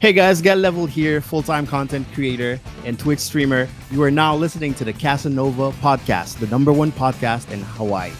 Hey guys, GAEL Level here, full-time content creator and Twitch streamer. You are now listening to the Kasanova Podcast, the #1 podcast in Hawaii.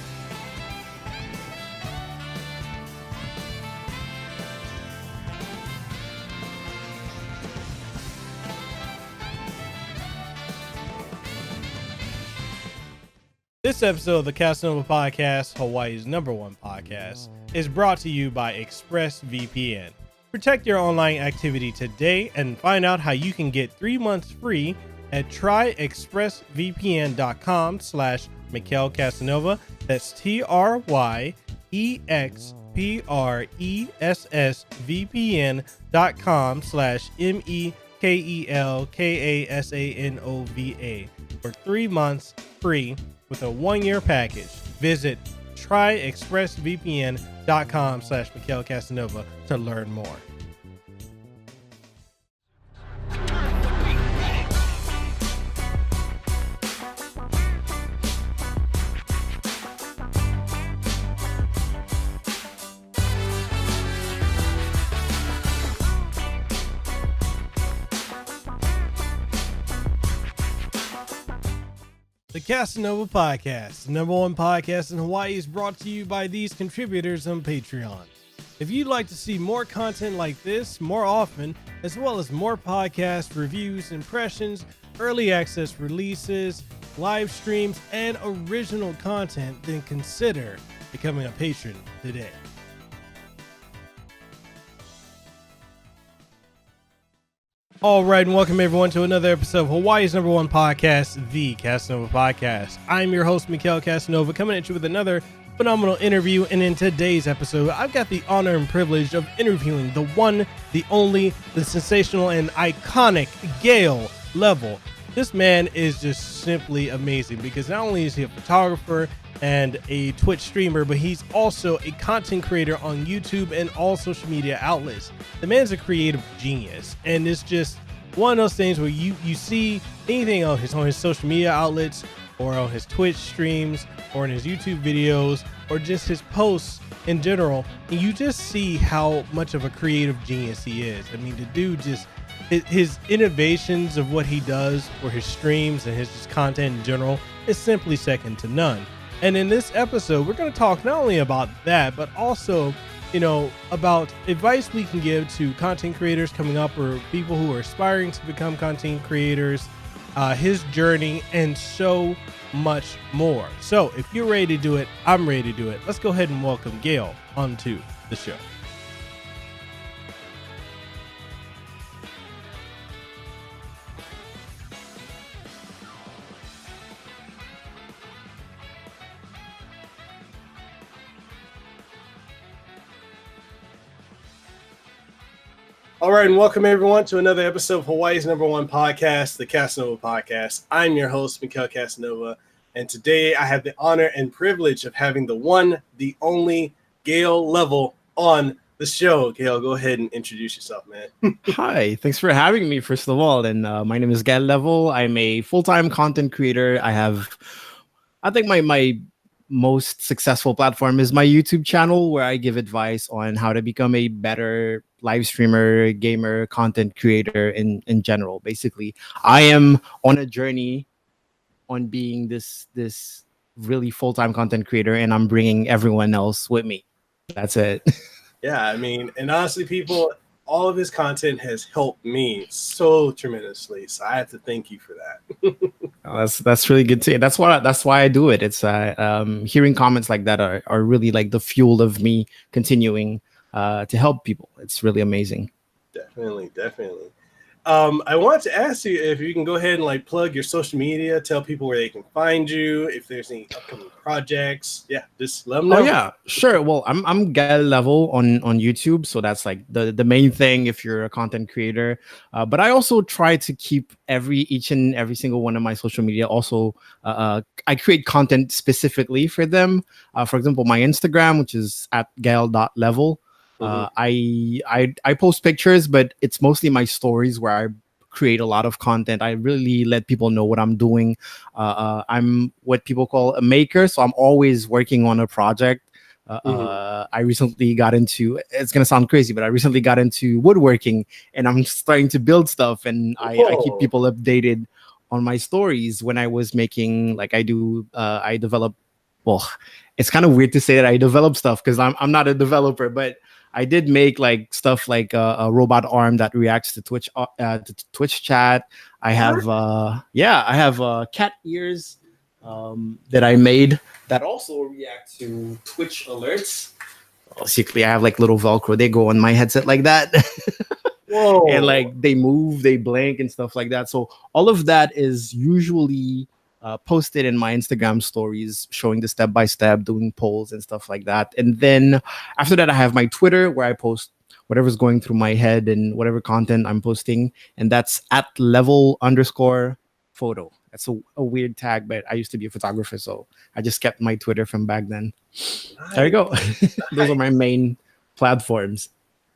This episode of the Kasanova Podcast, Hawaii's #1 podcast, is brought to you by Express VPN. Protect your online activity today and find out how you can get 3 months free at tryexpressvpn.com/Mekel Kasanova. That's tryexpressvpn.com/MEKELKASANOVA for 3 months free with a 1-year package. Visit tryexpressvpn.com/Mekel Kasanova to learn more. The Kasanova Podcast, the #1 podcast in Hawaii, is brought to you by these contributors on Patreon. If you'd like to see more content like this more often, as well as more podcast reviews, impressions, early access releases, live streams, and original content, then consider becoming a patron today. All right, and welcome everyone to another episode of Hawaii's #1 podcast, the Kasanova Podcast. I'm your host, Mekel Kasanova, coming at you with another phenomenal interview. And in today's episode, I've got the honor and privilege of interviewing the one, the only, the sensational and iconic GAEL Level. This man is just simply amazing because not only is he a photographer and a Twitch streamer, but he's also a content creator on YouTube and all social media outlets. The man's a creative genius, and it's just one of those things where you see anything on his social media outlets or on his Twitch streams or in his YouTube videos or just his posts in general, and you just see how much of a creative genius he is. I mean, the dude just, his innovations of what he does for his streams and his just content in general is simply second to none. And in this episode, we're going to talk not only about that, but also, about advice we can give to content creators coming up or people who are aspiring to become content creators, his journey, and so much more. So if you're ready to do it, I'm ready to do it. Let's go ahead and welcome GAEL onto the show. All right, and welcome everyone to another episode of Hawaii's #1 podcast, the Kasanova Podcast. I'm your host, Mekel Kasanova, and today I have the honor and privilege of having the one, the only GAEL Level on the show. GAEL, go ahead and introduce yourself, man. Hi, thanks for having me, first of all. And my name is GAEL Level. I'm a full-time content creator. I think my most successful platform is my YouTube channel, where I give advice on how to become a better live streamer, gamer, content creator in general. Basically, I am on a journey on being this really full-time content creator, and I'm bringing everyone else with me. That's it. Yeah, I mean, and honestly, people, all of his content has helped me so tremendously. So I have to thank you for that. Oh, that's really good to hear. That's why I do it. It's hearing comments like that are really like the fuel of me continuing to help people. It's really amazing. Definitely. I wanted to ask you if you can go ahead and plug your social media, tell people where they can find you, if there's any upcoming projects. Yeah, just let them know. Oh yeah, sure. Well, I'm GAEL Level on YouTube, so that's like the main thing if you're a content creator. But I also try to keep each and every single one of my social media. Also, I create content specifically for them. For example, my Instagram, which is at gael.level. I post pictures, but it's mostly my stories where I create a lot of content. I really let people know what I'm doing. I'm what people call a maker, so I'm always working on a project. I recently got into, it's going to sound crazy, but I recently got into woodworking, and I'm starting to build stuff, and I keep people updated on my stories when I was making, like I develop, well, it's kind of weird to say that I develop stuff because I'm not a developer, but I did make like stuff like a robot arm that reacts to Twitch chat. I have I have cat ears that I made that also react to Twitch alerts. Basically, I have like little Velcro. They go on my headset like that. Whoa. And like they move, they blink and stuff like that. So all of that is usually posted in my Instagram stories, showing the step by step, doing polls and stuff like that. And then after that, I have my Twitter where I post whatever's going through my head and whatever content I'm posting. And that's @level_photo. That's a weird tag, but I used to be a photographer, so I just kept my Twitter from back then. Nice. There you go. Those are my main platforms.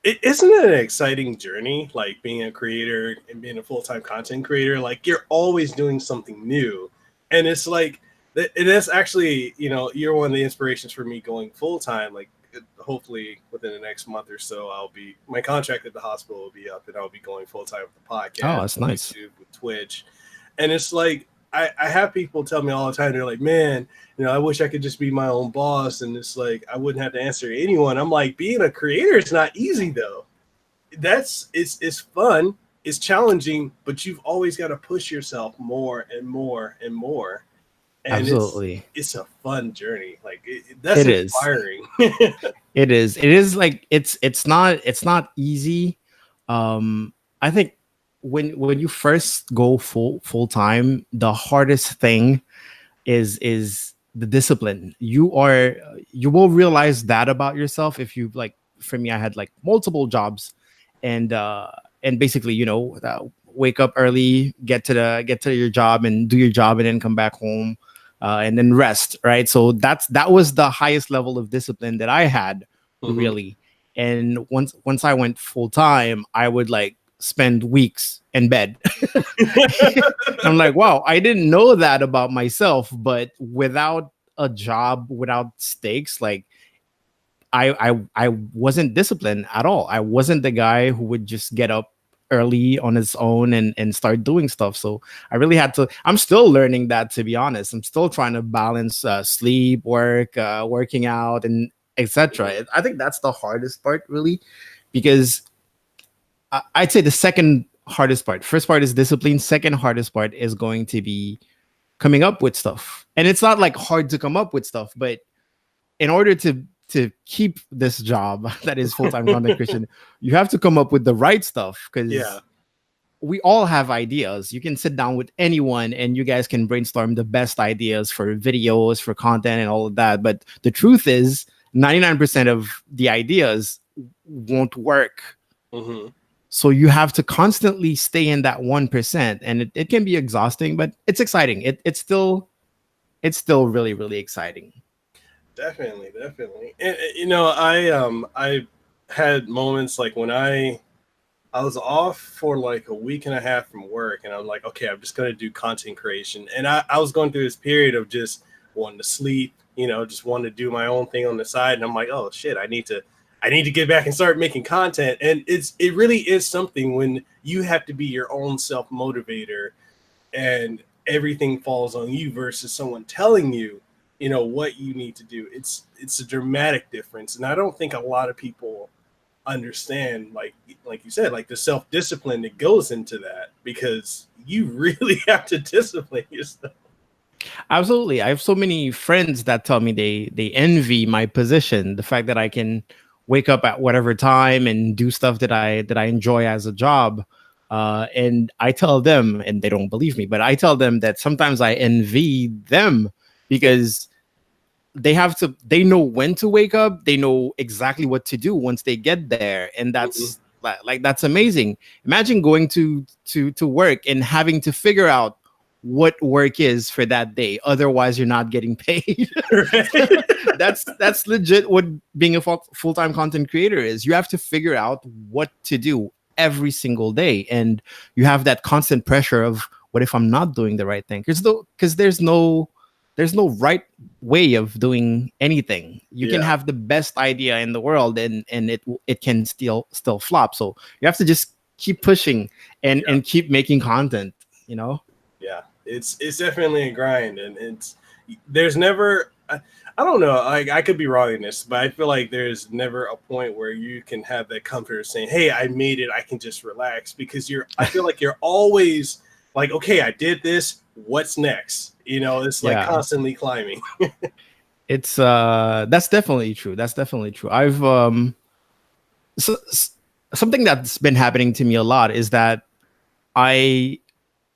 Isn't it an exciting journey, like being a creator and being a full-time content creator? Like you're always doing something new. And it's like, it is actually, you know, you're one of the inspirations for me going full-time. Like hopefully within the next month or so, my contract at the hospital will be up and I'll be going full-time with the podcast. Oh, that's nice. YouTube, with Twitch. And it's like, I have people tell me all the time, they're like, man, you know, I wish I could just be my own boss. And it's like, I wouldn't have to answer to anyone. I'm like, being a creator is not easy though. It's fun. It's challenging, but you've always got to push yourself more and more and more. And absolutely. It's a fun journey. Like that's inspiring. It is like, it's not easy. I think when you first go full time, the hardest thing is the discipline. You will realize that about yourself if you, like, for me, I had like multiple jobs, and basically, you know, wake up early, get to your job and do your job, and then come back home and then rest, right? So that was the highest level of discipline that I had, really. And once I went full time, I would like spend weeks in bed. I'm like, wow, I didn't know that about myself. But without a job, without stakes, like I wasn't disciplined at all. I wasn't the guy who would just get up early on his own and start doing stuff. So I really had to. I'm still learning that, to be honest. I'm still trying to balance sleep, work, working out, and etc. I think that's the hardest part, really, because I'd say the second hardest part. First part is discipline. Second hardest part is going to be coming up with stuff. And it's not like hard to come up with stuff, but in order to keep this job that is full-time content creation, you have to come up with the right stuff, because we all have ideas. You can sit down with anyone and you guys can brainstorm the best ideas for videos, for content, and all of that. But the truth is 99% of the ideas won't work. So you have to constantly stay in that 1%, and it can be exhausting, but it's exciting. It's still really, really exciting. Definitely. And you know, I had moments like when I was off for like a week and a half from work, and I'm like, okay, I'm just gonna do content creation. And I was going through this period of just wanting to sleep, you know, just wanting to do my own thing on the side. And I'm like, oh shit, I need to get back and start making content. And it really is something when you have to be your own self-motivator and everything falls on you versus someone telling you, you know, what you need to do. It's a dramatic difference. And I don't think a lot of people understand, like you said, like the self-discipline that goes into that, because you really have to discipline yourself. Absolutely. I have so many friends that tell me they envy my position, the fact that I can wake up at whatever time and do stuff that I enjoy as a job. And I tell them, and they don't believe me, but I tell them that sometimes I envy them, because they know when to wake up. They know exactly what to do once they get there. And that's that's amazing. Imagine going to work and having to figure out what work is for that day. Otherwise, you're not getting paid. That's legit what being a full-time content creator is. You have to figure out what to do every single day. And you have that constant pressure of, what if I'm not doing the right thing? Because there's no there's no right way of doing anything. You can Yeah. have the best idea in the world, and it can still flop. So you have to just keep pushing and keep making content. You know. Yeah, it's definitely a grind, and there's never. I don't know. Like, I could be wrong in this, but I feel like there's never a point where you can have that comfort of saying, "Hey, I made it. I can just relax," because I feel like you're always like, "Okay, I did this. What's next?" You know, it's like constantly climbing. It's that's definitely true. That's definitely true. I've something that's been happening to me a lot is that I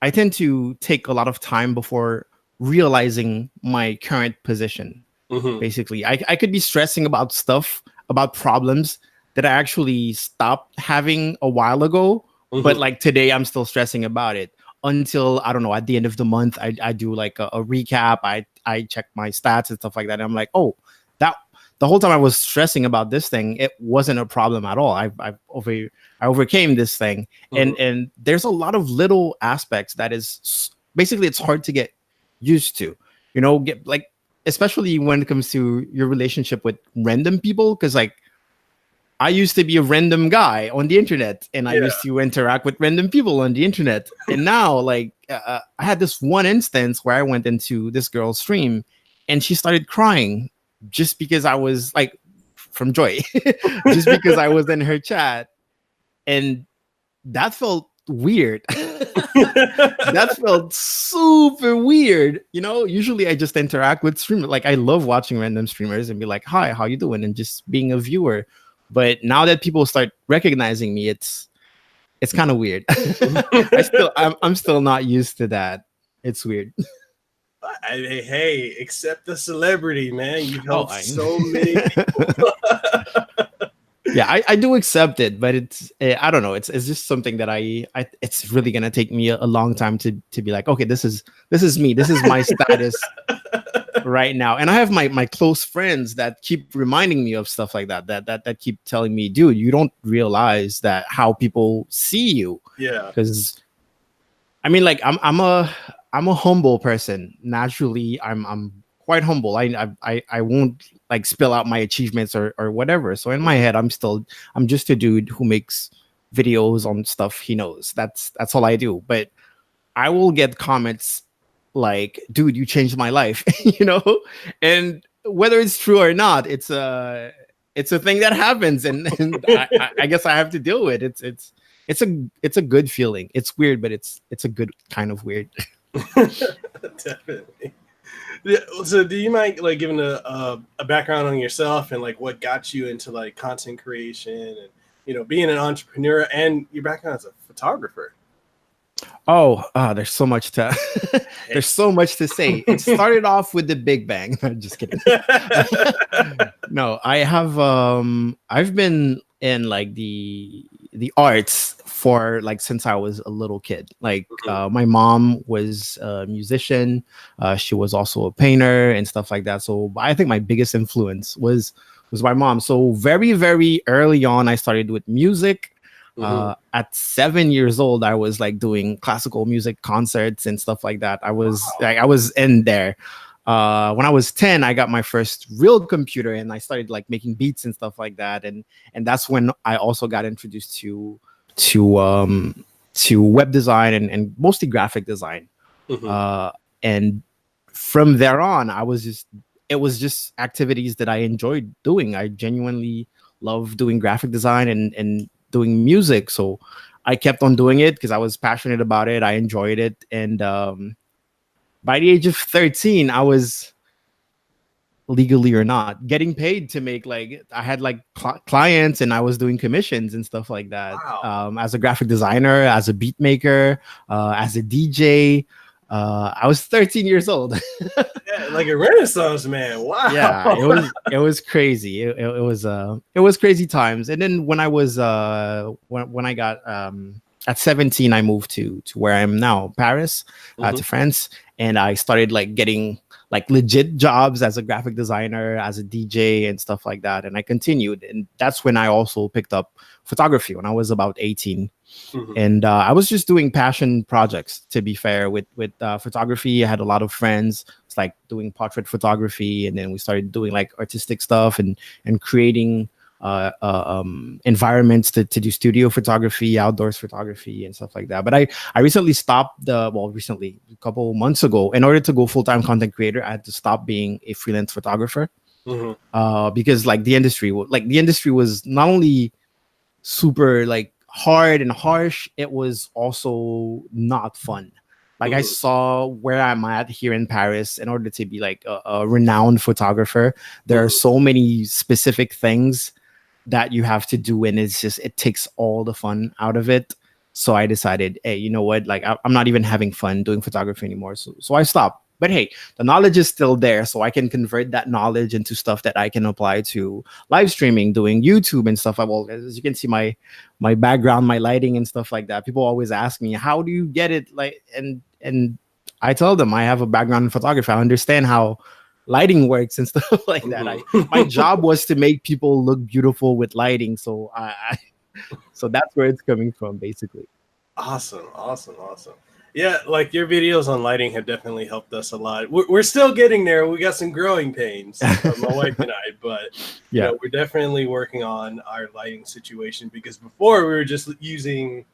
tend to take a lot of time before realizing my current position. Basically, I could be stressing about stuff, about problems that I actually stopped having a while ago, but like today I'm still stressing about it until, I don't know, at the end of the month, I do like a recap. I check my stats and stuff like that. And I'm like, oh, that the whole time I was stressing about this thing, it wasn't a problem at all. I overcame this thing. And there's a lot of little aspects that is basically, it's hard to get used to, you know, especially when it comes to your relationship with random people. Cause like, I used to be a random guy on the internet, and I used to interact with random people on the internet. And now, like, I had this one instance where I went into this girl's stream, and she started crying just because I was like, from joy, just because I was in her chat, and that felt weird. That felt super weird. You know, usually I just interact with streamers. Like, I love watching random streamers and be like, "Hi, how you doing?" and just being a viewer. But now that people start recognizing me, it's kind of weird. I'm still not used to that. It's weird. Hey, accept the celebrity, man. You've helped so many people. Yeah, I do accept it, but it's I don't know. It's just something that it's really gonna take me a long time to be like, okay, this is me. This is my status right now. And I have my close friends that keep reminding me of stuff like that keep telling me, dude, you don't realize that how people see you. Yeah. Because I mean, like, I'm a humble person. Naturally, I'm quite humble. I won't like spill out my achievements or whatever. So in my head, I'm just a dude who makes videos on stuff he knows. That's all I do. But I will get comments like, dude, you changed my life, you know? And whether it's true or not, it's a thing that happens, and I guess I have to deal with it. It's a good feeling. It's weird, but it's a good kind of weird. Definitely. So do you mind like giving a background on yourself and like what got you into like content creation and, you know, being an entrepreneur and your background as a photographer? There's so much to say. It started off with the Big Bang. I'm just kidding. No, I've been in like the arts for like since I was a little kid. Like my mom was a musician. She was also a painter and stuff like that. So I think my biggest influence was my mom. So very, very early on, I started with music. At 7 years old, I was like doing classical music concerts and stuff like that. I was in there. When I was 10, I got my first real computer and I started like making beats and stuff like that. And that's when I also got introduced to web design and mostly graphic design. And from there on, it was just activities that I enjoyed doing. I genuinely love doing graphic design and doing music. So I kept on doing it because I was passionate about it. I enjoyed it. And by the age of 13, I was, legally or not, getting paid to make like, I had like clients and I was doing commissions and stuff like that. Wow. As a graphic designer, as a beat maker, as a DJ. I was 13 years old. Yeah, like a Renaissance man. Wow. Yeah, it was crazy. It was crazy times. And then when I was when I got at 17, I moved to where I am now, Paris, to France, and I started like getting like legit jobs as a graphic designer, as a DJ and stuff like that. And I continued. And that's when I also picked up photography when I was about 18. And I was just doing passion projects, to be fair, with photography. I had a lot of friends. It's like doing portrait photography, and then we started doing like artistic stuff and creating environments to do studio photography, outdoors photography, and stuff like that. But I recently stopped recently, a couple months ago. In order to go full-time content creator, I had to stop being a freelance photographer because like the industry was not only super like hard and harsh, it was also not fun. Like I saw where I'm at here in Paris. In order to be like a renowned photographer, there are so many specific things that you have to do, and it takes all the fun out of it. So I decided, hey, you know what? Like I'm not even having fun doing photography anymore. So I stopped. But hey, the knowledge is still there, so I can convert that knowledge into stuff that I can apply to live streaming, doing YouTube and stuff. Well, as you can see, my background, my lighting and stuff like that. People always ask me, how do you get it? Like, and I tell them I have a background in photography. I understand how lighting works and stuff like that. My job was to make people look beautiful with lighting, so so that's where it's coming from, basically. Awesome. Yeah, like your videos on lighting have definitely helped us a lot. We're still getting there. We got some growing pains, my wife and I, but you know, we're definitely working on our lighting situation, because before we were just using,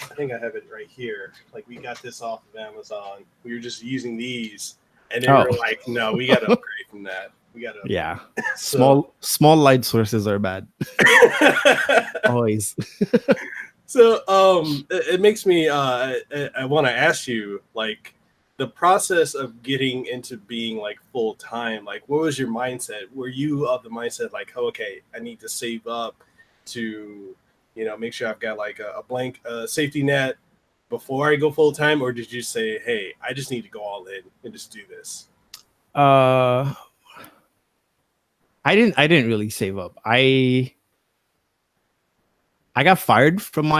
I think I have it right here. Like we got this off of Amazon. We were just using these, and then we're like, no, we got to upgrade from that. We got to. Small light sources are bad. Always. So it makes me I want to ask you, like, the process of getting into being like full time, like what was your mindset? Were you of the mindset like, oh, okay, I need to save up to, you know, make sure I've got like a blank safety net before I go full time, or did you say, hey, I just need to go all in and just do this? I didn't really save up. I got fired from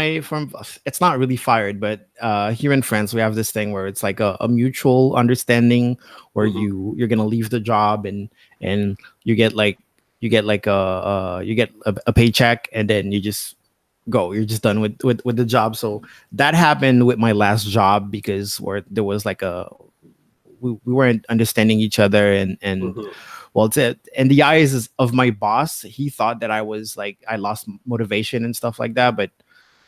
it's not really fired, but here in France we have this thing where it's like a mutual understanding where you're gonna leave the job and you get a paycheck, and then you just go. You're just done with the job. So that happened with my last job, because there was like we weren't understanding each other, and well, in the eyes of my boss, he thought that I lost motivation and stuff like that. But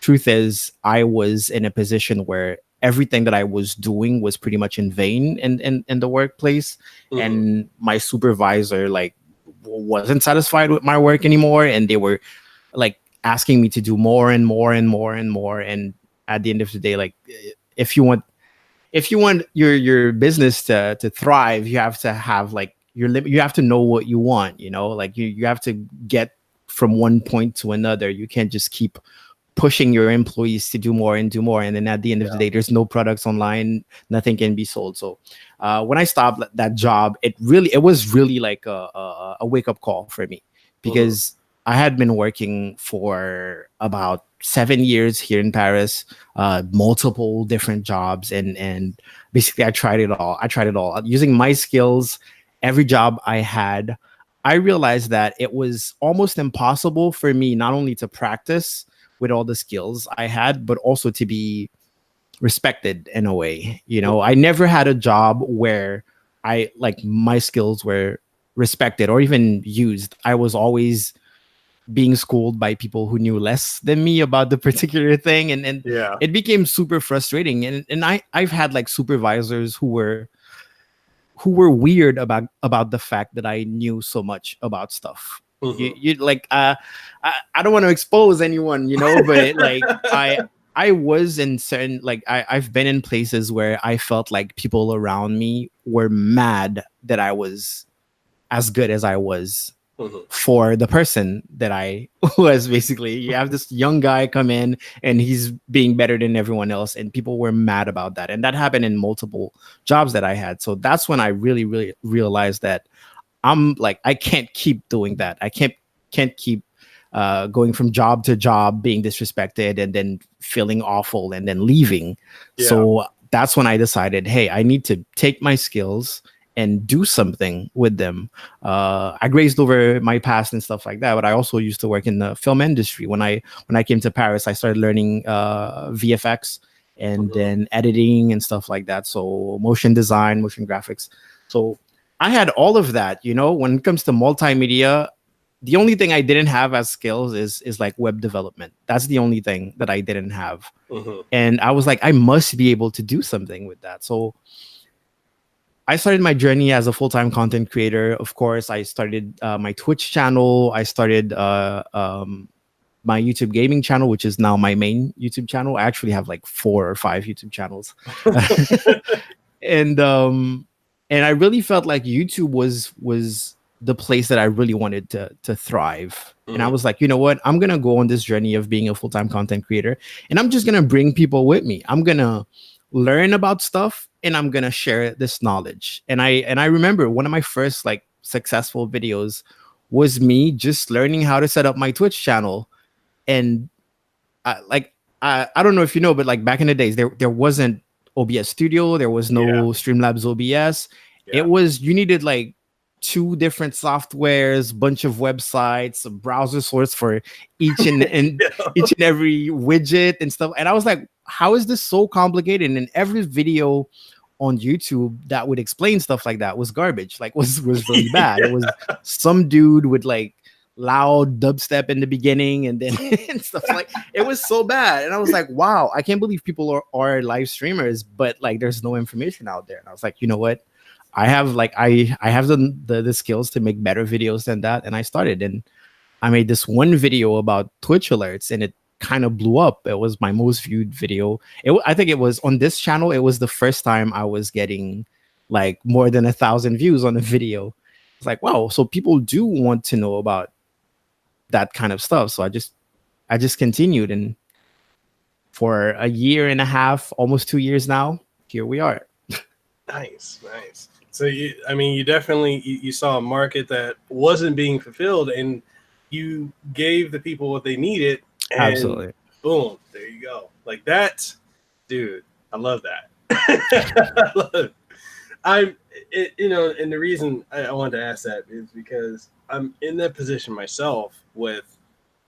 truth is, I was in a position where everything that I was doing was pretty much in vain in the workplace. And my supervisor like wasn't satisfied with my work anymore. And they were like asking me to do more and more and more and more. And at the end of the day, like if you want your business to thrive, you have to have like you have to know what you want, you know, like you have to get from one point to another. You can't just keep pushing your employees to do more and do more. And then at the end of the day, there's no products online, nothing can be sold. So when I stopped that job, it was really like a wake-up call for me, because I had been working for about 7 years here in Paris, multiple different jobs, and basically I tried it all using my skills. Every job I had, I realized that it was almost impossible for me not only to practice with all the skills I had, but also to be respected in a way. You know, I never had a job where my skills were respected or even used. I was always being schooled by people who knew less than me about the particular thing, and it became super frustrating. And I've had like supervisors who were weird about the fact that I knew so much about stuff. You like I don't want to expose anyone, you know, but like I was in certain, like I've been in places where I felt like people around me were mad that I was as good as I was for the person that I was. Basically, you have this young guy come in and he's being better than everyone else, and people were mad about that. And that happened in multiple jobs that I had. So that's when I really, really realized that I'm like, I can't keep doing that. I can't keep going from job to job, being disrespected and then feeling awful and then leaving. So that's when I decided, hey, I need to take my skills and do something with them. I grazed over my past and stuff like that, but I also used to work in the film industry. When I came to Paris, I started learning VFX and then editing and stuff like that. So motion design, motion graphics. So I had all of that. When it comes to multimedia, the only thing I didn't have as skills is like web development. That's the only thing that I didn't have. And I was like, I must be able to do something with that. So I started my journey as a full-time content creator. Of course, I started my Twitch channel. I started my YouTube gaming channel, which is now my main YouTube channel. I actually have like 4 or 5 YouTube channels. And I really felt like YouTube was the place that I really wanted to thrive. And I was like, you know what? I'm going to go on this journey of being a full-time content creator, and I'm just going to bring people with me. I'm going to learn about stuff, and I'm going to share this knowledge. And I remember one of my first like successful videos was me just learning how to set up my Twitch channel. And I don't know if you know, but like back in the days, there wasn't OBS Studio. There was no Streamlabs OBS. It was, you needed like 2 different softwares, bunch of websites, a browser source for each and each and every widget and stuff. And I was like, how is this so complicated? And every video on YouTube that would explain stuff like that was garbage, like was really bad. It was some dude with like loud dubstep in the beginning and then and stuff like it was so bad. And I was like, wow, I can't believe people are live streamers, but like there's no information out there. And I was like, you know what? I have the skills to make better videos than that. And I started, and I made this one video about Twitch alerts, and it kind of blew up. It was my most viewed video. I think it was on this channel. It was the first time I was getting like more than 1,000 views on a video. It's like, wow, so people do want to know about that kind of stuff. So I just continued, and for a year and a half, almost 2 years now, here we are. Nice. So you definitely you saw a market that wasn't being fulfilled, and you gave the people what they needed. And absolutely. Boom, there you go. Like that, dude. I love that. I love it. And the reason I wanted to ask that is because I'm in that position myself with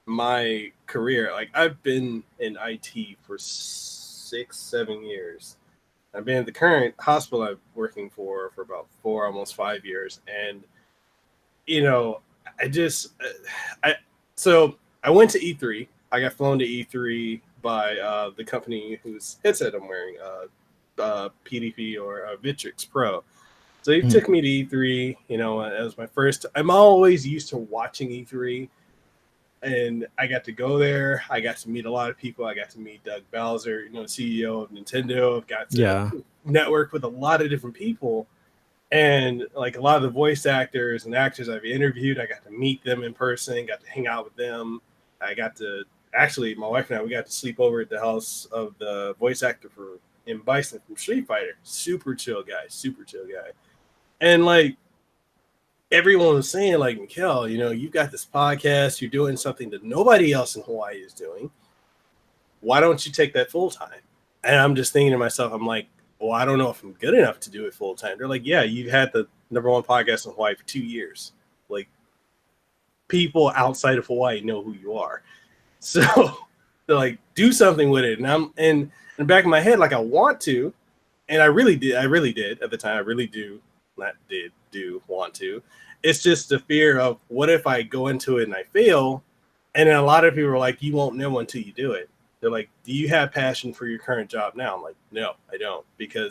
my career. Like I've been in IT for 6-7 years. I've been at the current hospital I'm working for about 4, almost 5 years. And, so I went to E3. I got flown to E3 by the company whose headset I'm wearing, PDP or Vitrix Pro. So he took me to E3, it was my first. I'm always used to watching E3. And I got to go there. I got to meet a lot of people. I got to meet Doug Bowser, CEO of Nintendo. I've got to network with a lot of different people. And like a lot of the voice actors and actors I've interviewed, I got to meet them in person, got to hang out with them. I got to, actually, my wife and I, we got to sleep over at the house of the voice actor for M. Bison from Street Fighter. Super chill guy. And like, everyone was saying, like, Mekel, you've got this podcast, you're doing something that nobody else in Hawaii is doing. Why don't you take that full time? And I'm just thinking to myself, I'm like, well, I don't know if I'm good enough to do it full time. They're like, yeah, you've had the #1 podcast in Hawaii for 2 years. Like, people outside of Hawaii know who you are. So they're like, do something with it. And I'm in the back of my head, like, I want to, and I really did at the time. I really do want to. It's just the fear of what if I go into it and I fail? And then a lot of people are like, you won't know until you do it. They're like, do you have passion for your current job now? I'm like, no, I don't, because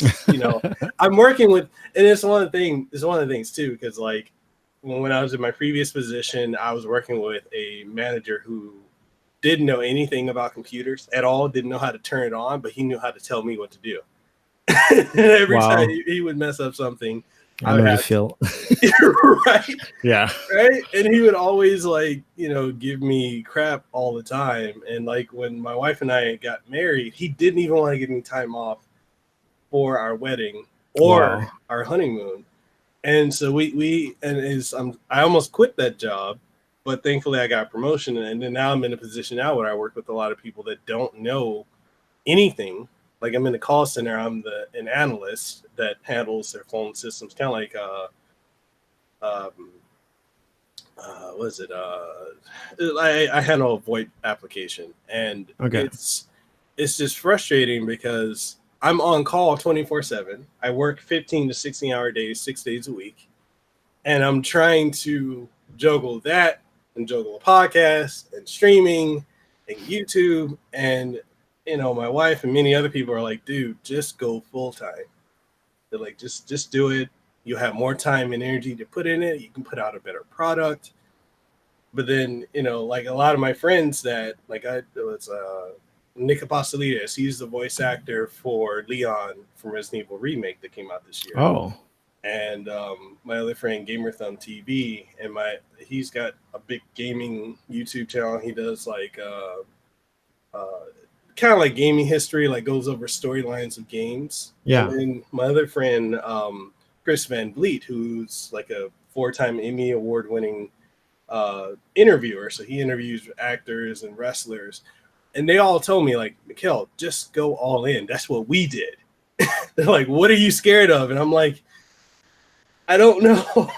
I'm working with, and it's one of the things too, because like when I was in my previous position, I was working with a manager who didn't know anything about computers at all, didn't know how to turn it on, but he knew how to tell me what to do. And every time he would mess up something, I know you feel right. Yeah. Right. And he would always give me crap all the time. And like when my wife and I got married, he didn't even want to give me time off for our wedding or our honeymoon. And so I almost quit that job, but thankfully I got a promotion. And then now I'm in a position now where I work with a lot of people that don't know anything. like I'm in the call center. I'm an analyst that handles their phone systems, kind of like what is it? I handle a VoIP application, and it's just frustrating because I'm on call 24/7. I work 15 to 16-hour days, 6 days a week, and I'm trying to juggle that and juggle a podcast and streaming and YouTube. And my wife and many other people are like, dude, just go full time. They're like, just do it. You have more time and energy to put in it. You can put out a better product. But then, like a lot of my friends that, like, Nick Apostolides, he's the voice actor for Leon from Resident Evil Remake that came out this year. Oh. And my other friend, GamerThumb TV, and he's got a big gaming YouTube channel. He does like kind of like gaming history, like goes over storylines of games. Yeah. And then my other friend, Chris Van Vliet, who's like a 4-time Emmy award-winning interviewer. So he interviews actors and wrestlers. And they all told me, like, Mekel, just go all in. That's what we did. They're like, what are you scared of? And I'm like, I don't know.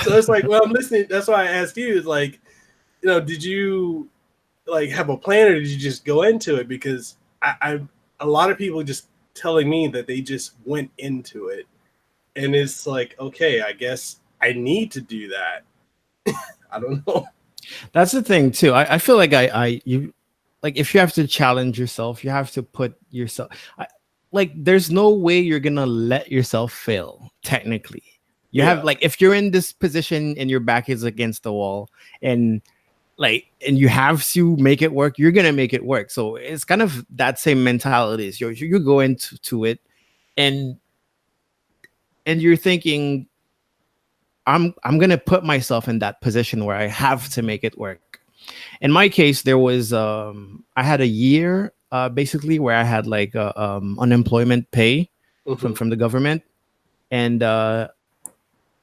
So it's like, well, I'm listening. That's why I asked you, is like, did you like have a plan, or did you just go into it? Because I a lot of people just telling me that they just went into it, and it's like, okay, I guess I need to do that. I don't know. That's the thing too. I feel like you like, if you have to challenge yourself, you have to put yourself like, there's no way you're gonna let yourself fail. Technically, you have, like, if you're in this position and your back is against the wall, and you have to make it work, you're gonna make it work. So it's kind of that same mentality. Is you go into it, and you're thinking, I'm gonna put myself in that position where I have to make it work. In my case, there was I had a year basically where I had like unemployment pay from the government, and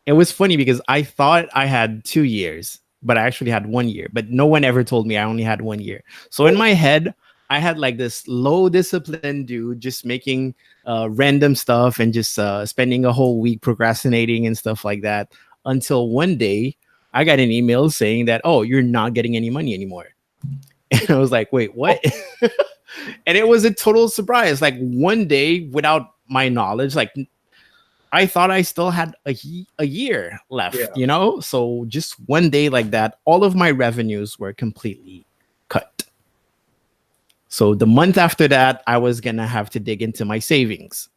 it was funny because I thought I had 2 years, but I actually had 1 year. But no one ever told me I only had 1 year. So in my head, I had like this low discipline dude just making random stuff and just spending a whole week procrastinating and stuff like that, until one day I got an email saying that, oh, you're not getting any money anymore. And I was like, wait, what? And it was a total surprise. Like, one day, without my knowledge, like, I thought I still had a year left, So just one day like that, all of my revenues were completely cut. So the month after that, I was going to have to dig into my savings.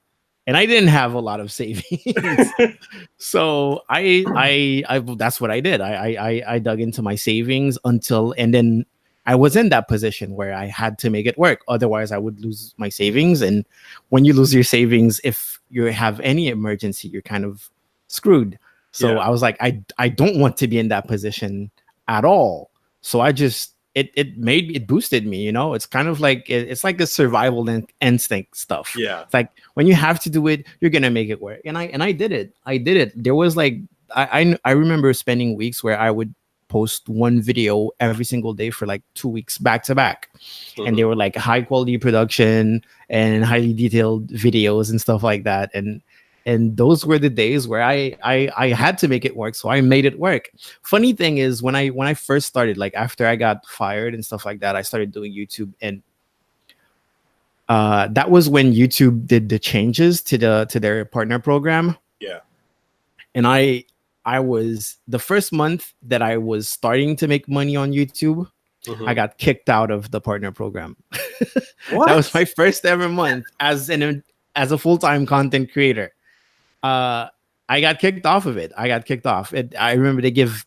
And I didn't have a lot of savings. So I that's what I did. I dug into my savings and then I was in that position where I had to make it work. Otherwise, I would lose my savings. And when you lose your savings, if you have any emergency, you're kind of screwed. So I was like, I don't want to be in that position at all. So I just, it boosted me, It's kind of like, it's like the survival instinct stuff. Yeah. It's like, when you have to do it, you're going to make it work. And I did it. There was like, I remember spending weeks where I would post one video every single day for like 2 weeks back to back. And they were like high quality production and highly detailed videos and stuff like that. And those were the days where I had to make it work. So I made it work. Funny thing is, when I first started, like after I got fired and stuff like that, I started doing YouTube, and that was when YouTube did the changes to their partner program. Yeah. And I was, the first month that I was starting to make money on YouTube, I got kicked out of the partner program. What? That was my first ever month as a full-time content creator. I got kicked off of it. I remember they gave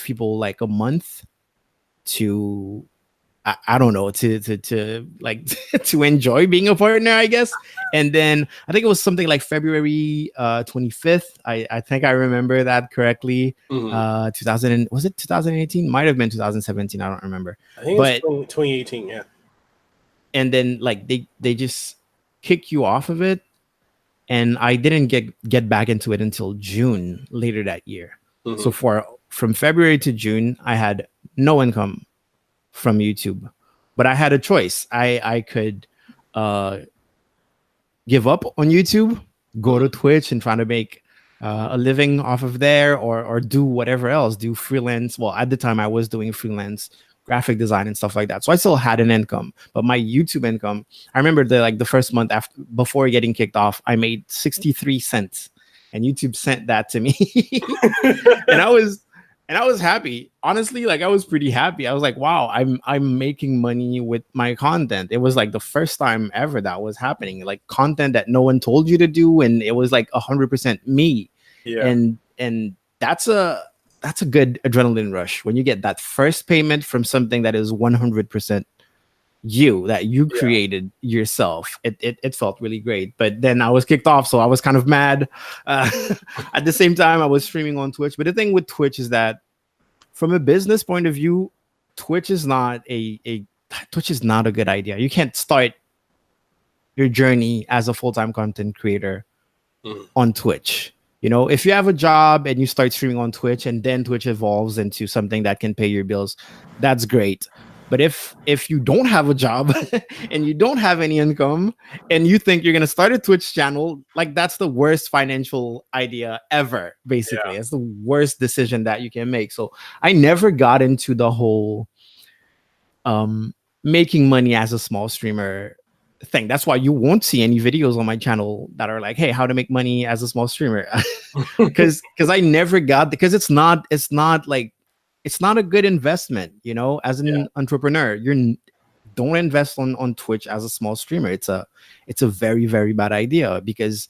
people like a month to, I don't know, to like to enjoy being a partner, I guess. And then I think it was something like February 25th. I think I remember that correctly. 2018? Might have been 2017. I don't remember. I think it was 2018. Yeah. And then like they just kick you off of it, and I didn't get back into it until June later that year. So from February to June, I had no income from YouTube, but I had a choice. I could give up on YouTube, go to Twitch and try to make a living off of there, or do whatever else, do freelance. Well, at the time I was doing freelance graphic design and stuff like that, so I still had an income. But my YouTube income, I remember the first month before getting kicked off, I made 63 cents, and YouTube sent that to me. and I was happy. Honestly, like I was pretty happy. I was like, wow, I'm making money with my content. It was like the first time ever that was happening. Like content that no one told you to do, and it was like 100% me. Yeah. And that's a good adrenaline rush when you get that first payment from something that is 100% you, that you created yourself. It felt really great. But then I was kicked off, so I was kind of mad. At the same time, I was streaming on Twitch. But the thing with Twitch is that, from a business point of view, Twitch is not a good idea. You can't start your journey as a full-time content creator on Twitch. You know, if you have a job and you start streaming on Twitch, and then Twitch evolves into something that can pay your bills, that's great. But if you don't have a job and you don't have any income, and you think you're going to start a Twitch channel, like that's the worst financial idea ever, basically. It's the worst decision that you can make. So I never got into the whole making money as a small streamer thing. That's why you won't see any videos on my channel that are like, hey, how to make money as a small streamer. Because I never got, because it's not a good investment, you know, as an entrepreneur. Don't invest on Twitch as a small streamer. It's a very, very bad idea, because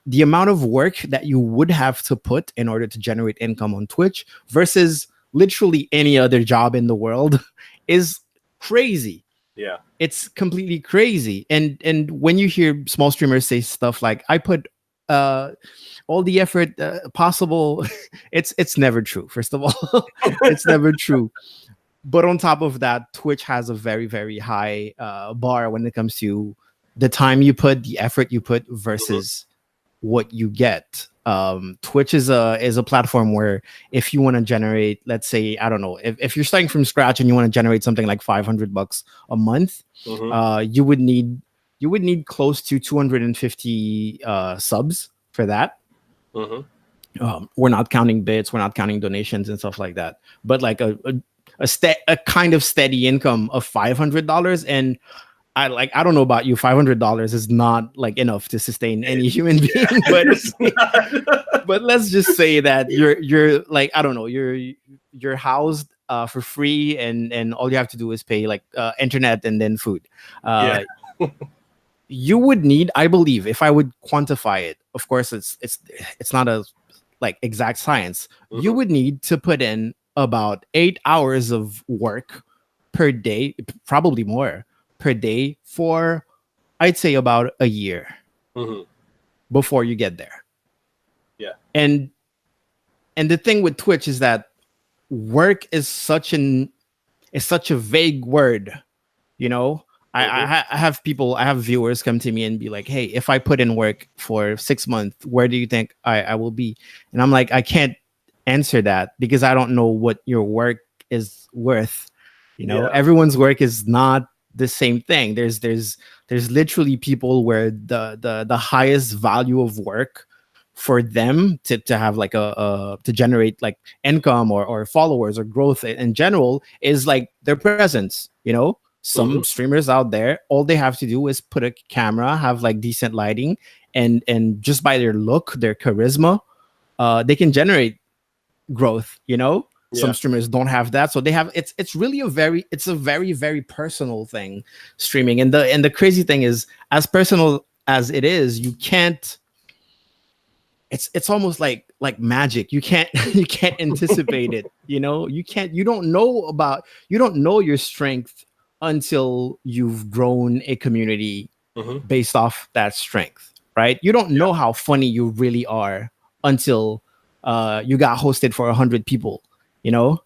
the amount of work that you would have to put in order to generate income on Twitch versus literally any other job in the world is crazy. Yeah. It's completely crazy. And when you hear small streamers say stuff like, I put all the effort possible, it's never true. First of all, it's never true. But on top of that, Twitch has a very, very high bar when it comes to the time you put, the effort you put versus what you get. Twitch is a platform where if you want to generate, let's say, I don't know, if you're starting from scratch and you want to generate something like $500 a month, you would need close to 250 subs for that. We're not counting bits, we're not counting donations and stuff like that. But like a kind of steady income of $500, and I don't know about you, $500 is not like enough to sustain any human being. But let's just say that you're like, I don't know, you're housed for free, and all you have to do is pay like internet and then food. You would need, I believe, if I would quantify it, of course it's not a like exact science, you would need to put in about 8 hours of work per day, probably more per day, for I'd say about a year before you get there. And the thing with Twitch is that work is such a vague word, you know. I have viewers come to me and be like, hey, if I put in work for 6 months, where do you think I will be? And I'm like, I can't answer that, because I don't know what your work is worth. You know, everyone's work is not the same thing. There's literally people where the highest value of work for them to have like to generate like income or followers or growth in general is like their presence, you know. Some streamers out there, all they have to do is put a camera, have like decent lighting, and just by their look, their charisma, they can generate growth, you know. Some streamers don't have that, so they have it's really a very, very personal thing, streaming. And the crazy thing is, as personal as it is, you can't, it's almost like magic. You can't anticipate it, you know. You don't know your strength until you've grown a community based off that strength, right? You don't know how funny you really are until you got hosted for 100 people, you know.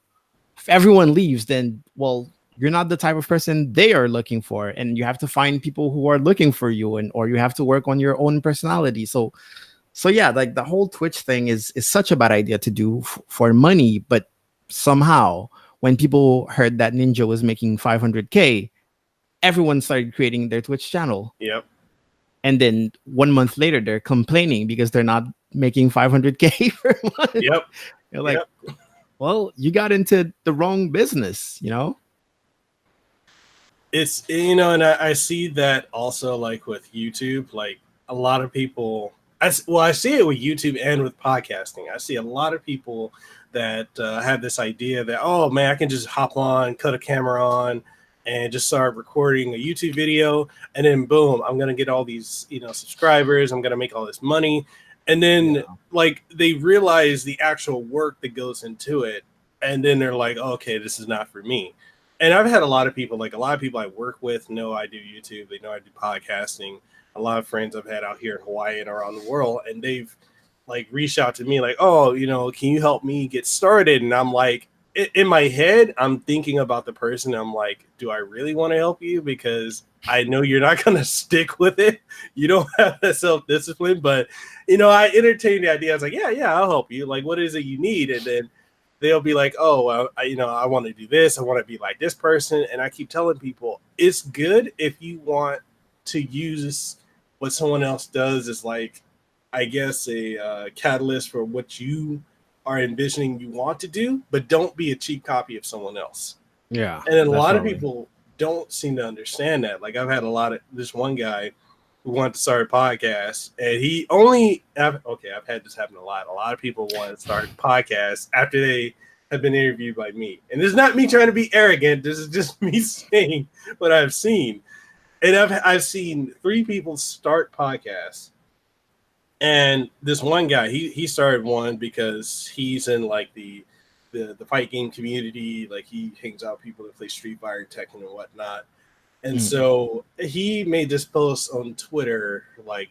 If everyone leaves, then, well, you're not the type of person they are looking for, and you have to find people who are looking for you, or you have to work on your own personality. So yeah, like the whole Twitch thing is such a bad idea to do for money. But somehow, when people heard that Ninja was making 500K, everyone started creating their Twitch channel. and then 1 month later they're complaining because they're not making 500K per month. Yep. You're like, well, you got into the wrong business, you know? It's, you know, and I see that also like with YouTube, like a lot of people, I see it with YouTube and with podcasting. I see a lot of people that have this idea that, oh man, I can just hop on, cut a camera on, and just start recording a YouTube video, and then boom, I'm gonna get all these, you know, subscribers. I'm gonna make all this money, and then like they realize the actual work that goes into it, and then they're like, okay, this is not for me. And I've had a lot of people I work with know I do YouTube. They know I do podcasting. A lot of friends I've had out here in Hawaii and around the world, and they've like reached out to me like, oh, you know, can you help me get started? And I'm like, in my head, I'm thinking about the person. I'm like, do I really want to help you? Because I know you're not going to stick with it. You don't have that self-discipline. But, you know, I entertain the idea. I was like, yeah, I'll help you. Like, what is it you need? And then they'll be like, oh, I want to do this. I want to be like this person. And I keep telling people, it's good if you want to use what someone else does as like, I guess, a catalyst for what you are envisioning you want to do, but don't be a cheap copy of someone else. Yeah. And then a lot of people don't seem to understand that. Like I've had this one guy who wanted to start a podcast, and I've had this happen a lot. A lot of people want to start podcasts after they have been interviewed by me. And this is not me trying to be arrogant. This is just me saying what I've seen. And I've seen 3 people start podcasts. And this one guy, he started one because he's in like the fight game community. Like he hangs out with people that play Street Fighter, Tekken, and whatnot. And so he made this post on Twitter like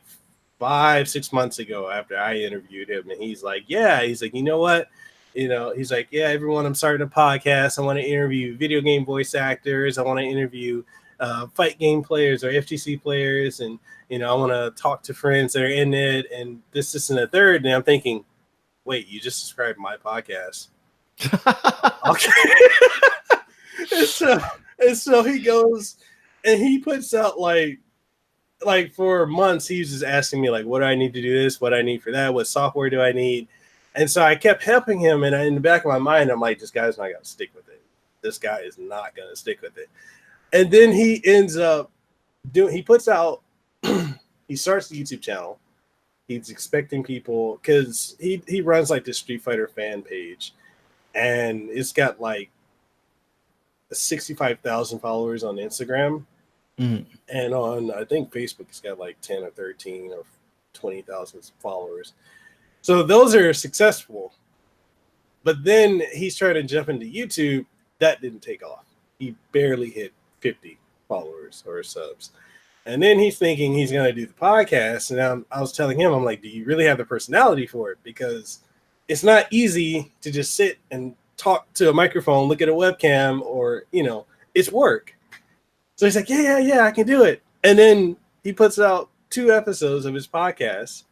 5-6 months ago after I interviewed him. And he's like, you know what? You know, he's like, yeah, everyone, I'm starting a podcast. I want to interview video game voice actors. I want to interview fight game players or FGC players, and you know, I want to talk to friends that are in it, and this and the third. And I'm thinking, wait, you just subscribed to my podcast? Okay. and so he goes and he puts out like for months he's just asking me like, what do I need to do this? What I need for that? What software do I need? And so I kept helping him, and in the back of my mind, I'm like, this guy's not gonna stick with it. This guy is not gonna stick with it. And then he ends up he puts out, he starts the YouTube channel. He's expecting people, because he runs like this Street Fighter fan page, and it's got like 65,000 followers on Instagram. And on, I think, Facebook, it's got like 10 or 13 or 20,000 followers. So those are successful. But then he's trying to jump into YouTube. That didn't take off. He barely hit 50 followers or subs. And then he's thinking he's going to do the podcast. And I was telling him, I'm like, do you really have the personality for it? Because it's not easy to just sit and talk to a microphone, look at a webcam, or, you know, it's work. So he's like, yeah, I can do it. And then he puts out 2 episodes of his podcast,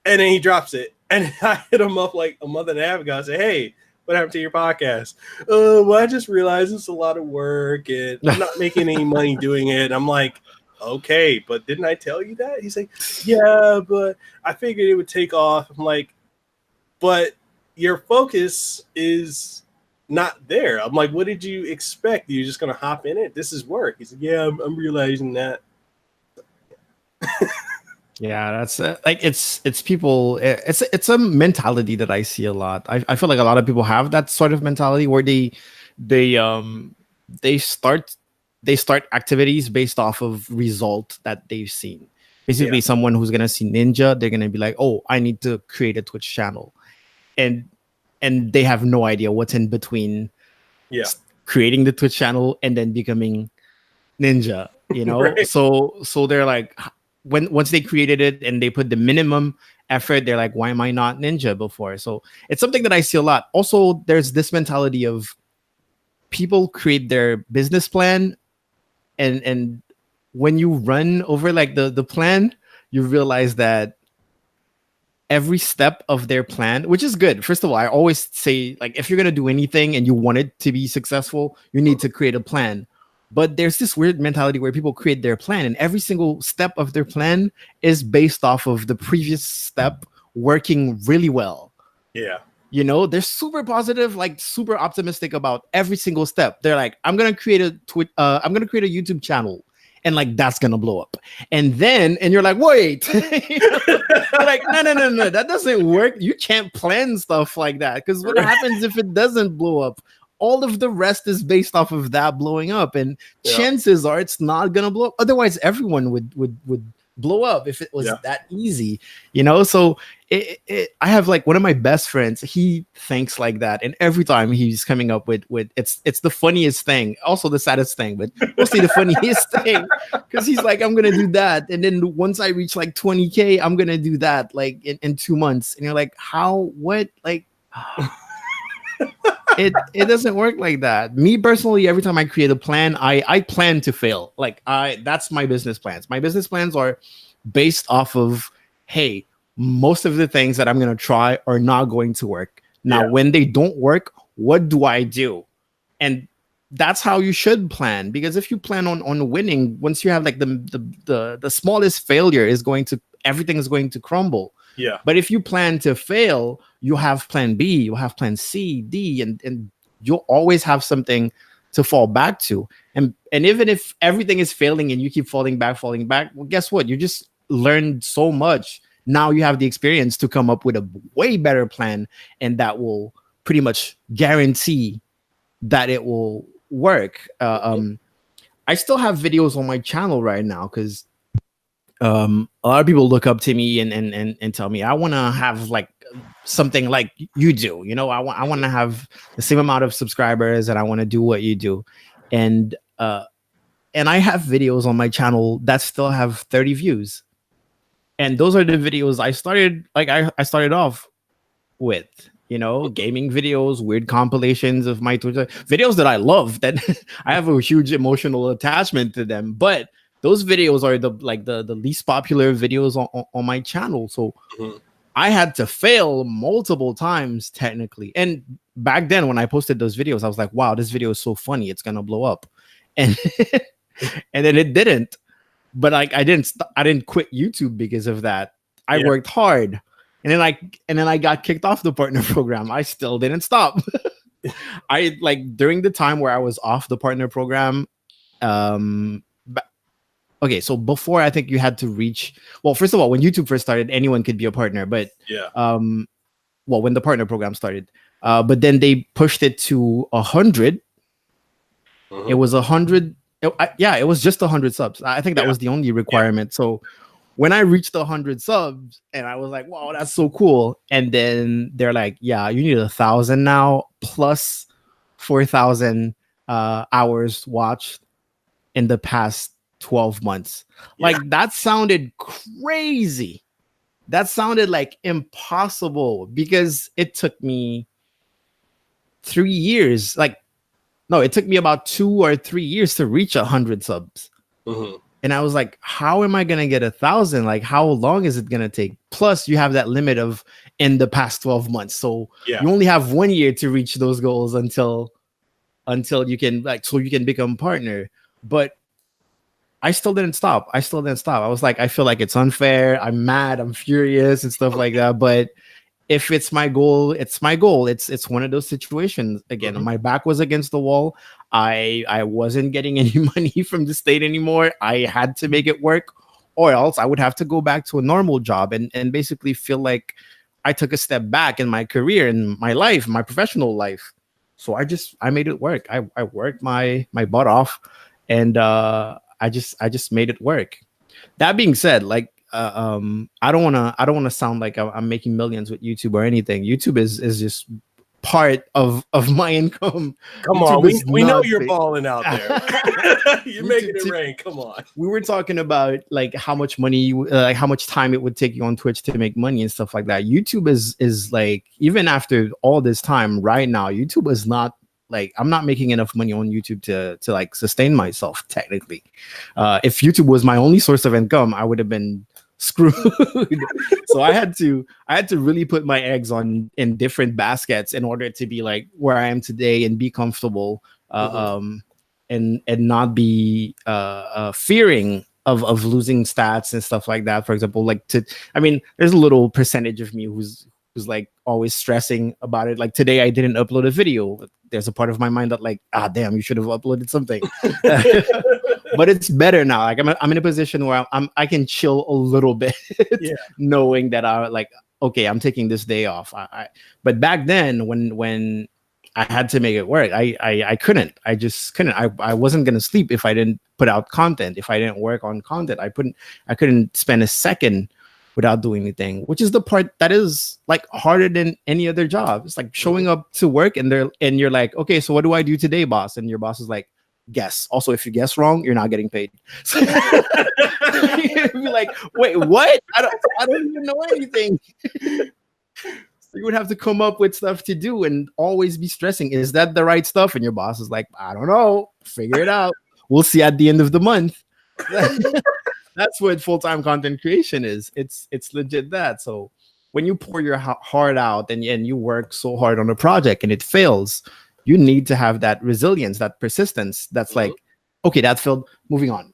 and then he drops it. And I hit him up like a month and a half ago. I said, hey, what happened to your podcast? Well, I just realized it's a lot of work, and I'm not making any money doing it. And I'm like, okay, but didn't I tell you that? He's like, yeah, but I figured it would take off. I'm like, but your focus is not there. I'm like, what did you expect? You're just going to hop in it? This is work. He's like, yeah, I'm realizing that. Yeah, that's like it's people. It's a mentality that I see a lot. I feel like a lot of people have that sort of mentality where they start activities based off of result that they've seen. Basically, someone who's gonna see Ninja, they're gonna be like, oh, I need to create a Twitch channel, and they have no idea what's in between. Yeah, creating the Twitch channel and then becoming Ninja. You know, right. So they're like, once they created it and they put the minimum effort, they're like, why am I not Ninja before? So it's something that I see a lot. Also, there's this mentality of people create their business plan, and when you run over like the plan, you realize that every step of their plan, which is good. First of all, I always say, like, if you're gonna do anything and you want it to be successful, you need to create a plan. But there's this weird mentality where people create their plan, and every single step of their plan is based off of the previous step working really well. Yeah. You know, they're super positive, like super optimistic about every single step. They're like, I'm gonna create a YouTube channel, and like that's gonna blow up. And you're like, wait, like, no, that doesn't work. You can't plan stuff like that, because what happens if it doesn't blow up? All of the rest is based off of that blowing up, and chances are it's not gonna blow up. Otherwise, everyone would blow up if it was that easy, you know. So I have like one of my best friends. He thinks like that, and every time he's coming up with it's the funniest thing, also the saddest thing, but mostly the funniest thing, because he's like, I'm gonna do that, and then once I reach like 20K, I'm gonna do that like in 2 months, and you're like, how? What? Like. It doesn't work like that. Me personally, every time I create a plan, I plan to fail. Like that's my business plans. My business plans are based off of, hey, most of the things that I'm gonna try are not going to work. Now, when they don't work, what do I do? And that's how you should plan. Because if you plan on winning, once you have like the smallest failure everything is going to crumble. Yeah. But if you plan to fail, you have plan B, you have plan C, D, and you'll always have something to fall back to. And even if everything is failing and you keep falling back, well, guess what? You just learned so much. Now you have the experience to come up with a way better plan, and that will pretty much guarantee that it will work. I still have videos on my channel right now because a lot of people look up to me and tell me, I want to have like something like you do, you know, I want to have the same amount of subscribers, and I want to do what you do. And I have videos on my channel that still have 30 views. And those are the videos I started off with, you know, gaming videos, weird compilations of my Twitter videos that I love, that I have a huge emotional attachment to them. But those videos are the least popular videos on my channel. So I had to fail multiple times technically. And back then when I posted those videos, I was like, wow, this video is so funny, it's gonna blow up. And and then it didn't. But like I didn't quit YouTube because of that. I worked hard. And then I got kicked off the partner program. I still didn't stop. I like during the time where I was off the partner program, okay, so before, I think you had to reach, well, first of all, when YouTube first started, anyone could be a partner, but well, when the partner program started, but then they pushed it to 100. It was 100. It was just 100 subs. I think that was the only requirement. So when I reached 100 subs, and I was like, wow, that's so cool. And then they're like, yeah, you need 1,000 now plus 4,000 hours watched in the past 12 months. Like that sounded crazy. That sounded like impossible, because it took me 3 years. It took me about 2 or 3 years to reach 100 subs. And I was like, how am I gonna get 1,000? Like, how long is it gonna take? Plus you have that limit of in the past 12 months. So you only have 1 year to reach those goals until you can you can become partner. But I still didn't stop. I was like, I feel like it's unfair. I'm mad. I'm furious and stuff like that. But if it's my goal, it's my goal. It's one of those situations. Again, my back was against the wall. I wasn't getting any money from the state anymore. I had to make it work, or else I would have to go back to a normal job and basically feel like I took a step back in my career, in my life, my professional life. So I made it work. I worked my butt off, and I just made it work. That being said, like I don't want to sound like I'm making millions with YouTube or anything. YouTube is just part of my income. Come YouTube on, we know you're balling out there. You're making it rain. Come on. We were talking about like how much money, like how much time it would take you on Twitch to make money and stuff like that. YouTube is like, even after all this time, right now, YouTube is not, like, I'm not making enough money on YouTube to like sustain myself technically. If YouTube was my only source of income, I would have been screwed. So I had to really put my eggs in different baskets in order to be like where I am today and be comfortable. and not be fearing of losing stats and stuff like that. For example, like there's a little percentage of me who's like always stressing about it. Like today I didn't upload a video. There's a part of my mind that like, damn, you should have uploaded something. But it's better now. Like I'm in a position where I can chill a little bit, knowing that okay, I'm taking this day off. But back then when I had to make it work, I couldn't. I just couldn't. I wasn't gonna sleep if I didn't put out content. If I didn't work on content, I couldn't spend a second without doing anything, which is the part that is like harder than any other job. It's like showing up to work and you're like, okay, so what do I do today, boss? And your boss is like, guess. Also, if you guess wrong, you're not getting paid. So you'd be like, wait, what? I don't even know anything. So you would have to come up with stuff to do and always be stressing. Is that the right stuff? And your boss is like, I don't know. Figure it out. We'll see at the end of the month. That's what full-time content creation is. It's legit that. So when you pour your heart out and you work so hard on a project and it fails, you need to have that resilience, that persistence. That's like, okay, that failed. Moving on.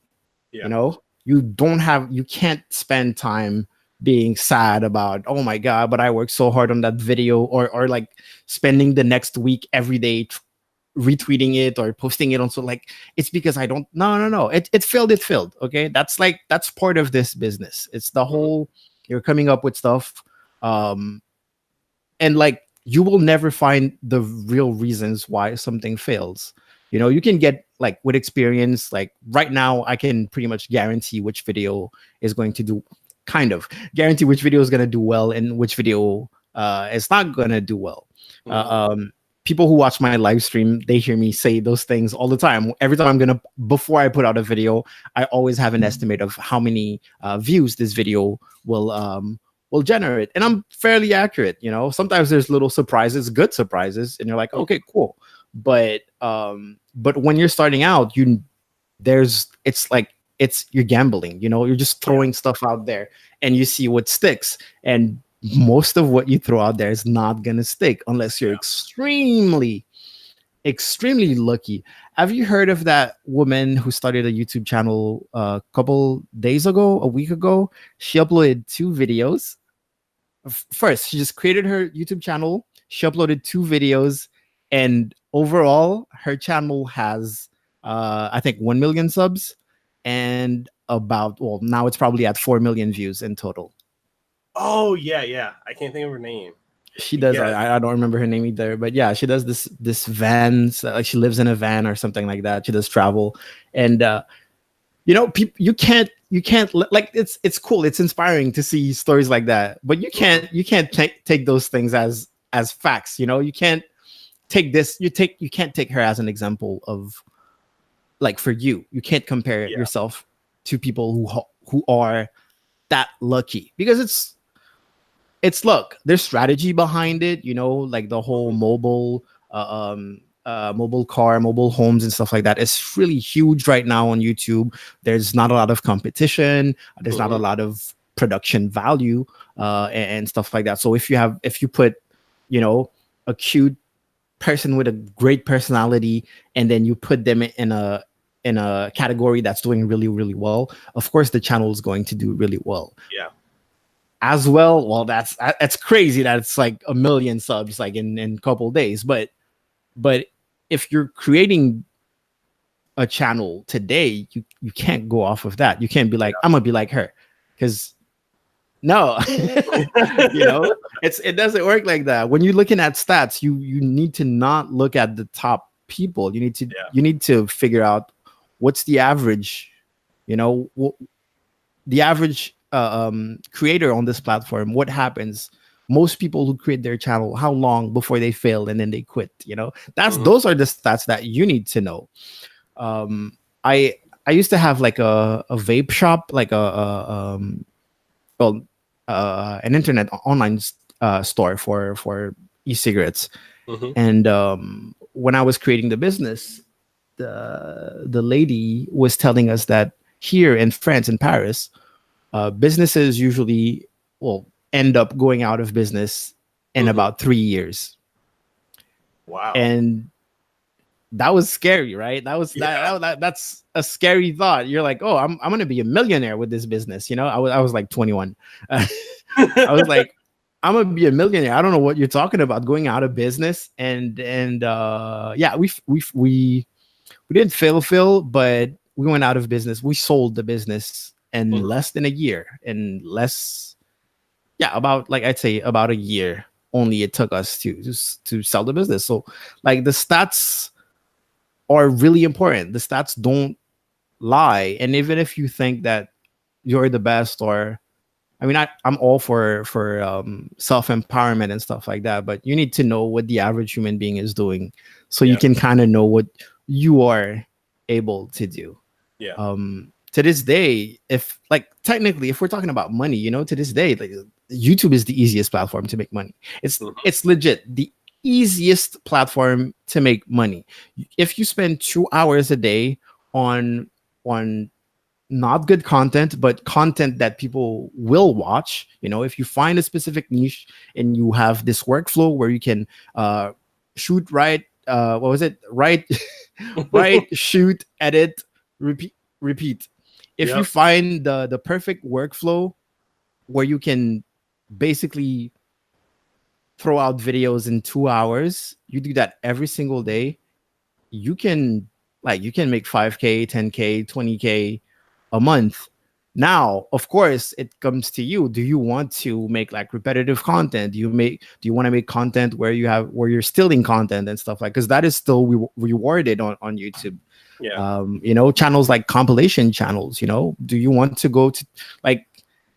Yeah. You know, you can't spend time being sad about, oh my God, but I worked so hard on that video, or like spending the next week every day retweeting it or posting it on. So like, it's because I don't, no. It failed. Okay. That's part of this business. It's the whole, you're coming up with stuff. And like, you will never find the real reasons why something fails. You know, you can get like with experience, like right now I can pretty much guarantee which video is going to do, guarantee which video is going to do well and which video is not going to do well. People who watch my live stream, they hear me say those things all the time. Every time before I put out a video, I always have an estimate of how many views this video will generate. And I'm fairly accurate, you know. Sometimes there's little surprises, good surprises, and you're like, okay, cool. But when you're starting out, you're gambling, you know, you're just throwing stuff out there and you see what sticks. And most of what you throw out there is not going to stick unless you're extremely, extremely lucky. Have you heard of that woman who started a YouTube channel a week ago? She uploaded 2 videos. First, she just created her YouTube channel. She uploaded 2 videos. And overall, her channel has, I think, 1 million subs. And now it's probably at 4 million views in total. Oh, yeah. I can't think of her name. She does. I don't remember her name either. But yeah, she does this van. Like she lives in a van or something like that. She does travel. And, you know, you can't like, it's cool. It's inspiring to see stories like that. But you can't take those things as facts. You know, you can't take this. You can't take her as an example of, like, for you can't compare yourself to people who are that lucky, because it's luck. There's strategy behind it, you know, like the whole mobile car, mobile homes and stuff like that. It's really huge right now on YouTube. There's not a lot of competition. There's not a lot of production value and stuff like that. So if you put, you know, a cute person with a great personality and then you put them in a category that's doing really, really well, of course the channel is going to do really well. Yeah. As well, that's crazy that it's like 1 million subs like in a couple days. But if you're creating a channel today, you can't go off of that. You can't be like, I'm gonna be like her, because no, you know, it doesn't work like that. When you're looking at stats, you need to not look at the top people. You need to figure out what's the average, you know, the average creator on this platform. What happens? Most people who create their channel, how long before they fail and then they quit? You know, those are the stats that you need to know. I used to have like a vape shop, like an internet online store for e-cigarettes. And when I was creating the business, the lady was telling us that here in France, in Paris, businesses usually end up going out of business in about 3 years. Wow. And that was scary, right? Yeah. That's a scary thought. You're like, oh, I'm gonna be a millionaire with this business. You know, I was like 21. I was like, I'm gonna be a millionaire. I don't know what you're talking about, going out of business. And yeah, we didn't fail, but we went out of business. We sold the business in Mhm. less than a year, and less, yeah, about, like, I'd say about a year only it took us to sell the business. So like the stats are really important. The stats don't lie. And even if you think that you're the best, or I mean, I'm all for self empowerment and stuff like that, but you need to know what the average human being is doing, so you Yeah. can kind of know what you are able to do. Yeah. To this day, if, like, technically, if we're talking about money, you know, to this day, like, YouTube is the easiest platform to make money. Mhm. It's legit the easiest platform to make money. If you spend 2 hours a day on not good content, but content that people will watch, you know, if you find a specific niche and you have this workflow where you can shoot, write, what was it, write, write, shoot, edit, repeat. If you Yep. find the perfect workflow where you can basically throw out videos in 2 hours, you do that every single day, you can make 5K, 10K, 20K a month. Now, of course, it comes to you. Do you want to make like repetitive content? Do you want to make content where you're stealing content and stuff, like, because that is still rewarded on YouTube. Yeah. You know, channels like compilation channels, you know, do you want to go to, like,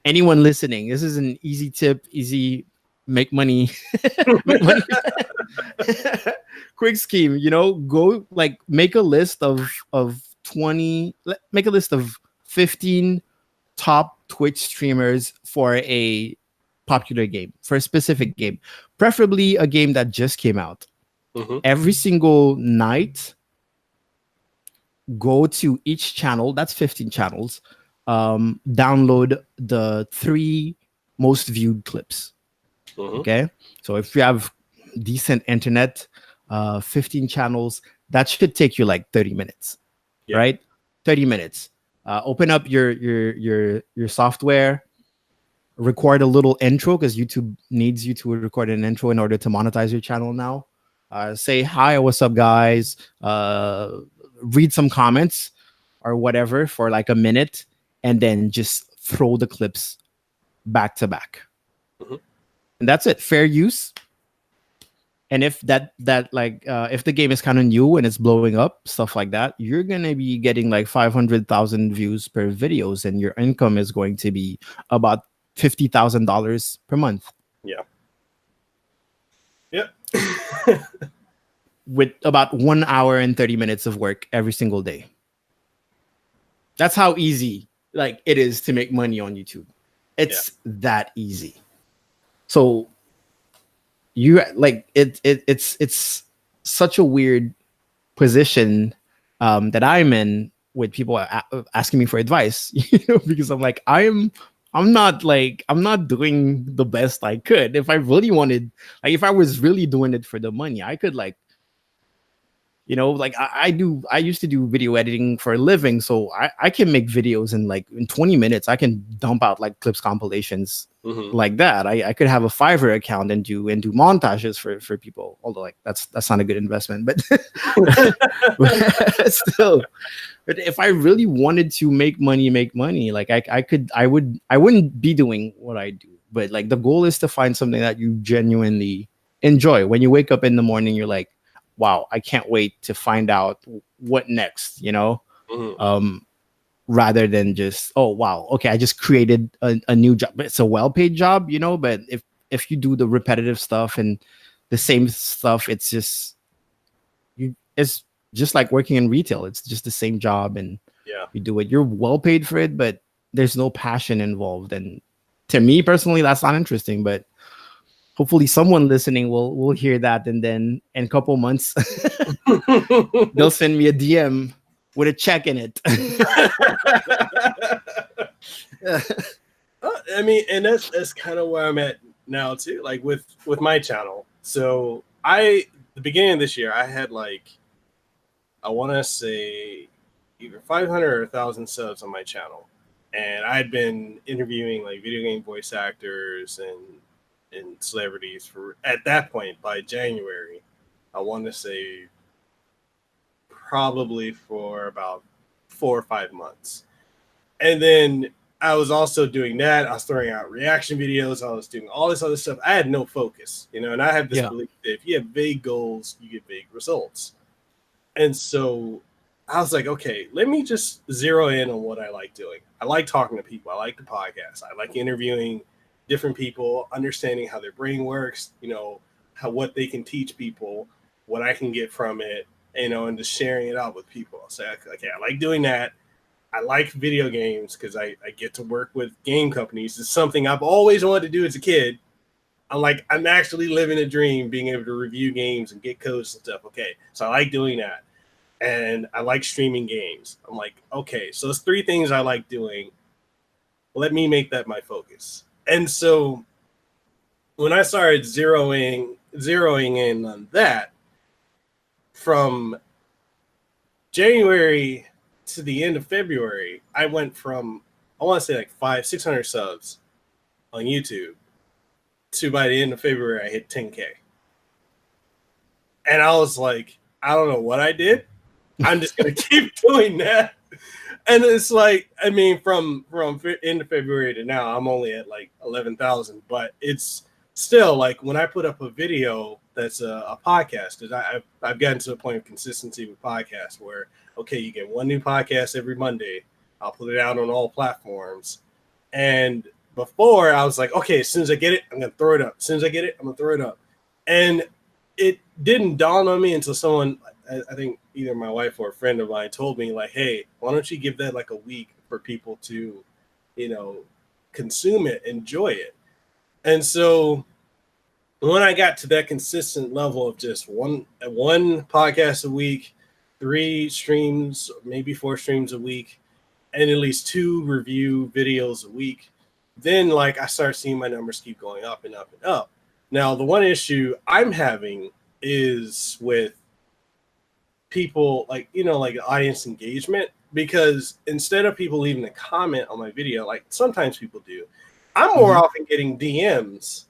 anyone listening, this is an easy tip, easy make money, make money quick scheme, you know, go, like, make a list of 20, make a list of 15 top Twitch streamers for a popular game, for a specific game, preferably a game that just came out. Mhm. Every single night, go to each channel, that's 15 channels, download the 3 most viewed clips. Mhm. Okay, so if you have decent internet, 15 channels, that should take you like 30 minutes. Yeah. Right, 30 minutes. Open up your software, record a little intro, because YouTube needs you to record an intro in order to monetize your channel now. Say hi, what's up, guys. Read some comments or whatever for like a minute, and then just throw the clips back to back. Mhm. And that's it. Fair use. And if if the game is kind of new and it's blowing up, stuff like that, you're gonna be getting like 500,000 views per videos, and your income is going to be about $50,000 per month, Yeah. Yep. with about 1 hour and 30 minutes of work every single day. That's how easy, like, it is to make money on YouTube. It's that easy. So you, like, it's such a weird position that I'm in, with people asking me for advice, you know, because I'm like, I'm not doing the best I could. If I really wanted, like, if I was really doing it for the money, I could, like, you know, like, I used to do video editing for a living, so I can make videos in 20 minutes. I can dump out like clips compilations Mhm. like that. I could have a Fiverr account and do montages for people, although, like, that's not a good investment, but still. But if I really wanted to make money, like, I wouldn't be doing what I do. But, like, the goal is to find something that you genuinely enjoy. When you wake up in the morning, you're like, wow, I can't wait to find out what next, you know? Mhm. Rather than just, oh, wow, okay, I just created a new job. It's a well-paid job, you know, but if you do the repetitive stuff and the same stuff, it's just like working in retail. It's just the same job, and Yeah. you do it. You're well paid for it, but there's no passion involved. And to me personally, that's not interesting. But hopefully, someone listening will hear that, and then in a couple months, they'll send me a DM with a check in it. I mean, and that's kind of where I'm at now too. Like with my channel. So the beginning of this year, I had like I want to say either 500 or 1,000 subs on my channel. And I'd been interviewing like video game voice actors and celebrities for, at that point, by January, I want to say probably for about 4 or 5 months. And then I was also doing that. I was throwing out reaction videos. I was doing all this other stuff. I had no focus, you know, and I have this belief that if you have vague goals, you get vague results. And so I was like, okay, let me just zero in on what I like doing. I like talking to people. I like the podcast. I like interviewing different people, understanding how their brain works, you know, what they can teach people, what I can get from it, you know, and just sharing it out with people. So, okay, I like doing that. I like video games because I get to work with game companies. It's something I've always wanted to do as a kid. I'm actually living a dream, being able to review games and get codes and stuff. Okay, so I like doing that. And I like streaming games. I'm like, okay, so there's 3 things I like doing. Let me make that my focus. And so when I started zeroing in on that, from January to the end of February, I went from, I want to say like 600 subs on YouTube to by the end of February, I hit 10K. And I was like, I don't know what I did. I'm just going to keep doing that. And it's like, I mean, from end of February to now, I'm only at like 11,000, but it's still like when I put up a video that's a podcast, because I've gotten to a point of consistency with podcasts where, okay, you get one new podcast every Monday. I'll put it out on all platforms. And before I was like, okay, as soon as I get it, I'm going to throw it up. As soon as I get it, I'm going to throw it up. And it didn't dawn on me until someone, I think either my wife or a friend of mine told me like, hey, why don't you give that like a week for people to, you know, consume it, enjoy it. And so when I got to that consistent level of just one podcast a week, 3 streams, maybe 4 streams a week, and at least 2 review videos a week, then like I start seeing my numbers keep going up and up and up. Now, the one issue I'm having is with people like, you know, like audience engagement, because instead of people leaving a comment on my video, like sometimes people do, I'm more often getting DMs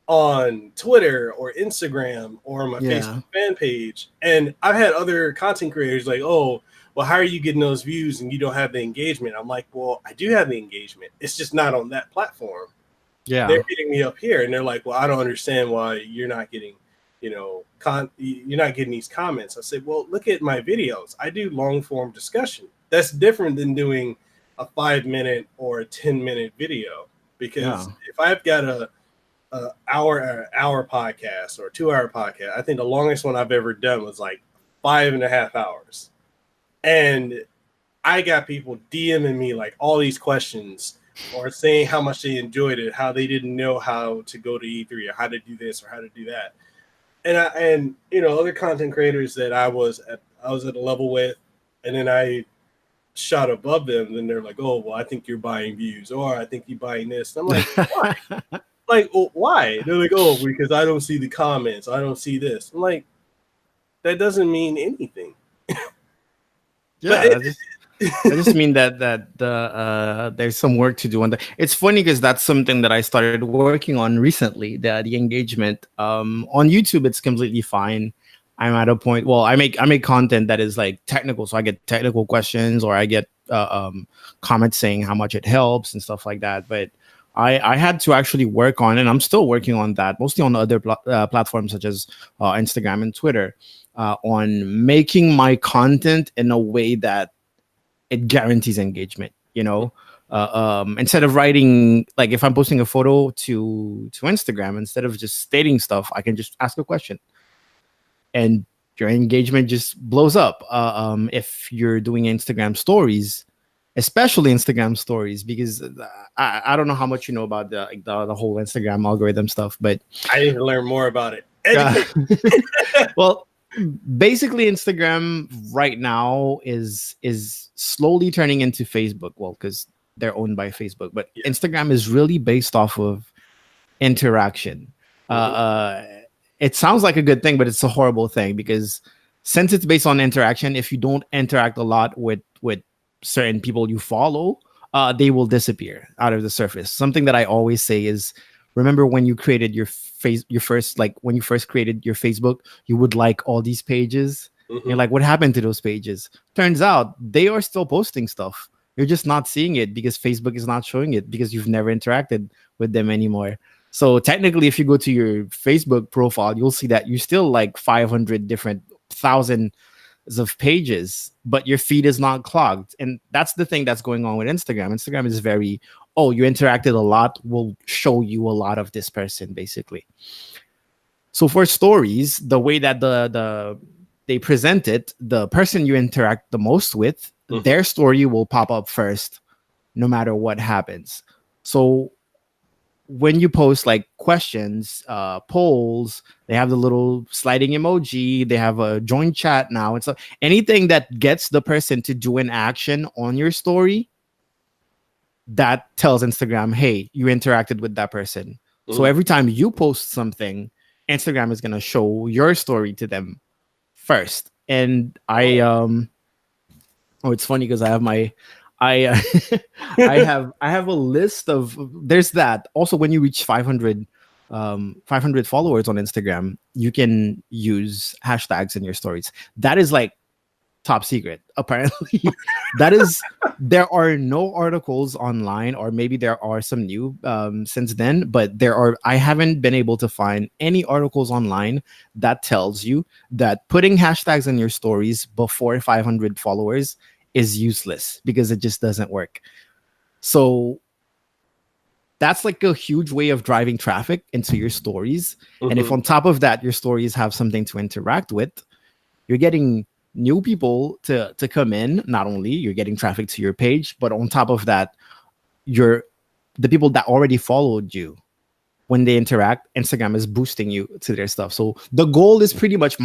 on Twitter or Instagram or my Facebook fan page. And I've had other content creators like, oh, well, how are you getting those views and you don't have the engagement? I'm like, well, I do have the engagement. It's just not on that platform. Yeah. They're hitting me up here and they're like, well, I don't understand why you're not getting, you know, you're not getting these comments. I said, well, look at my videos. I do long form discussion. That's different than doing a 5-minute or a 10-minute video, because if I've got a hour podcast or 2-hour podcast, I think the longest one I've ever done was like 5.5 hours. And I got people DMing me like all these questions or saying how much they enjoyed it, how they didn't know how to go to E3 or how to do this or how to do that. And you know, other content creators that I was at a level with, and then I shot above them, then they're like, oh, well, I think you're buying views, or I think you're buying this. And I'm like, why? Like, well, why? They're like, oh, because I don't see the comments. I don't see this. I'm like, that doesn't mean anything. Yeah, I just mean that there's some work to do on that. It's funny because that's something that I started working on recently. The engagement on YouTube, it's completely fine. I'm at a point. Well, I make content that is like technical, so I get technical questions or I get comments saying how much it helps and stuff like that. But I had to actually work on, and I'm still working on that, mostly on other platforms such as Instagram and Twitter, on making my content in a way that it guarantees engagement. You know, instead of writing, like if I'm posting a photo to Instagram, instead of just stating stuff, I can just ask a question, and your engagement just blows up. If you're doing Instagram stories, especially Instagram stories, because I don't know how much you know about the whole Instagram algorithm stuff, but I need to learn more about it. Well, basically Instagram right now is slowly turning into Facebook. Well, because they're owned by Facebook, but Instagram is really based off of interaction. It sounds like a good thing, but it's a horrible thing, because since it's based on interaction, if you don't interact a lot with certain people you follow, they will disappear out of the surface. Something that I always say is, remember when you created when you first created your Facebook, you would like all these pages. Mm-hmm. You're like, what happened to those pages? Turns out they are still posting stuff. You're just not seeing it because Facebook is not showing it because you've never interacted with them anymore. So technically, if you go to your Facebook profile, you'll see that you still like 500 different thousands of pages, but your feed is not clogged. And that's the thing that's going on with Instagram. Instagram is very, oh, you interacted a lot, we'll show you a lot of this person, basically. So for stories, the way that they present it, the person you interact the most with, their story will pop up first, no matter what happens. So when you post like questions, polls, they have the little sliding emoji, they have a join chat now. And so anything that gets the person to do an action on your story, that tells Instagram, hey, you interacted with that person. So every time you post something, Instagram is going to show your story to them first. And it's funny because I have I have a list of, there's that. Also, when you reach 500 followers on Instagram, you can use hashtags in your stories. That is like top secret, apparently. There are no articles online, or maybe there are some new since then, but I haven't been able to find any articles online that tells you that putting hashtags in your stories before 500 followers is useless, because it just doesn't work. So that's like a huge way of driving traffic into your stories. And if on top of that, your stories have something to interact with, you're getting new people to come in. Not only you're getting traffic to your page, but on top of that, the people that already followed you, when they interact, Instagram is boosting you to their stuff. So my goal is pretty much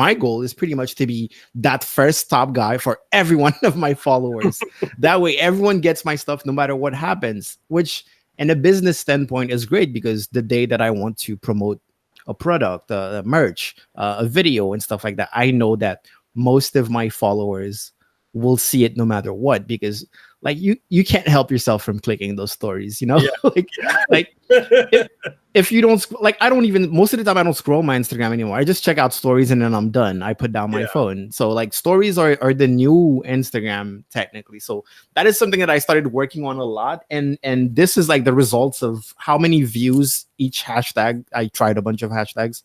to be that first top guy for every one of my followers. That way everyone gets my stuff no matter what happens, which in a business standpoint is great, because the day that I want to promote a product, a merch, a video and stuff like that, I know that most of my followers will see it no matter what, because like you can't help yourself from clicking those stories, you know. like if you don't like, I don't even, most of the time I don't scroll my Instagram anymore. I just check out stories and then I'm done. I put down my phone. So like stories are the new Instagram technically. So that is something that I started working on a lot, and this is like the results of how many views each hashtag. I tried a bunch of hashtags,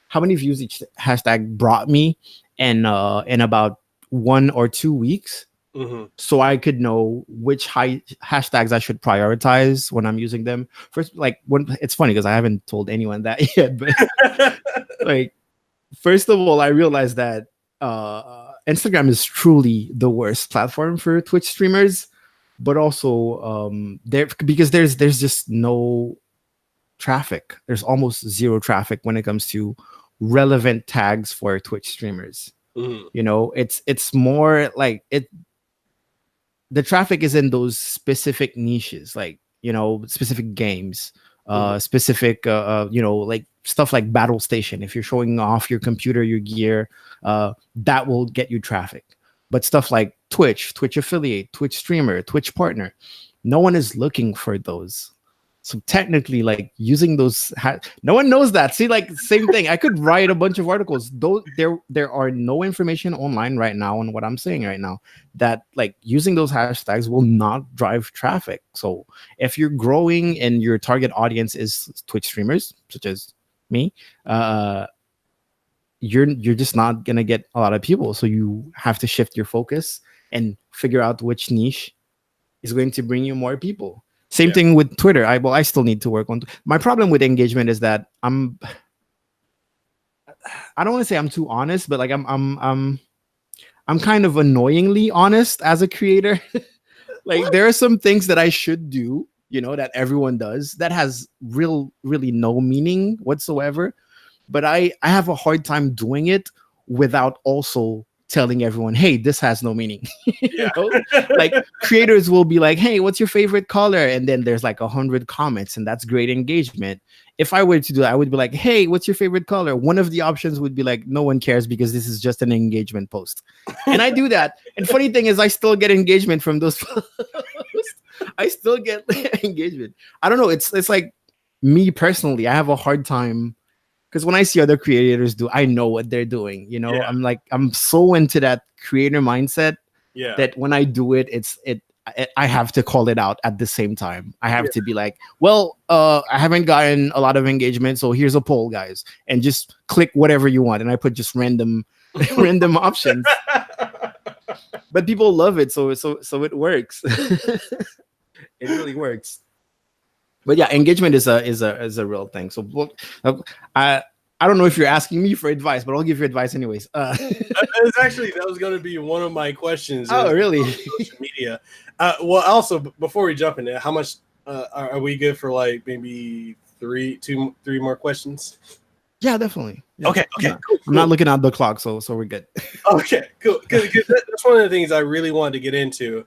how many views each hashtag brought me in about 1 or 2 weeks. So I could know which hashtags I should prioritize when I'm using them. First, like, it's funny because I haven't told anyone that yet, but like, first of all, I realized that Instagram is truly the worst platform for Twitch streamers, but also because there's just no traffic. There's almost zero traffic when it comes to relevant tags for Twitch streamers. You know, it's more like the traffic is in those specific niches, like, you know, specific games, specific, you know, like stuff like Battle Station. If you're showing off your computer, your gear, that will get you traffic. But stuff like Twitch affiliate, Twitch streamer, Twitch partner, no one is looking for those. So technically, like, using those, no one knows that. See, like, same thing. I could write a bunch of articles. Though there are no information online right now on what I'm saying right now, that like using those hashtags will not drive traffic. So if you're growing and your target audience is Twitch streamers such as me, you're just not gonna get a lot of people. So you have to shift your focus and figure out which niche is going to bring you more people. Same thing with Twitter. I still need to work on. My problem with engagement is that I don't want to say I'm too honest, but like I'm kind of annoyingly honest as a creator. Like, there are some things that I should do, you know, that everyone does, that has really no meaning whatsoever. But I have a hard time doing it without also telling everyone, hey, this has no meaning. Yeah. Like creators will be like, hey, what's your favorite color? And then there's like 100 comments, and that's great engagement. If I were to do that, I would be like, hey, what's your favorite color? One of the options would be like, no one cares because this is just an engagement post. And I do that. And funny thing is, I still get engagement from those posts. I still get engagement. I don't know. It's like me personally, I have a hard time because when I see other creators do, I know what they're doing. Yeah. I'm so into that creator mindset that when I do it, I have to call it out at the same time. I have to be like, well, I haven't gotten a lot of engagement, so here's a poll, guys, and just click whatever you want. And I put just random options. But people love it, so it works. It really works. But yeah, engagement is a real thing. So I don't know if you're asking me for advice, but I'll give you advice anyways. That was going to be one of my questions. Oh, really? Social media. Well, also before we jump into how much are we good for like maybe three more questions? Yeah, definitely. Yeah. Okay. Yeah. Cool. I'm not looking at the clock, so we're good. Okay, cool. Because that's one of the things I really wanted to get into.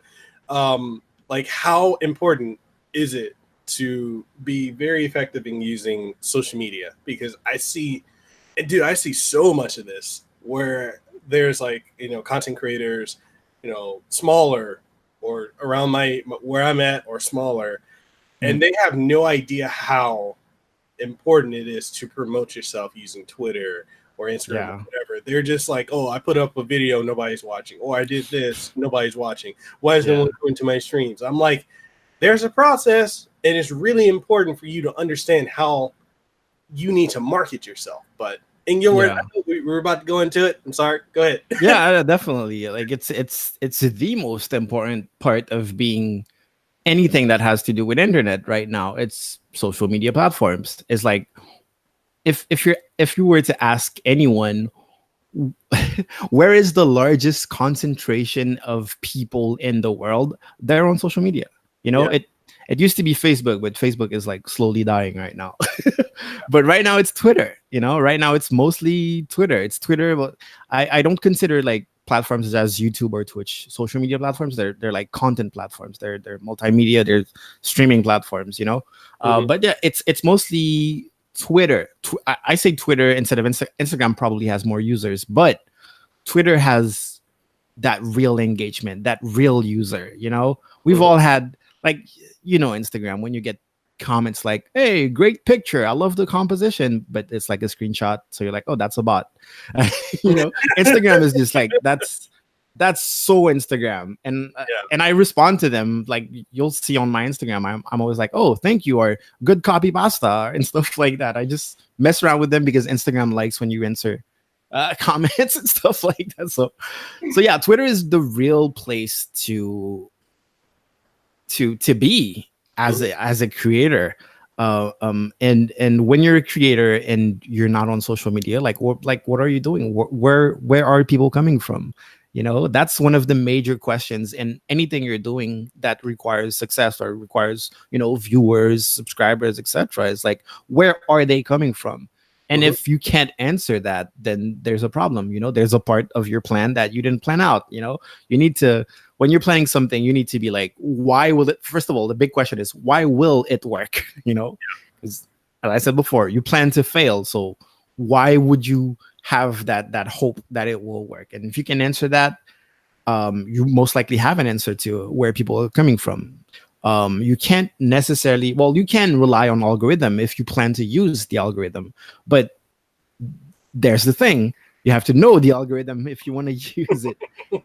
Like, how important is it to be very effective in using social media? Because I see so much of this where there's like, content creators, smaller or around where I'm at or smaller, and they have no idea how important it is to promote yourself using Twitter or Instagram or whatever. They're just like, oh, I put up a video, nobody's watching. Or I did this, nobody's watching. Why is no one going to my streams? I'm like, there's a process, and it's really important for you to understand how you need to market yourself. But in your word, we're about to go into it. I'm sorry. Go ahead. Yeah, definitely. Like it's the most important part of being anything that has to do with internet right now. It's social media platforms. It's like if you were to ask anyone, where is the largest concentration of people in the world, they're on social media. It used to be Facebook, but Facebook is like slowly dying right now. But right now it's Twitter. Right now it's mostly Twitter. It's Twitter, but I don't consider like platforms as YouTube or Twitch social media platforms. They're like content platforms. They're multimedia. They're streaming platforms. But yeah, it's mostly Twitter. I say Twitter instead of Instagram. Probably has more users, but Twitter has that real engagement, that real user. We've all had like Instagram, when you get comments like, hey, great picture, I love the composition, but it's like a screenshot, so you're like, oh, that's a bot. Instagram is just like that's so Instagram, and I respond to them. Like, you'll see on my Instagram, I'm always like, oh, thank you, or good copy pasta, and stuff like that. I just mess around with them because Instagram likes when you answer comments and stuff like that. So yeah, Twitter is the real place to be as a creator. And when you're a creator and you're not on social media, what are you doing? Where are people coming from? That's one of the major questions in anything you're doing that requires success or requires, viewers, subscribers, etc. It's like, where are they coming from? And if you can't answer that, then there's a problem. There's a part of your plan that you didn't plan out. You need to, when you're planning something, you need to be like, why will it? First of all, the big question is, why will it work? Because as I said before, you plan to fail. So why would you have that hope that it will work? And if you can answer that, you most likely have an answer to where people are coming from. You can't necessarily, you can rely on algorithm if you plan to use the algorithm, but there's the thing. You have to know the algorithm if you want to use it.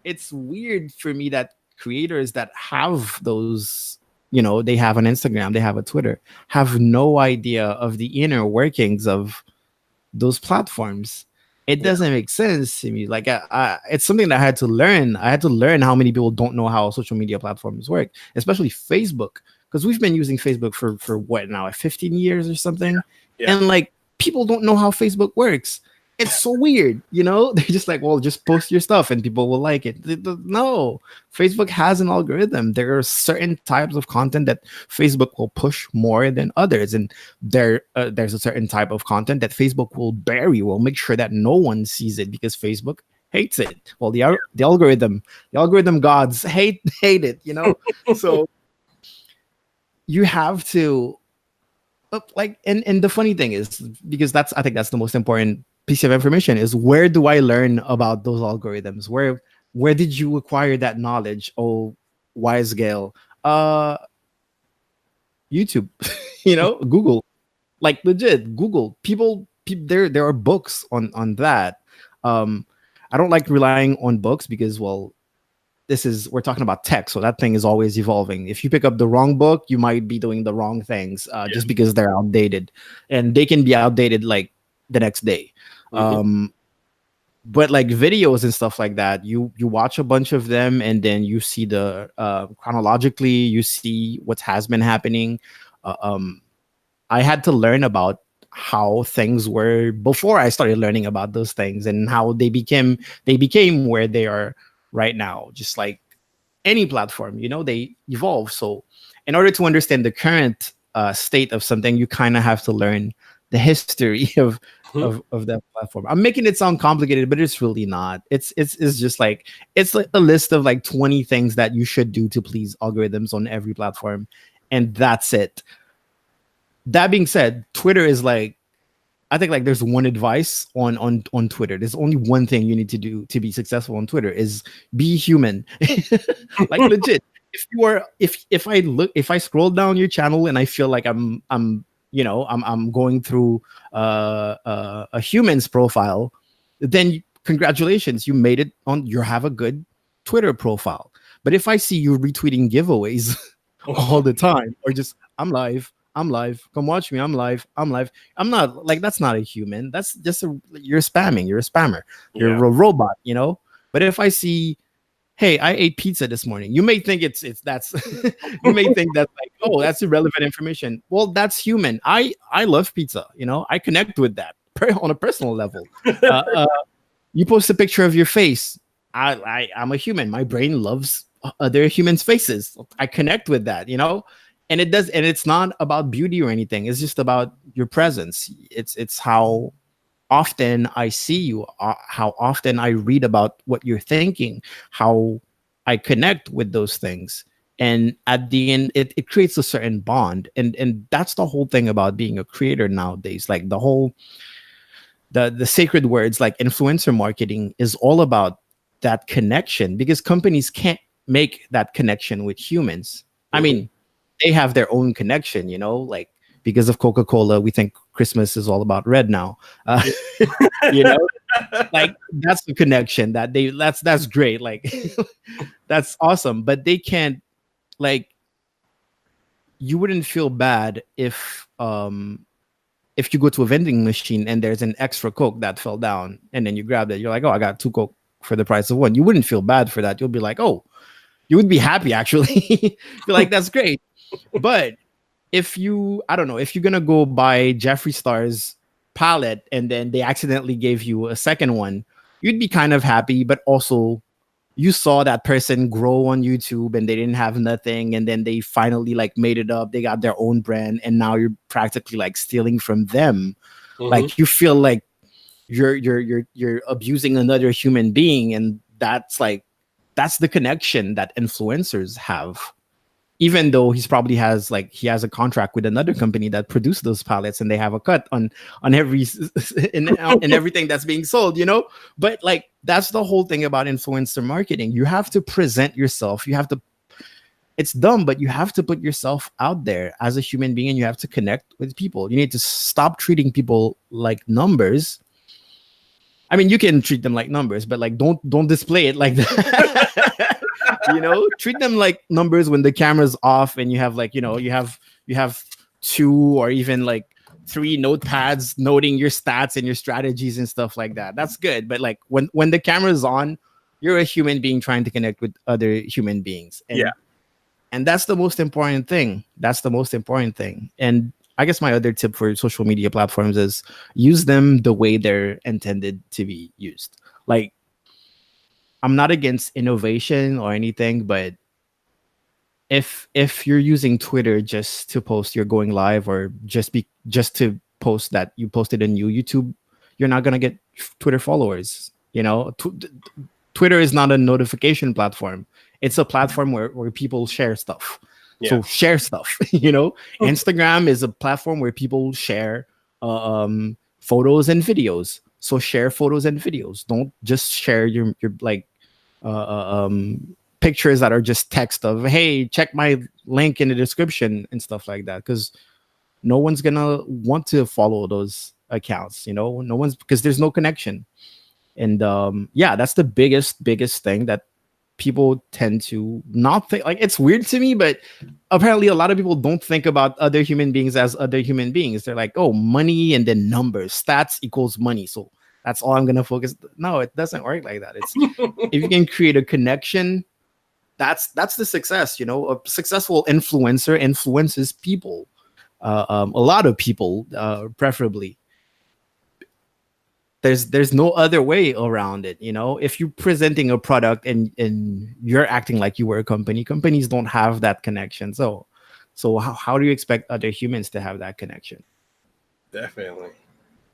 It's weird for me that creators that have those, they have an Instagram, they have a Twitter, have no idea of the inner workings of those platforms. It doesn't make sense to me. Like, it's something that I had to learn. I had to learn how many people don't know how social media platforms work, especially Facebook, because we've been using Facebook for what now, 15 years or something. Yeah. And like, people don't know how Facebook works. It's so weird, They're just like, well, just post your stuff and people will like it. No, Facebook has an algorithm. There are certain types of content that Facebook will push more than others, and there's a certain type of content that Facebook will bury, will make sure that no one sees it, because Facebook hates it. Well, the algorithm gods hate it, you know. So you have to like, and the funny thing is, because I think that's the most important piece of information, is where do I learn about those algorithms? Where did you acquire that knowledge? Oh, wise Gale. YouTube, you know, Google, like legit Google. There are books on that. I don't like relying on books because, well, we're talking about tech, so that thing is always evolving. If you pick up the wrong book, you might be doing the wrong things just because they're outdated, and they can be outdated like the next day. But like videos and stuff like that, you watch a bunch of them, and then you see the chronologically, you see what has been happening. I had to learn about how things were before I started learning about those things, and how they became where they are right now. Just like any platform, you know, they evolve. So in order to understand the current state of something, you kind of have to learn the history of that platform. I'm making it sound complicated, but it's really not. It's just like, it's like a list of like 20 things that you should do to please algorithms on every platform, and that's it. That being said, Twitter is like, I think like there's one advice on Twitter. There's only one thing you need to do to be successful on Twitter, is be human. Like legit. If I scroll down your channel and I feel like I'm going through a human's profile, then congratulations, you made it on. You have a good Twitter profile. But if I see you retweeting giveaways all the time, or just I'm live, come watch me, I'm live, I'm not like, that's not a human. That's just you're spamming. You're a spammer. You're a robot, you know. But if I see, hey, I ate pizza this morning, you may think it's that's you may think that's like, oh, that's irrelevant information. Well, that's human. I love pizza, you know. I connect with that on a personal level. You post a picture of your face. I'm a human. My brain loves other humans' faces. I connect with that, you know. And it's not about beauty or anything. It's just about your presence. It's how often I see you, how often I read about what you're thinking, how I connect with those things. And at the end, it creates a certain bond. And that's the whole thing about being a creator nowadays. Like the sacred words like influencer marketing is all about that connection, because companies can't make that connection with humans. I mean, they have their own connection, you know, like because of Coca-Cola, we think Christmas is all about red now. You know, like that's the connection that's great. Like that's awesome. But they can't, like, you wouldn't feel bad if you go to a vending machine and there's an extra Coke that fell down, and then you grab it. You're like, oh, I got 2 Coke for the price of 1. You wouldn't feel bad for that. You'll be like, oh, you would be happy actually. You're like, that's great. But if you're gonna go buy Jeffree Star's palette and then they accidentally gave you a second one, you'd be kind of happy, but also you saw that person grow on YouTube and they didn't have nothing, and then they finally like made it up. They got their own brand, and now you're practically like stealing from them. Like you feel like you're abusing another human being, and that's the connection that influencers have. Even though he has a contract with another company that produced those palettes, and they have a cut on every in everything that's being sold, you know. But like that's the whole thing about influencer marketing. You have to present yourself. It's dumb, but you have to put yourself out there as a human being, and you have to connect with people. You need to stop treating people like numbers. I mean, you can treat them like numbers, but like don't display it like that. You know, treat them like numbers when the camera's off and you have like, you know, you have 2 or even like 3 notepads noting your stats and your strategies and stuff like that. That's good. But like when the camera's on, you're a human being trying to connect with other human beings. And that's the most important thing. And I guess my other tip for social media platforms is use them the way they're intended to be used. Like, I'm not against innovation or anything, but if you're using Twitter just to post you're going live, or just to post that you posted a new YouTube, you're not gonna get Twitter followers. You know, Twitter is not a notification platform. It's a platform where people share stuff. Yeah. So share stuff, you know. Instagram is a platform where people share photos and videos. So share photos and videos. Don't just share your like pictures that are just text of, hey, check my link in the description and stuff like that. Because no one's gonna want to follow those accounts, you know. No one's, because there's no connection. And yeah, that's the biggest thing that people tend to not think. Like, it's weird to me, but apparently a lot of people don't think about other human beings as other human beings. They're like, oh, money and then numbers, stats equals money, so that's all I'm gonna focus. No, it doesn't work like that. It's if you can create a connection, that's the success. You know, a successful influencer influences people, a lot of people, preferably. There's no other way around it. You know, if you're presenting a product and you're acting like you were a company, companies don't have that connection. So how do you expect other humans to have that connection? Definitely.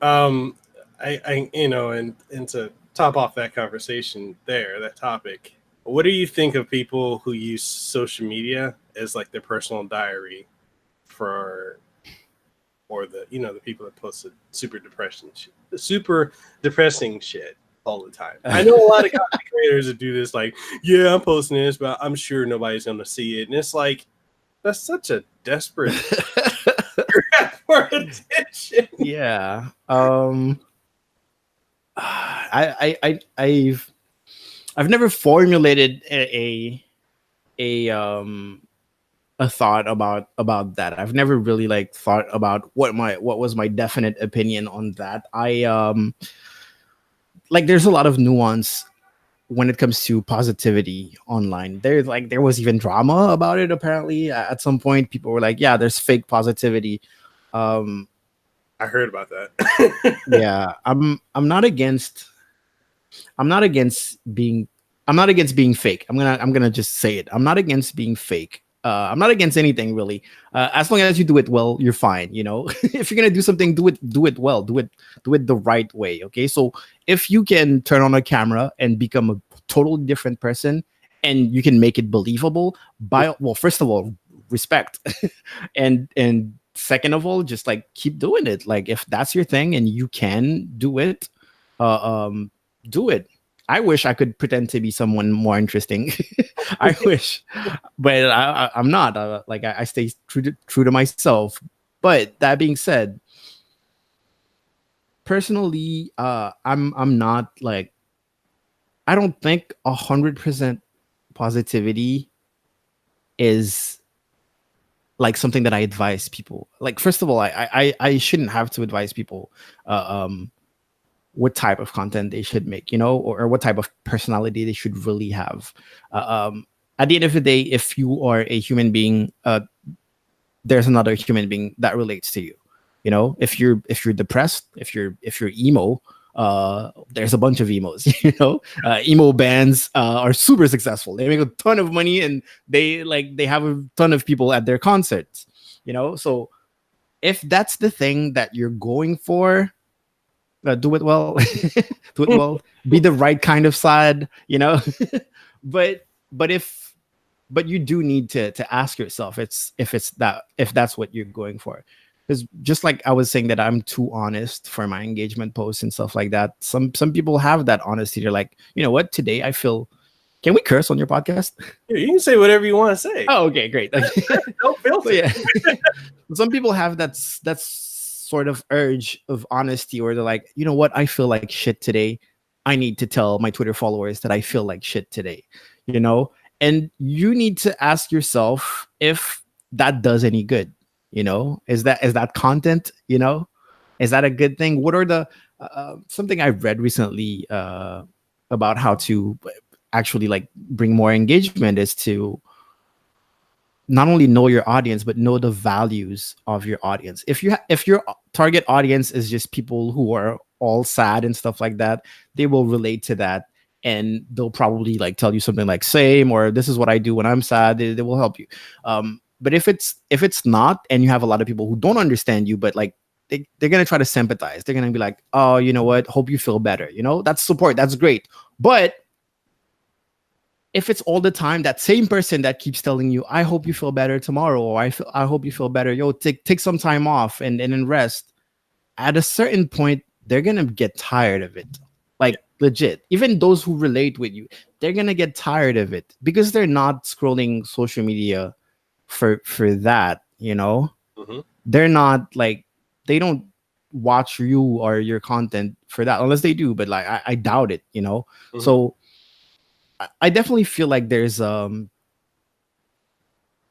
I you know, and to top off that conversation there, that topic, what do you think of people who use social media as like their personal diary for, or the, you know, the people that posted super depressing shit all the time? I know a lot of content creators that do this, like, yeah, I'm posting this, but I'm sure nobody's gonna see it. And it's like, that's such a desperate grab for attention. Yeah. I've never formulated a thought about that. I've never really like thought about what was my definite opinion on that. Like, there's a lot of nuance when it comes to positivity online. There was even drama about it. Apparently, at some point, people were like, "Yeah, there's fake positivity." I heard about that. Yeah, I'm not against being fake. I'm gonna just say it. I'm not against being fake. I'm not against anything really. As long as you do it well, you're fine. You know, if you're gonna do something, do it well. Do it the right way. Okay. So if you can turn on a camera and become a totally different person, and you can make it believable, first of all, respect, and second of all, just like keep doing it. Like, if that's your thing and you can do it, do it. I wish I could pretend to be someone more interesting. I wish, but I'm not. Like, I stay true to myself. But that being said, personally, I'm not like, I don't think 100% positivity is like something that I advise people. Like, first of all, I shouldn't have to advise people what type of content they should make, you know, or what type of personality they should really have. At the end of the day, if you are a human being, there's another human being that relates to you. You know, if you're depressed, if you're emo, there's a bunch of emos. You know, emo bands are super successful. They make a ton of money, and they have a ton of people at their concerts. You know, so if that's the thing that you're going for, do it well. Do it well. Be the right kind of sad. You know, but you do need to ask yourself if that's what you're going for. Because just like I was saying that I'm too honest for my engagement posts and stuff like that, some people have that honesty. They're like, you know what, today I feel. Can we curse on your podcast? Yeah, you can say whatever you want to say. Oh, okay, great. Don't filter. Yeah. Some people have that sort of urge of honesty, where they're like, you know what, I feel like shit today. I need to tell my Twitter followers that I feel like shit today. You know, and you need to ask yourself if that does any good. You know, is that content? You know, is that a good thing? What are the something I read recently about how to actually like bring more engagement is to not only know your audience, but know the values of your audience. If your target audience is just people who are all sad and stuff like that, they will relate to that, and they'll probably like tell you something like same, or this is what I do when I'm sad. They will help you. But if it's not, and you have a lot of people who don't understand you, but like they're gonna try to sympathize. They're gonna be like, oh, you know what? Hope you feel better. You know, that's support. That's great. But if it's all the time, that same person that keeps telling you, I hope you feel better tomorrow, or I hope you feel better. Yo, take some time off and then rest. At a certain point, they're gonna get tired of it. Like legit. Even those who relate with you, they're gonna get tired of it because they're not scrolling social media for that, you know. They're not like, they don't watch you or your content for that, unless they do, but like I doubt it, you know. So I definitely feel like there's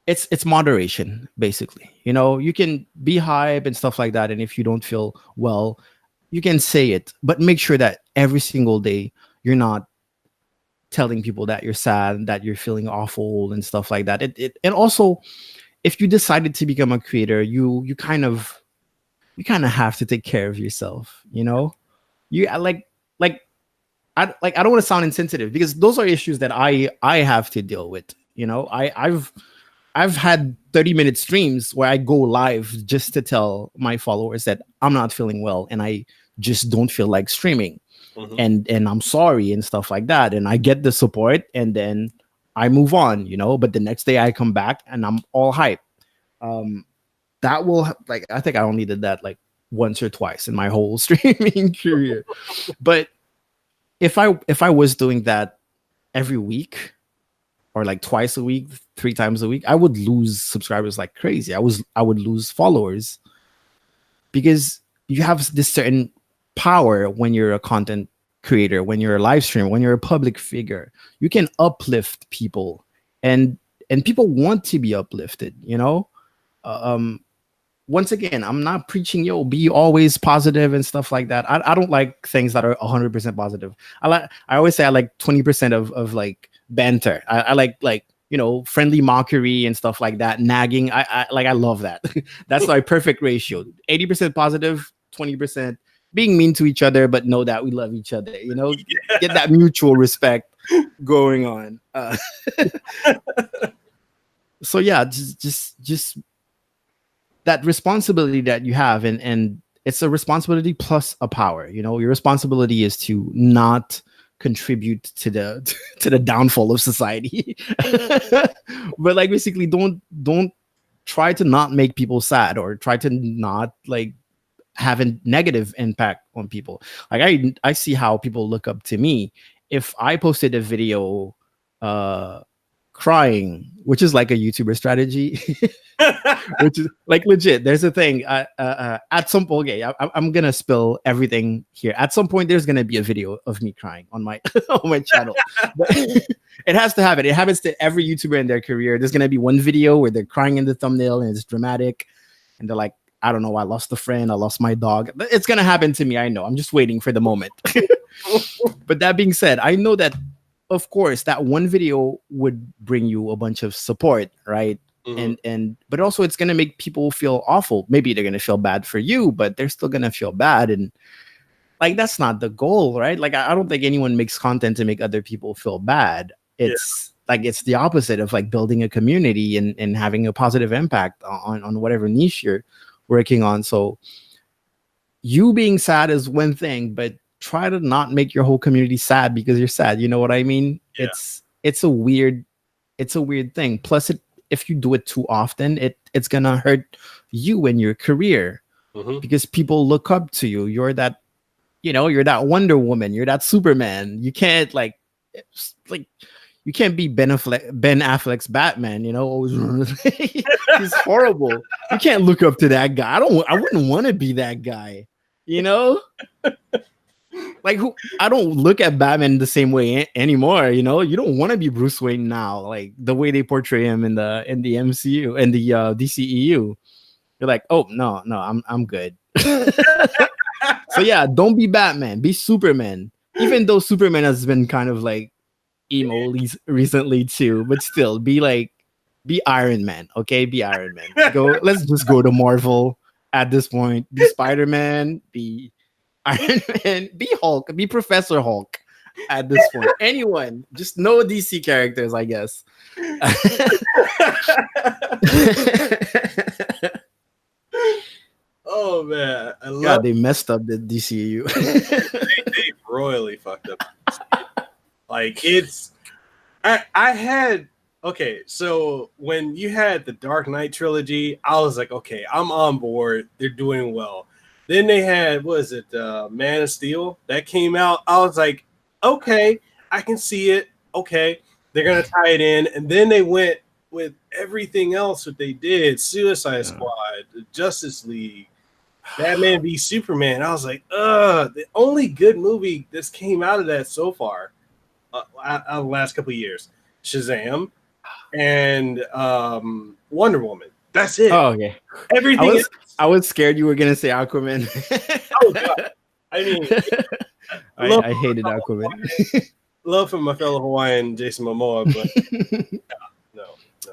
it's moderation, basically. You know, you can be hype and stuff like that, and if you don't feel well, you can say it, but make sure that every single day you're not telling people that you're sad, that you're feeling awful and stuff like that. And also, if you decided to become a creator, you kind of have to take care of yourself, you know. I don't want to sound insensitive, because those are issues that I have to deal with. You know, I've had 30-minute streams where I go live just to tell my followers that I'm not feeling well and I just don't feel like streaming, and I'm sorry and stuff like that. And I get the support, and then I move on, you know. But the next day I come back and I'm all hype. That will, like, I think I only did that like once or twice in my whole streaming career. But if I was doing that every week, or like twice a week, 3 times a week, I would lose subscribers like crazy. I would lose followers, because you have this certain power when you're a content creator, when you're a live streamer, when you're a public figure. You can uplift people, and people want to be uplifted, you know. Once again, I'm not preaching, yo, be always positive and stuff like that. I don't like things that are 100% positive. I always say I like 20% of like banter. I like, you know, friendly mockery and stuff like that, nagging. I love that. That's my perfect ratio. 80% positive, 20% being mean to each other, but know that we love each other, you know. Get that mutual respect going on. So yeah, just that responsibility that you have, and it's a responsibility plus a power. You know, your responsibility is to not contribute to the downfall of society. But like, basically, don't try to not make people sad, or try to not like have a negative impact on people. Like I see how people look up to me. If I posted a video crying, which is like a YouTuber strategy, which is like legit. There's a thing at some point. Okay, I'm gonna spill everything here. At some point, there's gonna be a video of me crying on my on my channel. But it has to happen. It happens to every YouTuber in their career. There's gonna be one video where they're crying in the thumbnail and it's dramatic, and they're like, I don't know, I lost a friend, I lost my dog. It's gonna happen to me. I know. I'm just waiting for the moment. But that being said, I know that, of course, that one video would bring you a bunch of support, right? But also it's gonna make people feel awful. Maybe they're gonna feel bad for you, but they're still gonna feel bad, and like, that's not the goal, right? Like, I don't think anyone makes content to make other people feel bad. It's like, it's the opposite of like building a community and having a positive impact on whatever niche you're working on. So you being sad is one thing, but try to not make your whole community sad because you're sad. You know what I mean? Yeah. It's a weird thing. Plus, if you do it too often, it's gonna hurt you in your career, because people look up to you. You're that, you know, you're that Wonder Woman. You're that Superman. You can't you can't be Ben Affleck's Batman. You know, he's horrible. You can't look up to that guy. I wouldn't want to be that guy. You know. Like, I don't look at Batman the same way anymore. You know, you don't want to be Bruce Wayne now, like the way they portray him in the MCU and the DCEU. You're like, oh no, I'm good. So yeah, don't be Batman, be Superman. Even though Superman has been kind of like emo recently too, but still, be Iron Man. Okay, be Iron Man. Let's just go to Marvel at this point. Be Spider-Man. Be Iron Man, be Hulk, be Professor Hulk at this point. Anyone, just no DC characters, I guess. Oh man, I love. God, they messed up the DCU. They royally fucked up. Like it's, I had okay. So when you had the Dark Knight trilogy, I was like, okay, I'm on board. They're doing well. Then they had, what is it, Man of Steel that came out. I was like, okay, I can see it. Okay, they're gonna tie it in, and then they went with everything else that they did: Suicide Squad, the Justice League, Batman v Superman. I was like, the only good movie that's came out of that so far, out of the last couple of years, Shazam and Wonder Woman. That's it. Oh, okay. Everything. I was scared you were gonna say Aquaman. Oh god. I mean, I hated Aquaman. Love for my fellow Hawaiian Jason Momoa, but no.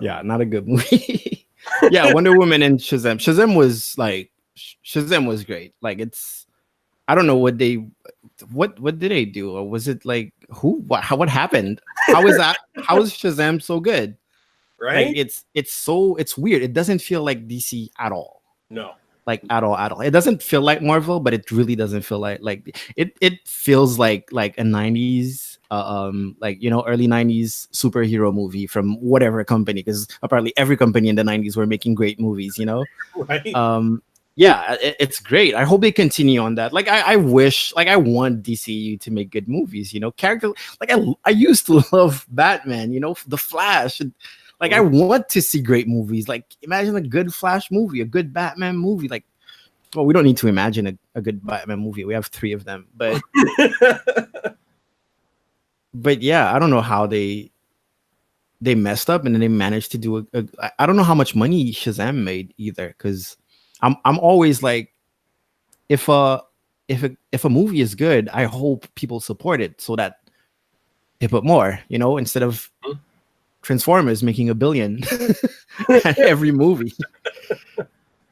Yeah, not a good movie. Yeah, Wonder Woman and Shazam. Shazam was great. Like it's, I don't know what did they do, or was it like what happened? How is that? How is Shazam so good? Right? Like it's weird. It doesn't feel like DC at all. No. Like at all. It doesn't feel like Marvel, but it really doesn't feel like it feels like a 90s like, you know, early 90s superhero movie from whatever company, because apparently every company in the 90s were making great movies, you know. Right. Yeah, it's great. I hope they continue on that. Like I wish, like I want DCU to make good movies, you know. Character, like I used to love Batman, you know, The Flash. Like I want to see great movies. Like imagine a good Flash movie, a good Batman movie. Like, well, we don't need to imagine a good Batman movie. We have 3 of them. But but yeah, I don't know how they messed up, and then they managed to do I don't know how much money Shazam made either, because I'm always like, if a movie is good, I hope people support it so that they put more, you know, instead of Transformers making $1 billion every movie.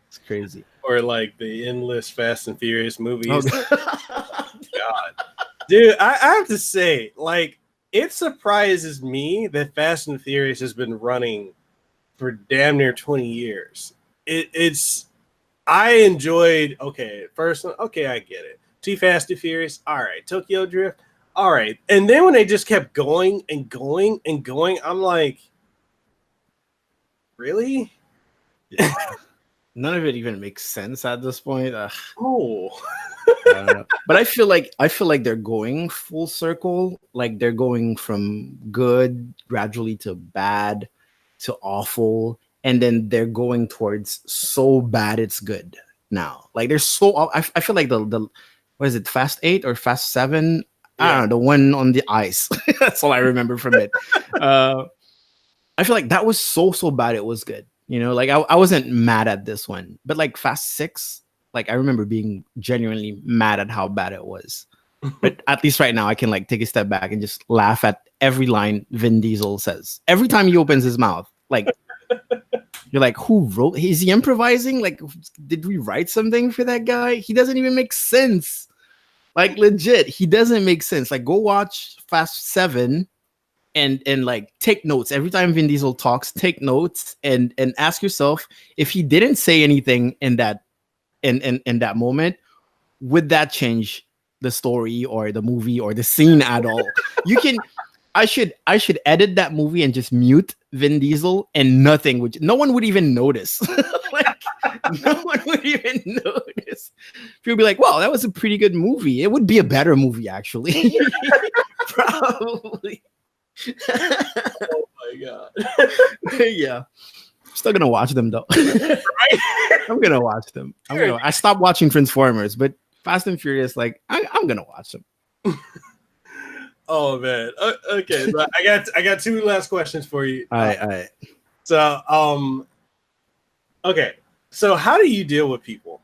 It's crazy. Or like the endless Fast and Furious movies. Oh, God. Dude, I have to say, like, it surprises me that Fast and Furious has been running for damn near 20 years. It's I enjoyed, first one, I get it. Too Fast, Too Furious, all right. Tokyo Drift, all right. And then when they just kept going and going and going, I'm like, really? yeah. None of it even makes sense at this point. Oh. But I feel like they're going full circle. Like they're going from good gradually to bad to awful, and then they're going towards so bad it's good now. Like they're so. I feel like the what is it, Fast 8 or Fast 7? Yeah. I don't know, the one on the ice. That's all I remember from it. I feel like that was so bad it was good. You know, like I wasn't mad at this one, but like Fast 6, like I remember being genuinely mad at how bad it was. But at least right now I can like take a step back and just laugh at every line Vin Diesel says. Every time he opens his mouth, like you're like, who wrote? Is he improvising? Like, did we write something for that guy? He doesn't even make sense. Like legit, he doesn't make sense. Like go watch Fast 7 and like take notes every time Vin Diesel talks. Take notes and ask yourself, if he didn't say anything in that in that moment, would that change the story or the movie or the scene at all? You can. I should edit that movie and just mute Vin Diesel, and no one would even notice. Like no one would even notice. People be like, "Wow, that was a pretty good movie." It would be a better movie, actually. Probably. Oh my god. Yeah. Still gonna watch them though. Right? I'm gonna watch them. I stopped watching Transformers, but Fast and Furious, like I'm gonna watch them. Oh man. Okay, so I got 2 last questions for you. All right. So okay. So how do you deal with people?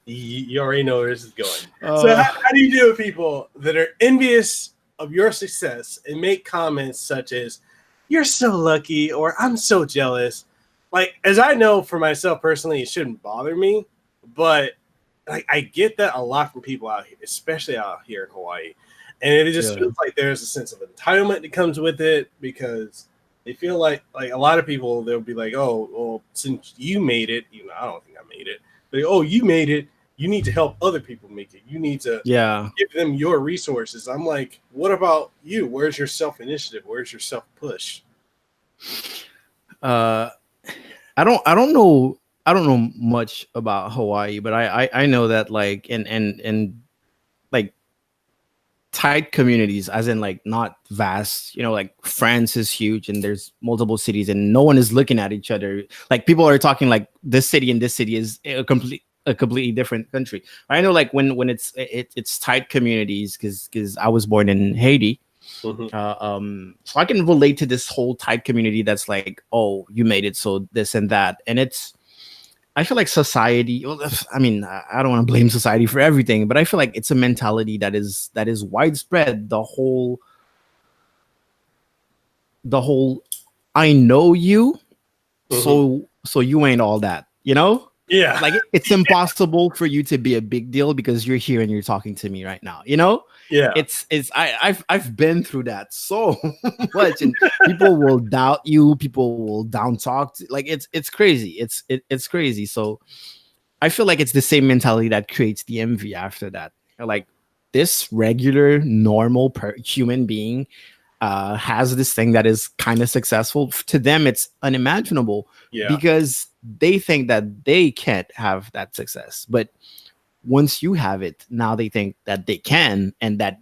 You already know where this is going. So how do you deal with people that are envious of your success and make comments such as, "You're so lucky," or "I'm so jealous"? Like, as I know for myself personally, it shouldn't bother me, but like I get that a lot from people out here, especially out here in Hawaii. And it just feels like there's a sense of entitlement that comes with it because, They feel like a lot of people, they'll be like, oh, well, since you made it, I don't think I made it. But, oh, you made it. You need to help other people make it. You need to give them your resources. I'm like, what about you? Where's your self-initiative? Where's your self-push? I don't know much about Hawaii, but I know that like and like tight communities, as in like not vast, like France is huge and there's multiple cities and no one is looking at each other. Like people are talking like this city and this city is a completely different country. I know like when it's tight communities because I was born in Haiti. So I can relate to this whole tight community that's like, oh, you made it, so this and that. And I feel like society, I mean, I don't want to blame society for everything, but I feel like it's a mentality that is widespread. The whole I know you, so you ain't all that, Yeah. Like it's impossible for you to be a big deal because you're here and you're talking to me right now, Yeah. I've been through that so much, and people will doubt you, people will down talk, like it's crazy. It's crazy. So I feel like it's the same mentality that creates the envy after that. Like this regular, normal human being has this thing that is kind of successful. To them, it's unimaginable because they think that they can't have that success. But once you have it, now they think that they can, and that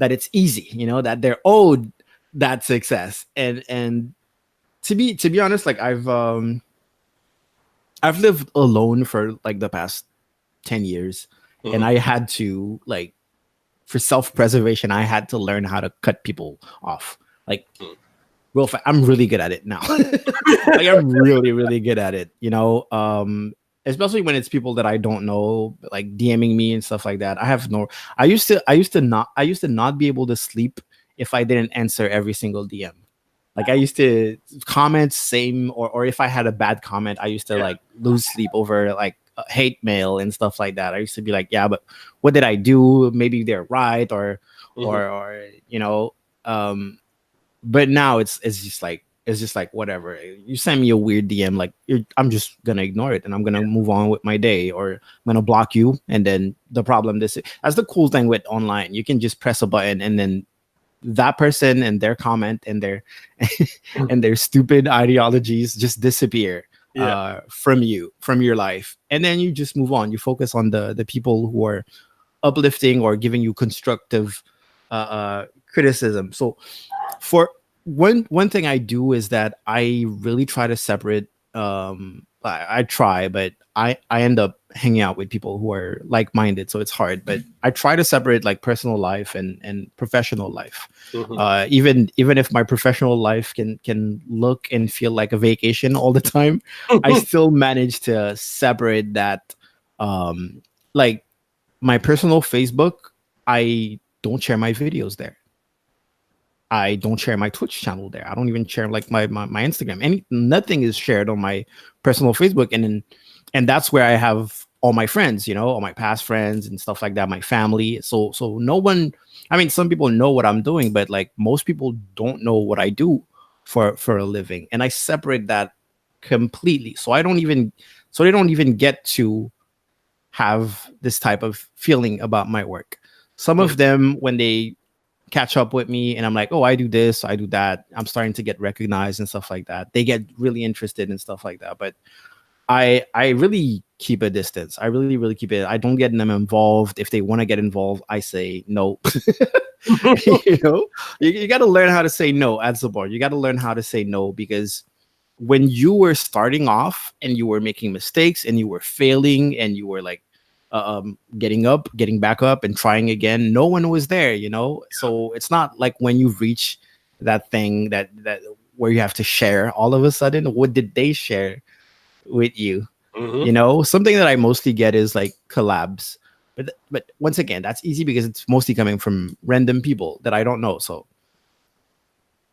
it's easy, that they're owed that success. And to be honest, like I've lived alone for like the past 10 years, and I had to, like, for self-preservation, I had to learn how to cut people off. Like, I'm really good at it now. Like, I'm really, really good at it, especially when it's people that I don't know, like DMing me and stuff like that. I used to not be able to sleep if I didn't answer every single DM. Like I used to comment same, or if I had a bad comment, I used to like lose sleep over like hate mail and stuff like that. I used to be like, yeah, but what did I do? Maybe they're right, or but now it's just like whatever. You send me a weird DM, like I'm just gonna ignore it and I'm gonna move on with my day, or I'm gonna block you. And then that's the cool thing with online. You can just press a button and then that person and their comment and their and their stupid ideologies just disappear from your life, and then you just move on. You focus on the people who are uplifting or giving you constructive criticism. So for one thing I do is that I really try to separate. I try, but I end up hanging out with people who are like-minded, so it's hard. But I try to separate like personal life and professional life. Even if my professional life can look and feel like a vacation all the time, I still manage to separate that. Like my personal Facebook, I don't share my videos there. I don't share my Twitch channel there. I don't even share like my Instagram. Nothing is shared on my personal Facebook, and that's where I have all my friends, all my past friends and stuff like that, my family. So no one, I mean, some people know what I'm doing, but like most people don't know what I do for a living, and I separate that completely. So they don't even get to have this type of feeling about my work. Some of them, when they catch up with me and I'm like, oh, I do this, I do that, I'm starting to get recognized and stuff like that, they get really interested in stuff like that. But I really keep a distance. I really, really keep it. I don't get them involved. If they want to get involved, I say no. You got to learn how to say no at support. You got to learn how to say no, because when you were starting off and you were making mistakes and you were failing and you were like getting back up and trying again, no one was there, So it's not like when you reach that thing that where you have to share all of a sudden. What did they share with you? Something that I mostly get is like collabs, but once again, that's easy because it's mostly coming from random people that I don't know. So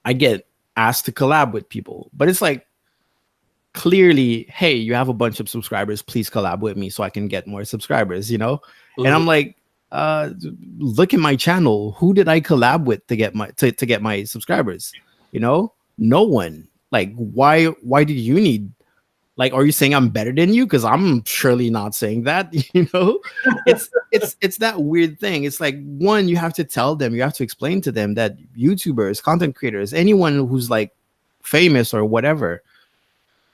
I get asked to collab with people, but it's like, clearly, hey, you have a bunch of subscribers, please collab with me so I can get more subscribers, And I'm like, look at my channel. Who did I collab with to get my subscribers? You know, no one. Like, why do you need, like, are you saying I'm better than you? Because I'm surely not saying that. You know, it's that weird thing. It's like, one, you have to tell them, you have to explain to them that YouTubers, content creators, anyone who's like famous or whatever,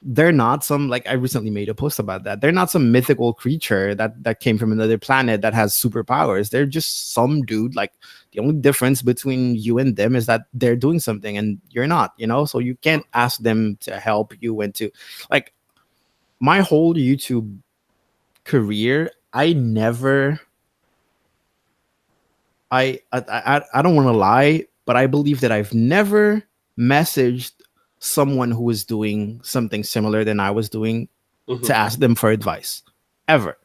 they're not some, like, I recently made a post about that. They're not some mythical creature that came from another planet that has superpowers. They're just some dude. Like, the only difference between you and them is that they're doing something and you're not, you know? So you can't ask them to help you and to, like, my whole YouTube career, I never, I don't want to lie, but I believe that I've never messaged someone who was doing something similar than I was doing to ask them for advice, ever.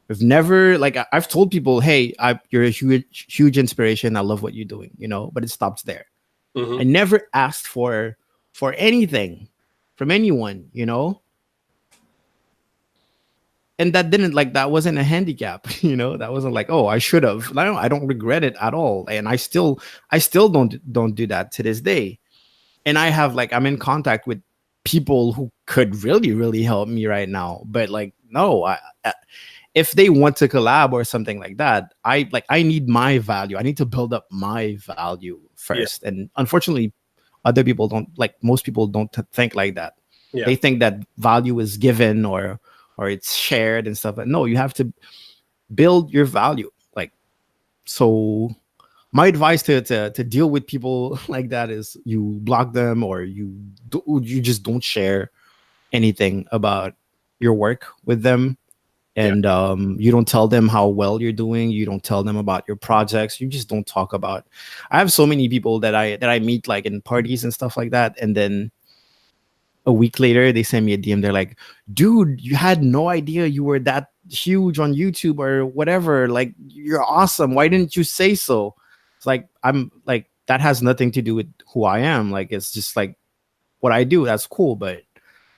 I've never, like, I've told people, hey, you're a huge inspiration. I love what you're doing, you know, but it stops there. I never asked for anything from anyone, you know. And that didn't, like, that wasn't a handicap, you know. That wasn't like, oh, I should have. I don't regret it at all, and I still don't do that to this day. And I have, like, I'm in contact with people who could really help me right now, but, like, no, if they want to collab or something like that, I need my value. I need to build up my value first. And unfortunately, other people don't, like, most people don't think like that. They think that value is given or it's shared and stuff. But no, you have to build your value. Like, so my advice to deal with people like that is you block them, or you just don't share anything about your work with them. And you don't tell them how well you're doing. You don't tell them about your projects. You just don't talk about. I have so many people that I meet, like, in parties and stuff like that, and then a week later they send me a DM. They're like, dude, you had no idea you were that huge on YouTube or whatever. Like, you're awesome. Why didn't you say so? It's like, I'm like, that has nothing to do with who I am. Like, it's just like what I do. That's cool, but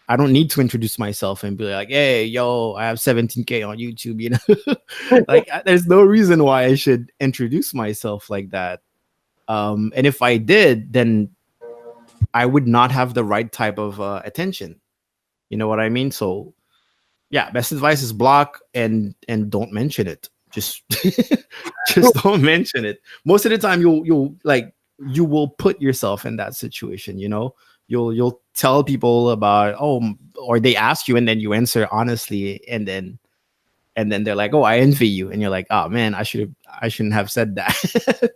I don't need to introduce myself and be like, hey, yo, I have 17K on YouTube, you know? Like, there's no reason why I should introduce myself like that. And if I did, then I would not have the right type of attention. You know what I mean? So yeah, best advice is block and don't mention it. Just just don't mention it. Most of the time you'll like, you will put yourself in that situation, you know? You'll tell people about, oh, or they ask you and then you answer honestly, and then they're like, oh, I envy you, and you're like, oh man, I shouldn't have said that.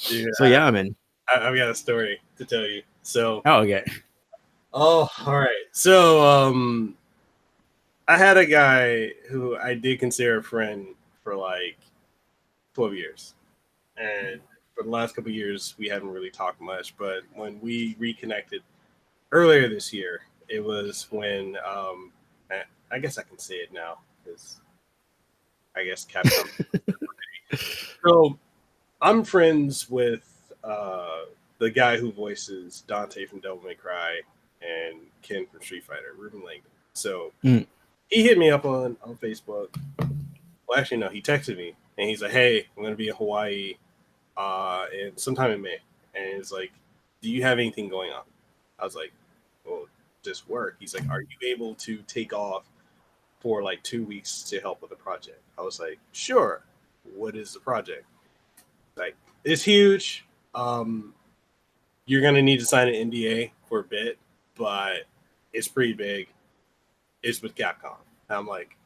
Dude, so yeah, man. I've got a story to tell you. So okay. Oh, all right. So I had a guy who I did consider a friend for like 12 years. And for the last couple of years, we haven't really talked much. But when we reconnected earlier this year, it was when I guess I can say it now because I guess Capcom. So I'm friends with the guy who voices Dante from Devil May Cry and Ken from Street Fighter, Ruben Langdon. So he hit me up on Facebook. Well, actually, no, he texted me and he's like, hey, I'm going to be in Hawaii and sometime in May. And he's like, do you have anything going on? I was like, well, just work. He's like, are you able to take off for like 2 weeks to help with the project? I was like, sure. What is the project? Like, it's huge. You're going to need to sign an NDA for a bit, but it's pretty big. It's with Capcom. And I'm like,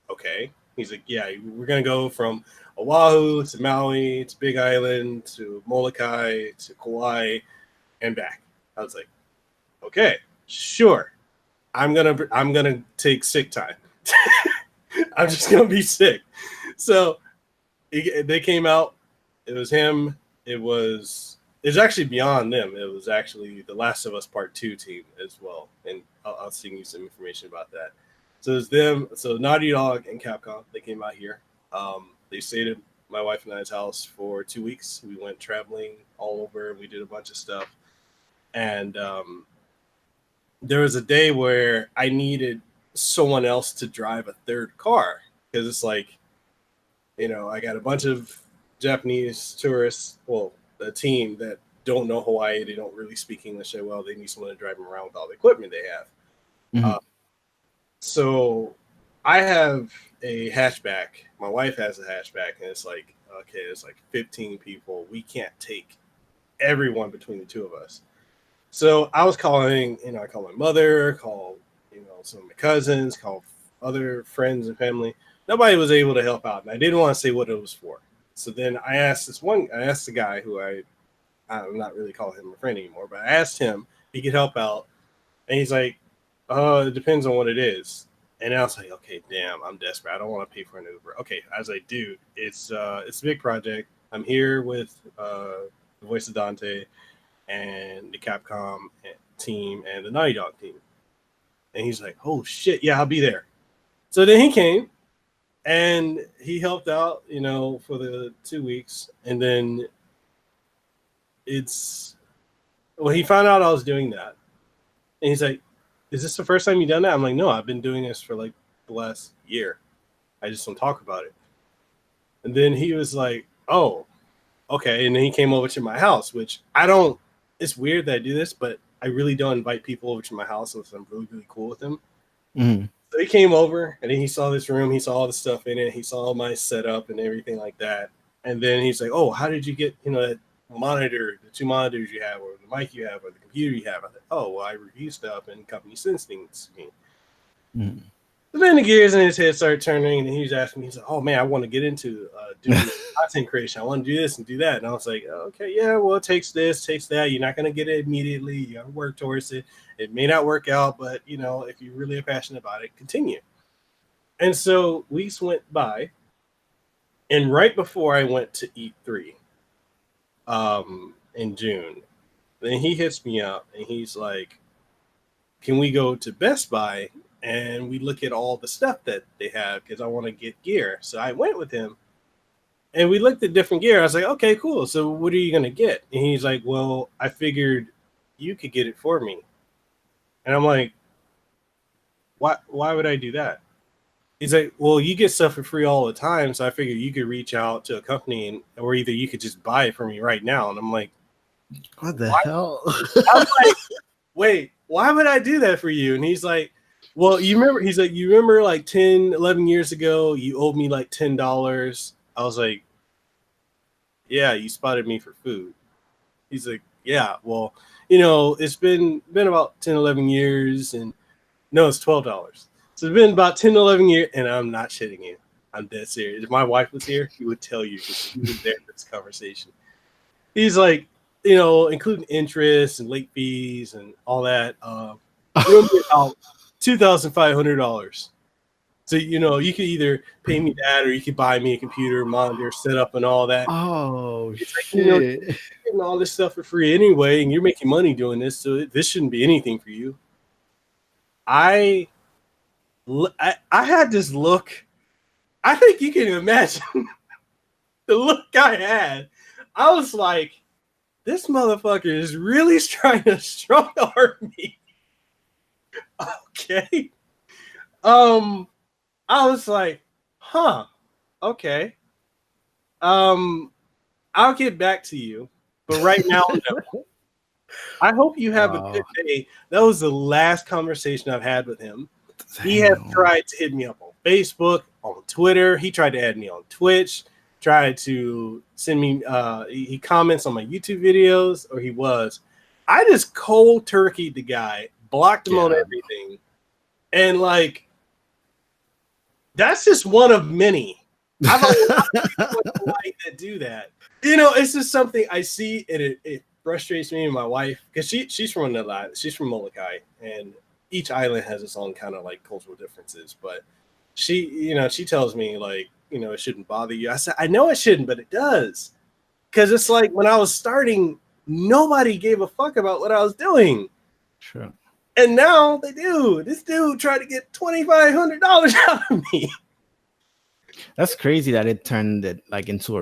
okay. He's like, yeah, we're going to go from Oahu to Maui to Big Island to Molokai to Kauai and back. I was like, okay, sure. I'm gonna take sick time. I'm just gonna be sick. So they came out. It was him. It's actually beyond them. It was actually the Last of Us Part 2 team as well. And I'll send you some information about that. So it's them. So Naughty Dog and Capcom, they came out here. They stayed at my wife and I's house for 2 weeks. We went traveling all over. We did a bunch of stuff. And there was a day where I needed someone else to drive a third car because it's like, I got a bunch of Japanese tourists, well, a team that don't know Hawaii. They don't really speak English that well. They need someone to drive them around with all the equipment they have. Mhm. So I have a hatchback. My wife has a hatchback, and it's like, okay, it's like 15 people. We can't take everyone between the two of us. So I was calling, I called my mother, called, some of my cousins, called other friends and family. Nobody was able to help out, and I didn't want to say what it was for. So then I asked the guy who I'm not really calling him a friend anymore, but I asked him if he could help out, and he's like, it depends on what it is. And I was like, okay, damn, I'm desperate. I don't want to pay for an Uber. Okay, I was like, dude, it's a big project. I'm here with the voice of Dante and the Capcom team and the Naughty Dog team. And he's like, oh shit, yeah, I'll be there. So then he came and he helped out, for the 2 weeks. And then he found out I was doing that. And he's like, is this the first time you've done that? I'm like, no, I've been doing this for like the last year. I just don't talk about it. And then he was like, oh, okay. And then he came over to my house, which it's weird that I do this, but I really don't invite people over to my house unless I'm really, really cool with them. Mhm. So he came over and then he saw this room. He saw all the stuff in it. He saw my setup and everything like that. And then he's like, oh, how did you get, that monitor, the 2 monitors you have, or the mic you have, or the computer you have? I thought, oh, well, I review stuff and company sends things to me. Mhm. So then the gears in his head started turning, and he was asking me, he's like, oh man, I want to get into doing content creation. I want to do this and do that. And I was like, okay, yeah, well, it takes this, takes that. You're not going to get it immediately. You got to work towards it. It may not work out, but if you really are passionate about it, continue. And so weeks went by, and right before I went to E3 in June, then he hits me up and he's like, can we go to Best Buy and we look at all the stuff that they have, because I want to get gear. So I went with him and we looked at different gear. I was like, okay, cool. So what are you going to get? And he's like, well, I figured you could get it for me. And I'm like, why would I do that? He's like, well, you get stuff for free all the time. So I figured you could reach out to a company or either you could just buy it from me right now. And I'm like, What the hell? I'm like, wait, why would I do that for you? And he's like, well, you remember like 10, 11 years ago, you owed me like $10. I was like, yeah, you spotted me for food. He's like, yeah, well, it's been about 10, 11 years, and no, it's $12. So it's been about 10, 11 years, and I'm not shitting you. I'm dead serious. If my wife was here, she would tell you, because she was there for this conversation. He's like, including interest and late fees and all that, it'll be about $2,500. So you could either pay me that, or you could buy me a computer, monitor, setup, and all that. Oh it's like, shit! you're getting all this stuff for free anyway, and you're making money doing this, so this shouldn't be anything for you. I had this look. I think you can imagine the look I had. I was like, this motherfucker is really trying to strong arm me. Okay. I was like, huh, okay. I'll get back to you, but right now, no. I hope you have a good day. That was the last conversation I've had with him. Damn. He has tried to hit me up on Facebook, on Twitter. He tried to add me on Twitch, tried to send me, he comments on my YouTube videos, or he was. I just cold turkeyed the guy, blocked him on everything. And like, that's just one of many. I've always people like that do that. It's just something I see, and it frustrates me and my wife, because she's from another island. She's from Molokai, and each island has its own kind of like cultural differences. But she tells me like, it shouldn't bother you. I said, I know it shouldn't, but it does. Because it's like when I was starting, nobody gave a fuck about what I was doing. Sure. And now they do. This dude tried to get $2,500 out of me. That's crazy that it turned it like into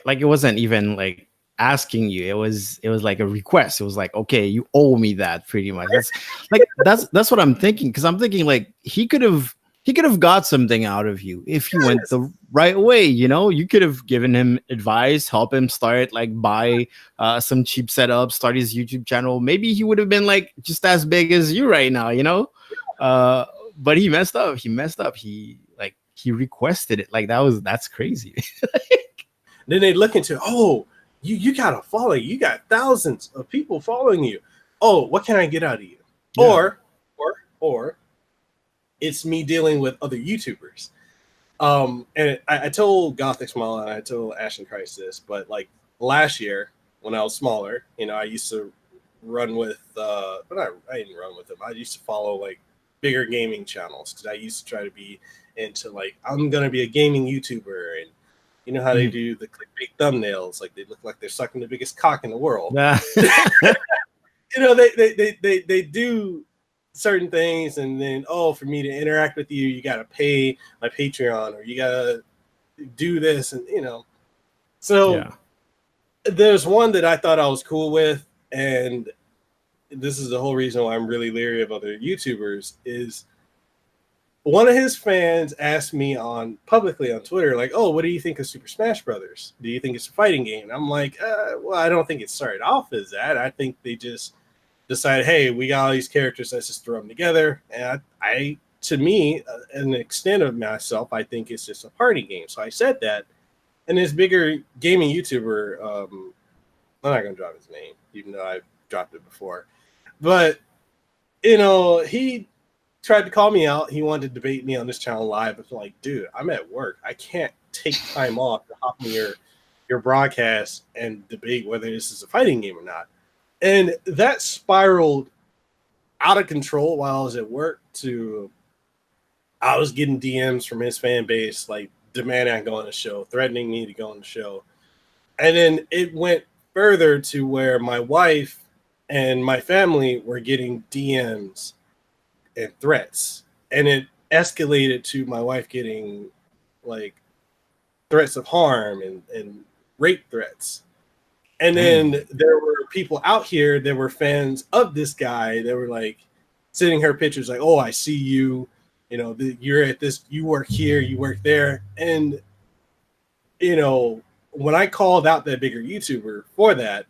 like it wasn't even like asking you. It was like a request. It was like, okay, you owe me that, pretty much. That's what I'm thinking, because I'm thinking like he could have he could have got something out of you if you went the right way. You could have given him advice, help him start, like buy some cheap setup, start his YouTube channel. Maybe he would have been like just as big as you right now. But he messed up. He requested it. Like that's crazy. Then they look into, oh, you got a following. You got thousands of people following you. Oh, what can I get out of you? Yeah. Or it's me dealing with other YouTubers. And I told Gothic Smile and I told Ashton Christ this, but like last year when I was smaller, I used to run with, but I didn't run with them. I used to follow like bigger gaming channels because I used to try to be into like, I'm going to be a gaming YouTuber. And you know how they do the clickbait thumbnails, like they look like they're sucking the biggest cock in the world. They do certain things, and then for me to interact with you, you gotta pay my Patreon, or you gotta do this, and So there's one that I thought I was cool with, and this is the whole reason why I'm really leery of other YouTubers is. One of his fans asked me publicly on Twitter, like, "Oh, what do you think of Super Smash Brothers? Do you think it's a fighting game?" And I'm like, "Well, I don't think it started off as that. I think they just decided, hey, we got all these characters, let's just throw them together." And to me, an extent of myself, I think it's just a party game. So I said that, and this bigger gaming YouTuber, I'm not gonna drop his name, even though I've dropped it before, but he tried to call me out. He wanted to debate me on this channel live. But I'm like, dude, I'm at work. I can't take time off to hop on your broadcast and debate whether this is a fighting game or not. And that spiraled out of control while I was at work I was getting DMs from his fan base, like demanding I go on the show, threatening me to go on the show. And then it went further to where my wife and my family were getting DMs and threats, and it escalated to my wife getting like threats of harm and rape threats. And then there were people out here that were fans of this guy that were like sending her pictures like, "Oh, I see you, you're at this, you work here, you work there." And when I called out that bigger YouTuber for that,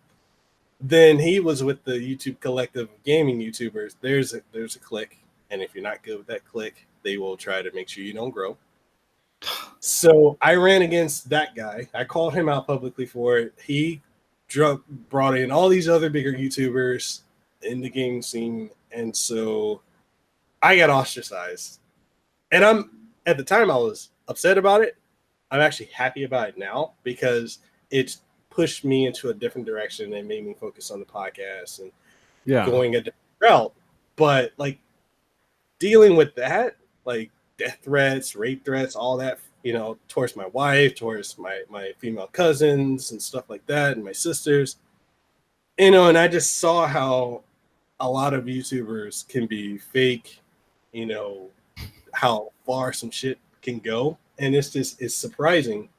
then he was with the YouTube collective of gaming YouTubers. There's a clique. And if you're not good with that clique, they will try to make sure you don't grow. So I ran against that guy. I called him out publicly for it. He brought in all these other bigger YouTubers in the game scene. And so I got ostracized. And at the time I was upset about it. I'm actually happy about it now because it's pushed me into a different direction and made me focus on the podcast and going a different route. But like, dealing with that, like death threats, rape threats, all that, towards my wife, towards my female cousins and stuff like that, and my sisters, and I just saw how a lot of YouTubers can be fake, how far some shit can go, and it's surprising.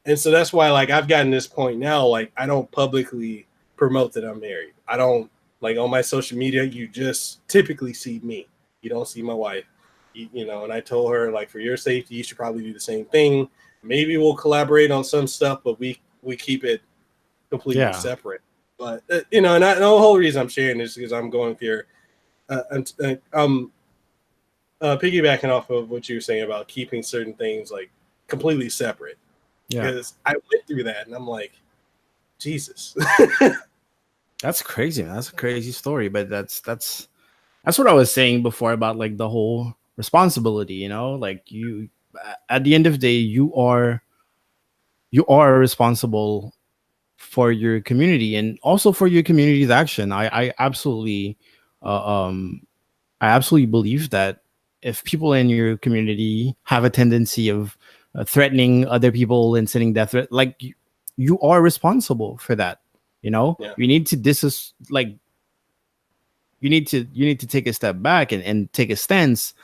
And so that's why, like, I've gotten this point now, like, I don't publicly promote that I'm married. I don't, like, on my social media, you just typically see me. You don't see my wife, and I told her, like, for your safety, you should probably do the same thing. Maybe we'll collaborate on some stuff, but we keep it completely separate. But, and the whole reason I'm sharing this is because I'm going through, piggybacking off of what you were saying about keeping certain things, like, completely separate. Yeah. Because I went through that, and I'm like, Jesus. That's crazy. That's a crazy story, but that's what I was saying before about like the whole responsibility, like you, at the end of the day, you are responsible for your community and also for your community's action. I absolutely believe that if people in your community have a tendency of threatening other people and sending death threat, like you are responsible for that. You need to you need to take a step back and take a stance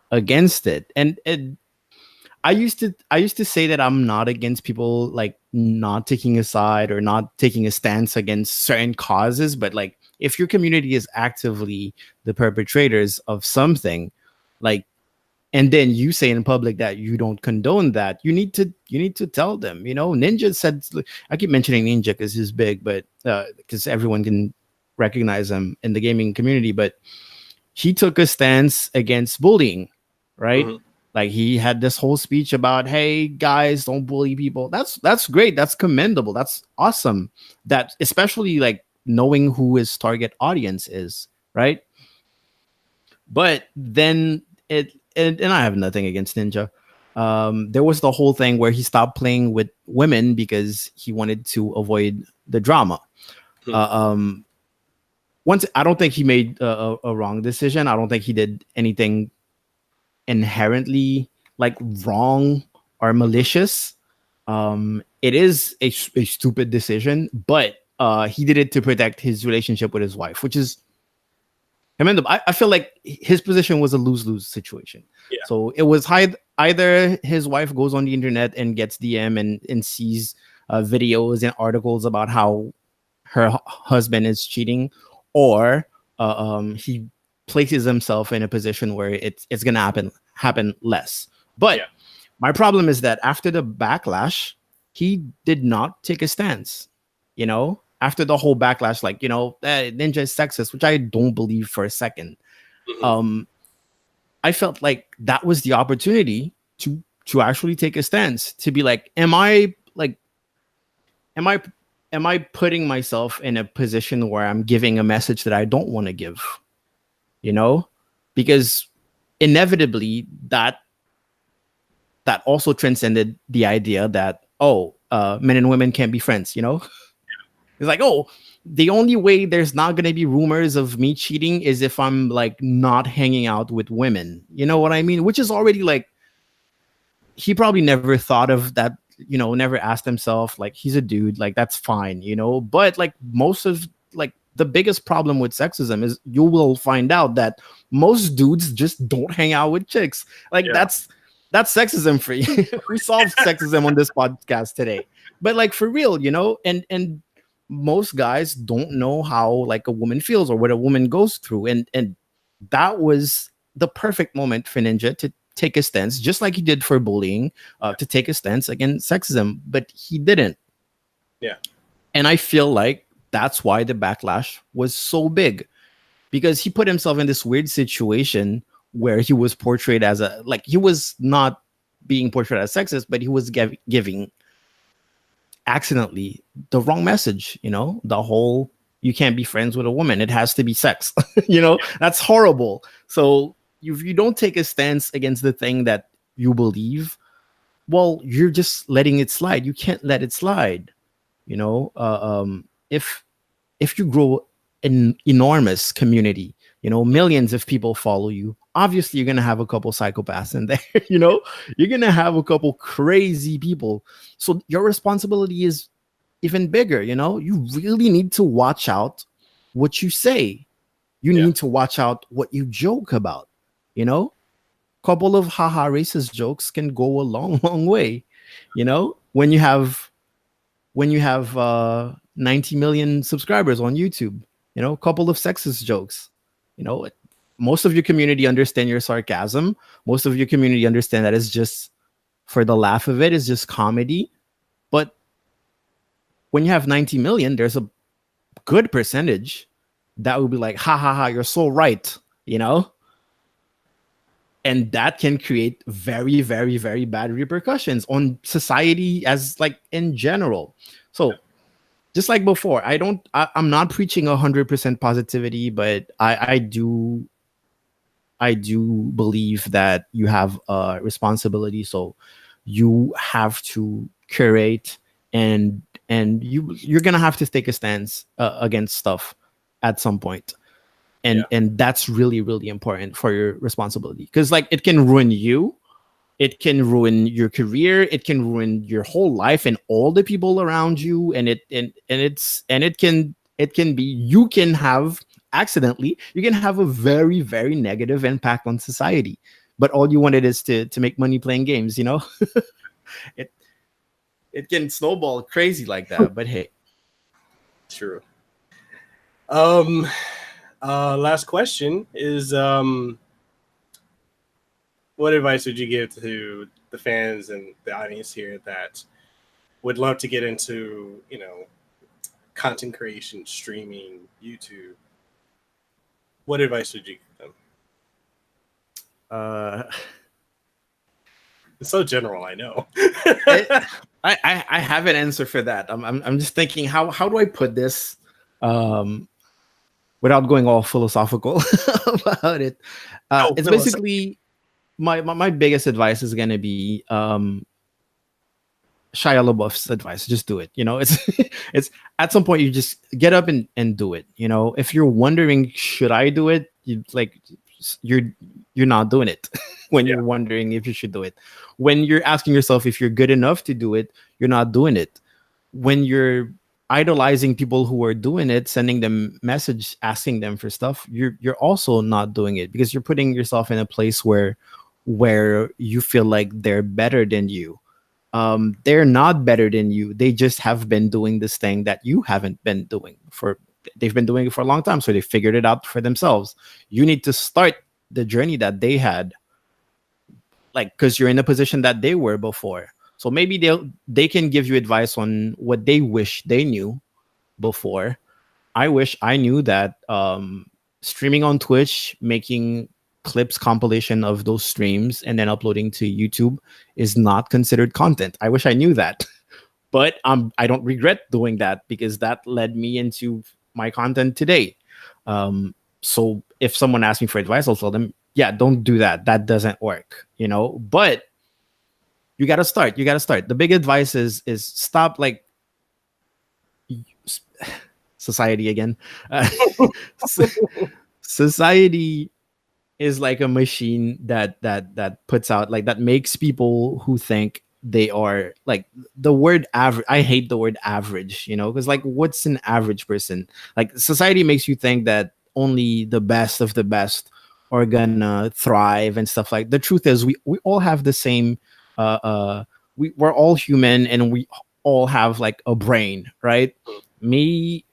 against it. And I used to say that I'm not against people like not taking a side or not taking a stance against certain causes, but like if your community is actively the perpetrators of something, like and then you say in public that you don't condone that, you need to tell them. Ninja said, I keep mentioning Ninja because he's big, but because everyone can recognize him in the gaming community, but he took a stance against bullying, right? Mhm. Like he had this whole speech about, hey guys, don't bully people. That's great. That's commendable. That's awesome. That, especially like knowing who his target audience is, right? But then and I have nothing against Ninja. There was the whole thing where he stopped playing with women because he wanted to avoid the drama. Hmm. Once, I don't think he made a wrong decision. I don't think he did anything inherently like wrong or malicious. It is a stupid decision, but he did it to protect his relationship with his wife, which is commendable. I feel like his position was a lose-lose situation. Yeah. So it was either his wife goes on the internet and gets DM and sees videos and articles about how her husband is cheating, or he places himself in a position where it's gonna happen less. But Yeah. my problem is that after the backlash, he did not take a stance. After the whole backlash, like, Ninja is sexist, which I don't believe for a second. Mhm. I felt like that was the opportunity to actually take a stance, to be like, am I putting myself in a position where I'm giving a message that I don't want to give? Because inevitably that also transcended the idea that, men and women can't be friends. It's like, the only way there's not going to be rumors of me cheating is if I'm like not hanging out with women. You know what I mean? Which is already like, he probably never thought of that, never asked himself, like, he's a dude, like, that's fine, but like most of like the biggest problem with sexism is you will find out that most dudes just don't hang out with chicks. Like, Yeah. that's sexism for you. We solved sexism on this podcast today. But like, for real, and most guys don't know how like a woman feels or what a woman goes through, and that was the perfect moment for Ninja to take a stance, just like he did for bullying, to take a stance against sexism, but he didn't. Yeah. And I feel like that's why the backlash was so big, because he put himself in this weird situation where he was portrayed as he was not being portrayed as sexist, but he was giving accidentally the wrong message. The whole, you can't be friends with a woman, it has to be sex. That's horrible. So if you don't take a stance against the thing that you believe, well, you're just letting it slide. You can't let it slide. If you grow an enormous community, millions of people follow you, obviously you're gonna have a couple psychopaths in there. You're gonna have a couple crazy people. So your responsibility is even bigger. You really need to watch out what you say. You need to watch out what you joke about. Couple of haha racist jokes can go a long way. When you have 90 million subscribers on YouTube, a couple of sexist jokes, most of your community understand your sarcasm. Most of your community understand that it's just for the laugh of it. It's just comedy. But when you have 90 million, there's a good percentage that will be like, ha ha ha, you're so right, and that can create very, very, very bad repercussions on society as like in general. So just like before, I'm not preaching 100% positivity, but I do believe that you have a responsibility. So you have to curate, and you're gonna have to take a stance against stuff at some point. And that's really, really important for your responsibility, because like it can ruin you, it can ruin your career, it can ruin your whole life and all the people around you, and it can be, you can have accidentally, you can have a very, very negative impact on society, but all you wanted is to make money playing games. It can snowball crazy like that. But hey, True. Last question is, what advice would you give to the fans and the audience here that would love to get into, content creation, streaming, YouTube? What advice would you give them? It's so general, I know. I have an answer for that. I'm just thinking, how do I put this without going all philosophical about it? It's basically my biggest advice is gonna be Shia LaBeouf's advice. Just do it. It's at some point you just get up and do it. If you're wondering, should I do it? You're not doing it when you're wondering if you should do it. When you're asking yourself if you're good enough to do it, you're not doing it. When you're idolizing people who are doing it, sending them message, asking them for stuff, you're also not doing it, because you're putting yourself in a place where you feel like they're better than you. They're not better than you. They just have been doing this thing that you haven't been doing they've been doing it for a long time, so they figured it out for themselves. You need to start the journey that they had, because you're in the position that they were before. So maybe they can give you advice on what they wish they knew before. I wish I knew that streaming on Twitch, making clips compilation of those streams and then uploading to YouTube is not considered content. I wish I knew that. But I don't regret doing that, because that led me into my content today. So if someone asks me for advice, I'll tell them, yeah, don't do that. That doesn't work, but you got to start. The big advice is stop society again. Society is like a machine that puts out, that makes people who think they are, the word average. I hate the word average, because what's an average person? Society makes you think that only the best of the best are gonna thrive and stuff. The truth is, we all have the same we're all human, and we all have a brain, right? Me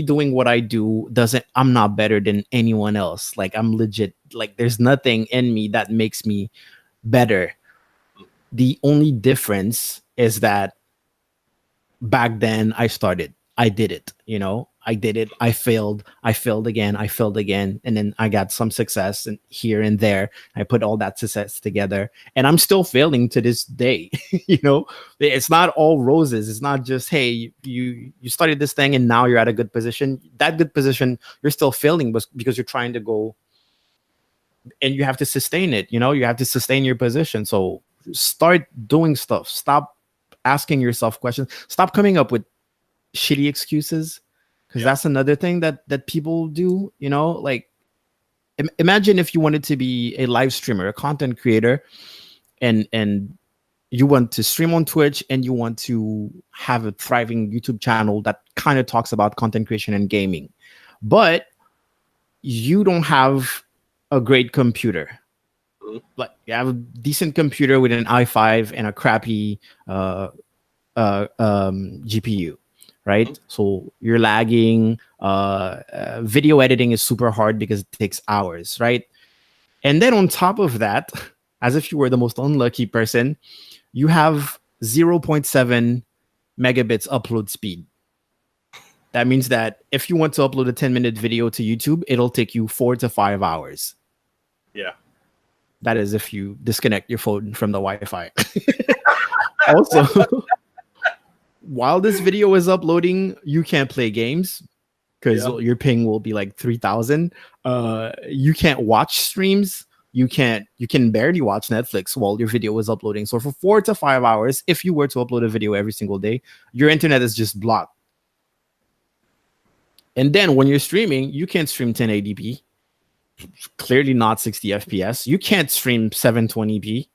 doing what I do I'm not better than anyone else. I'm legit, there's nothing in me that makes me better. The only difference is that back then I did it, I did it. I failed again, and then I got some success and here and there. I put all that success together, and I'm still failing to this day. It's not all roses. It's not just, hey, you started this thing and now you're at a good position. That good position, you're still failing because you're trying to go, and you have to sustain it. You have to sustain your position. So start doing stuff. Stop asking yourself questions. Stop coming up with shitty excuses, because that's another thing that people do. Imagine if you wanted to be a live streamer, a content creator, and you want to stream on Twitch, and you want to have a thriving YouTube channel that kind of talks about content creation and gaming, but you don't have a great computer. You have a decent computer with an i5 and a crappy GPU, right? So you're lagging. Video editing is super hard because it takes hours, right? And then on top of that, as if you were the most unlucky person, you have 0.7 megabits upload speed. That means that if you want to upload a 10-minute video to YouTube, it'll take you 4 to 5 hours. Yeah. That is if you disconnect your phone from the Wi-Fi. Also, while this video is uploading, you can't play games because your ping will be 3,000. You can't watch streams. You can barely watch Netflix while your video is uploading. So for 4 to 5 hours, if you were to upload a video every single day, your internet is just blocked. And then when you're streaming, you can't stream 1080p. Clearly not 60 FPS. You can't stream 720p.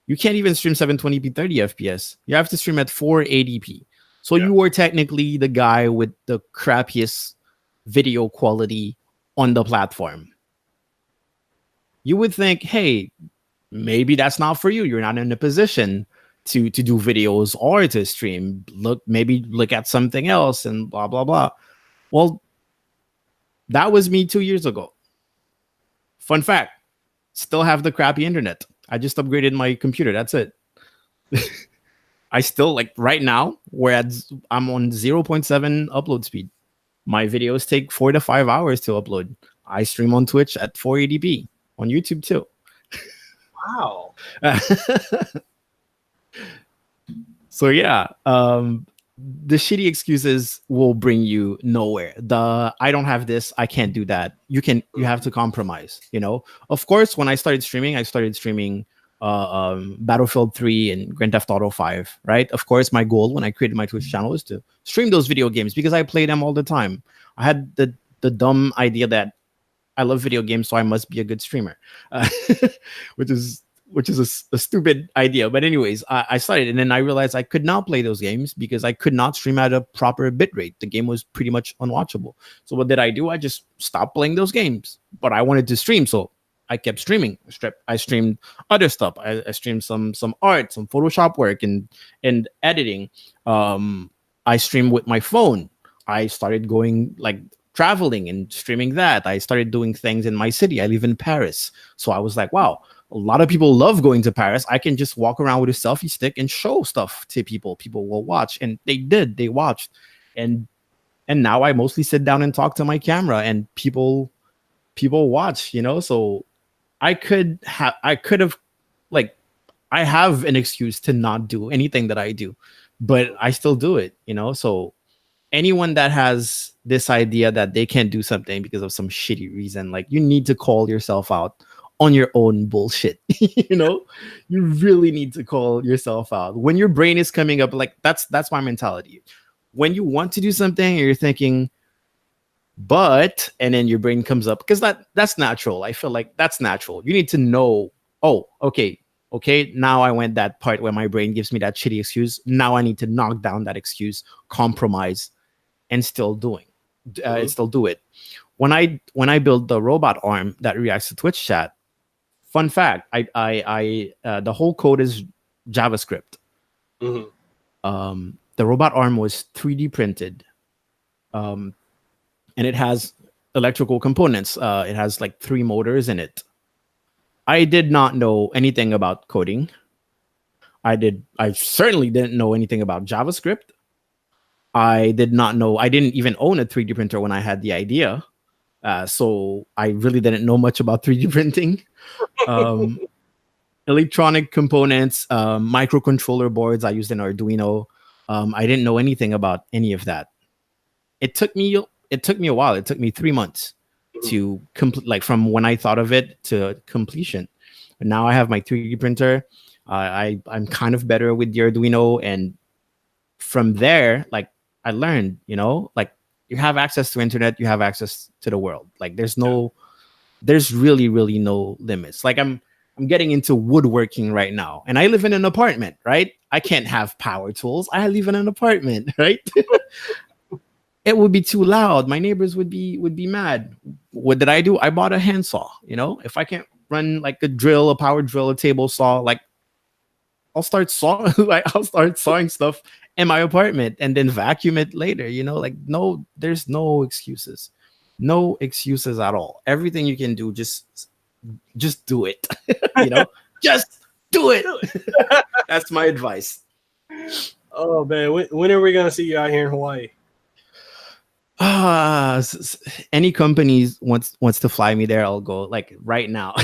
You can't even stream 720p 30 FPS. You have to stream at 480p. So you are technically the guy with the crappiest video quality on the platform. You would think, hey, maybe that's not for you. You're not in a position to do videos or to stream. Maybe look at something else and blah, blah, blah. Well, that was me 2 years ago. Fun fact, Still have the crappy internet. I just upgraded my computer. That's it. I still like right now, I'm on 0.7 upload speed. My videos take 4 to 5 hours to upload. I stream on Twitch at 480p on YouTube too. Wow. So yeah, the shitty excuses will bring you nowhere. I don't have this, I can't do that. You have to compromise, you know. Of course, when I started streaming Battlefield 3 and Grand Theft Auto 5, right? Of course, my goal when I created my Twitch channel was to stream those video games because I play them all the time. I had the dumb idea that I love video games, so I must be a good streamer, which is a stupid idea. But anyways, I started, and then I realized I could not play those games because I could not stream at a proper bitrate. The game was pretty much unwatchable. So what did I do? I just stopped playing those games. But I wanted to stream, so I kept streaming. I streamed other stuff. I streamed some art, some Photoshop work, and editing. I streamed with my phone. I started going like traveling and streaming that. I started doing things in my city. I live in Paris, so I was like, wow. A lot of people love going to Paris. I can just walk around with a selfie stick and show stuff to people. People will watch, and they did. They watched, and now I mostly sit down and talk to my camera, and people watch. You know, so I have an excuse to not do anything that I do, but I still do it. You know, so anyone that has this idea that they can't do something because of some shitty reason, like, you need to call yourself out on your own bullshit. You know, you really need to call yourself out when your brain is coming up. Like, that's my mentality. When you want to do something and you're thinking, but, and then your brain comes up, because that's natural. I feel like that's natural. You need to know, oh, okay, now I went that part where my brain gives me that shitty excuse. Now I need to knock down that excuse, compromise, and still do it. When I build the robot arm that reacts to Twitch chat, fun fact, I the whole code is JavaScript. The robot arm was 3D printed, and it has electrical components. It has like 3 motors in it. I did not know anything about coding. I certainly didn't know anything about JavaScript. I didn't even own a 3D printer when I had the idea. So I really didn't know much about 3D printing. Electronic components, microcontroller boards. I used an Arduino. I didn't know anything about any of that. It took me a while. It took me 3 months to complete, like, from when I thought of it to completion. But now I have my 3D printer. I'm kind of better with the Arduino, and from there, like, I learned, you know, like, you have access to internet, you have access to the world. Like, there's really, really no limits. Like, I'm getting into woodworking right now, and I live in an apartment, right? I can't have power tools. I live in an apartment, right? It would be too loud. My neighbors would be mad. What did I do? I bought a handsaw. You know, if I can't run like a drill, a power drill, a table saw, like, I'll start sawing stuff in my apartment and then vacuum it later. You know, like, no, there's no excuses. No excuses at all. Everything you can do, just do it. You know, just do it. That's my advice. Oh man, when are we gonna see you out here in Hawaii? Any companies wants to fly me there, I'll go, like, right now.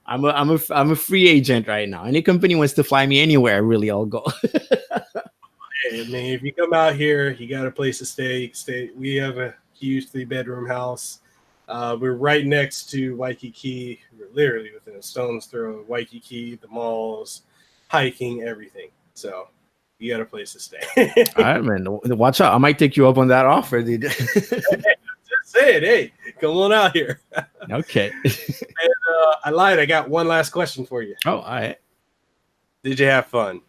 I'm a free agent right now. Any company wants to fly me anywhere, really, I'll go. Hey, man, if you come out here, you got a place to stay. We have a huge 3-bedroom house. We're right next to Waikiki. We're literally within a stone's throw of Waikiki, the malls, hiking, everything. So you got a place to stay. All right, man. Watch out. I might take you up on that offer, dude. Just say it. Hey, come on out here. Okay. And, I lied. I got one last question for you. Oh, all right. Did you have fun?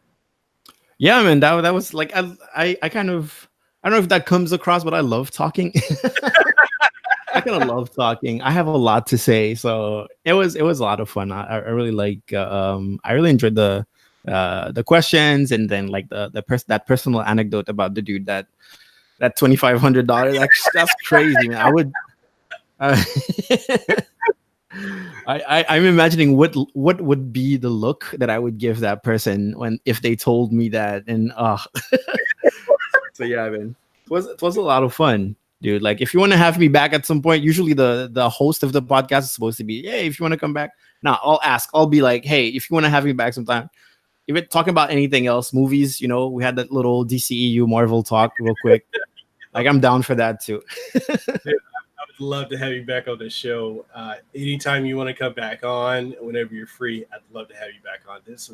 Yeah, man. That was like, I kind of, I don't know if that comes across, but I love talking. I kind of love talking. I have a lot to say, so it was a lot of fun. I really like. I really enjoyed the questions, and then like that personal anecdote about the dude that $2,500. That's crazy, man. I would. I'm imagining what would be the look that I would give that person if they told me that. And so yeah, man, it was a lot of fun, dude. Like, if you want to have me back at some point, usually the host of the podcast is supposed to be, hey, if you want to come back. Now I'll ask. I'll be like, hey, if you want to have me back sometime. If it talking about anything else, movies, we had that little DCEU Marvel talk real quick. Like, I'm down for that too. I would love to have you back on the show. Anytime you want to come back on, whenever you're free, I'd love to have you back on. This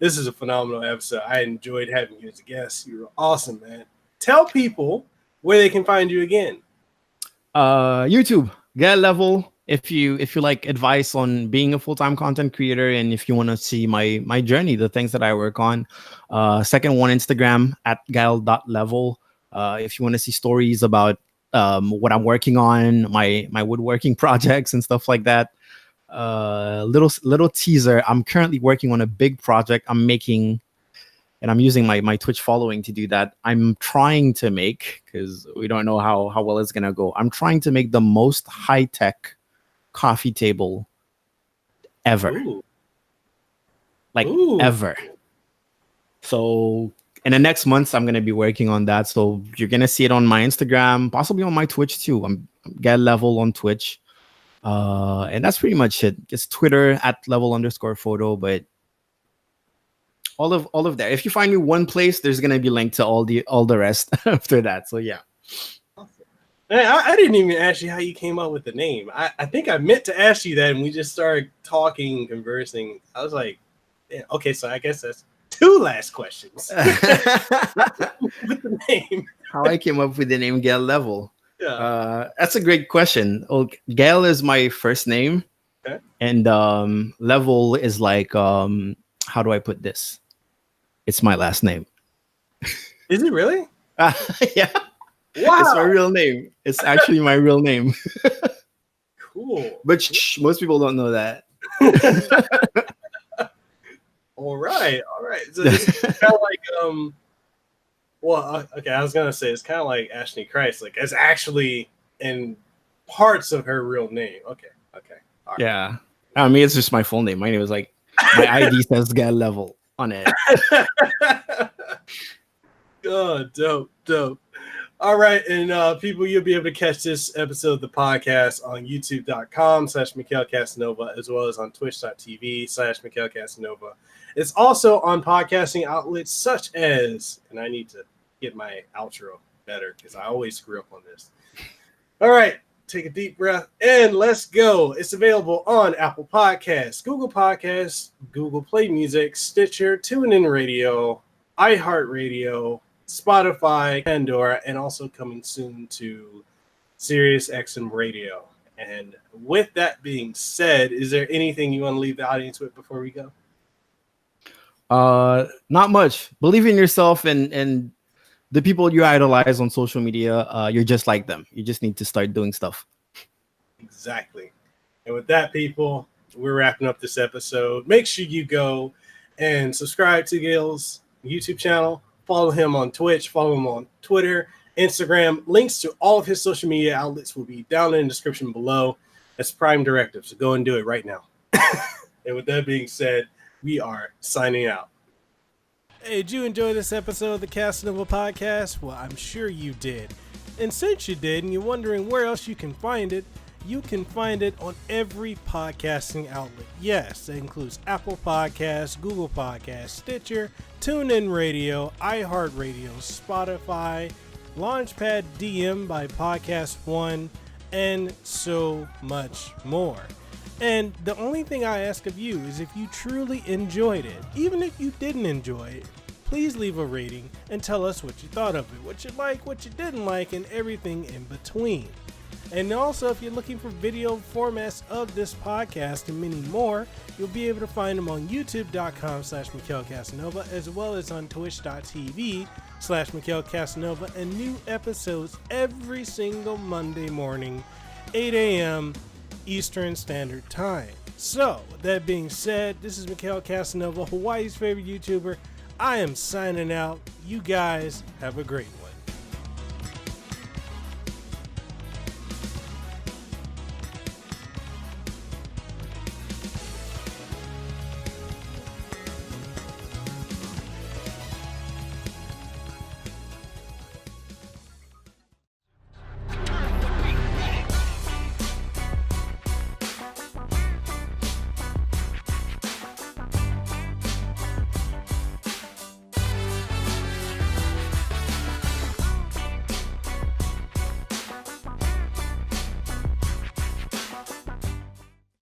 is a phenomenal episode. I enjoyed having you as a guest. You were awesome, man. Tell people where they can find you again. YouTube, GAEL Level. If you like advice on being a full-time content creator, and if you want to see my journey, the things that I work on. Second one, Instagram at GAEL.level. If you want to see stories about what I'm working on, my woodworking projects and stuff like that. Little teaser. I'm currently working on a big project I'm making, and I'm using my Twitch following to do that. I'm trying to make, because we don't know how well it's gonna go. I'm trying to make the most high-tech coffee table ever. Ooh. Ever. So in the next months, I'm going to be working on that. So you're going to see it on my Instagram, possibly on my Twitch too. I'm GAEL Level on Twitch. And that's pretty much it. Just Twitter at @level_photo. But all of that. If you find me one place, there's going to be linked to all the rest after that. So yeah. I didn't even ask you how you came up with the name. I think I meant to ask you that, and we just started talking, conversing. I was like, yeah, okay, so I guess that's two last questions. With the name. How I came up with the name GAEL Level. Yeah. That's a great question. Well, GAEL is my first name. Okay. And Level is like, how do I put this? It's my last name. Is it really? Yeah. Wow. It's my real name. It's actually my real name. Cool. But most people don't know that. All right. So it's kind of like okay, I was gonna say it's kind of like Ashley Christ. Like, it's actually in parts of her real name. Okay. All right. Yeah. I mean, it's just my full name. My name is my ID says GAEL Level on it. Oh, dope. All right, and people, you'll be able to catch this episode of the podcast on youtube.com/Mekel Kasanova, as well as on twitch.tv/Mekel Kasanova. It's also on podcasting outlets such as, and I need to get my outro better because I always screw up on this. All right, take a deep breath and let's go. It's available on Apple Podcasts, Google Podcasts, Google Play Music, Stitcher, TuneIn Radio, iHeartRadio, Spotify, Pandora, and also coming soon to SiriusXM Radio. And with that being said, is there anything you want to leave the audience with before we go? Not much. Believe in yourself, and the people you idolize on social media, you're just like them. You just need to start doing stuff. Exactly. And with that, people, we're wrapping up this episode. Make sure you go and subscribe to GAEL's YouTube channel. Follow him on Twitch, follow him on Twitter, Instagram. Links to all of his social media outlets will be down in the description below. That's Prime Directive, so go and do it right now. And with that being said, we are signing out. Hey, did you enjoy this episode of the Kasanova Podcast? Well, I'm sure you did. And since you did, and you're wondering where else you can find it on every podcasting outlet. Yes, that includes Apple Podcasts, Google Podcasts, Stitcher, TuneIn Radio, iHeartRadio, Spotify, Launchpad DM by Podcast One, and so much more. And the only thing I ask of you is if you truly enjoyed it, even if you didn't enjoy it, please leave a rating and tell us what you thought of it, what you like, what you didn't like, and everything in between. And also, if you're looking for video formats of this podcast and many more, you'll be able to find them on youtube.com/Mekel Kasanova, as well as on twitch.tv/Mekel Kasanova, and new episodes every single Monday morning, 8 a.m. Eastern Standard Time. So, with that being said, this is Mekel Kasanova, Hawaii's favorite YouTuber. I am signing out. You guys have a great one.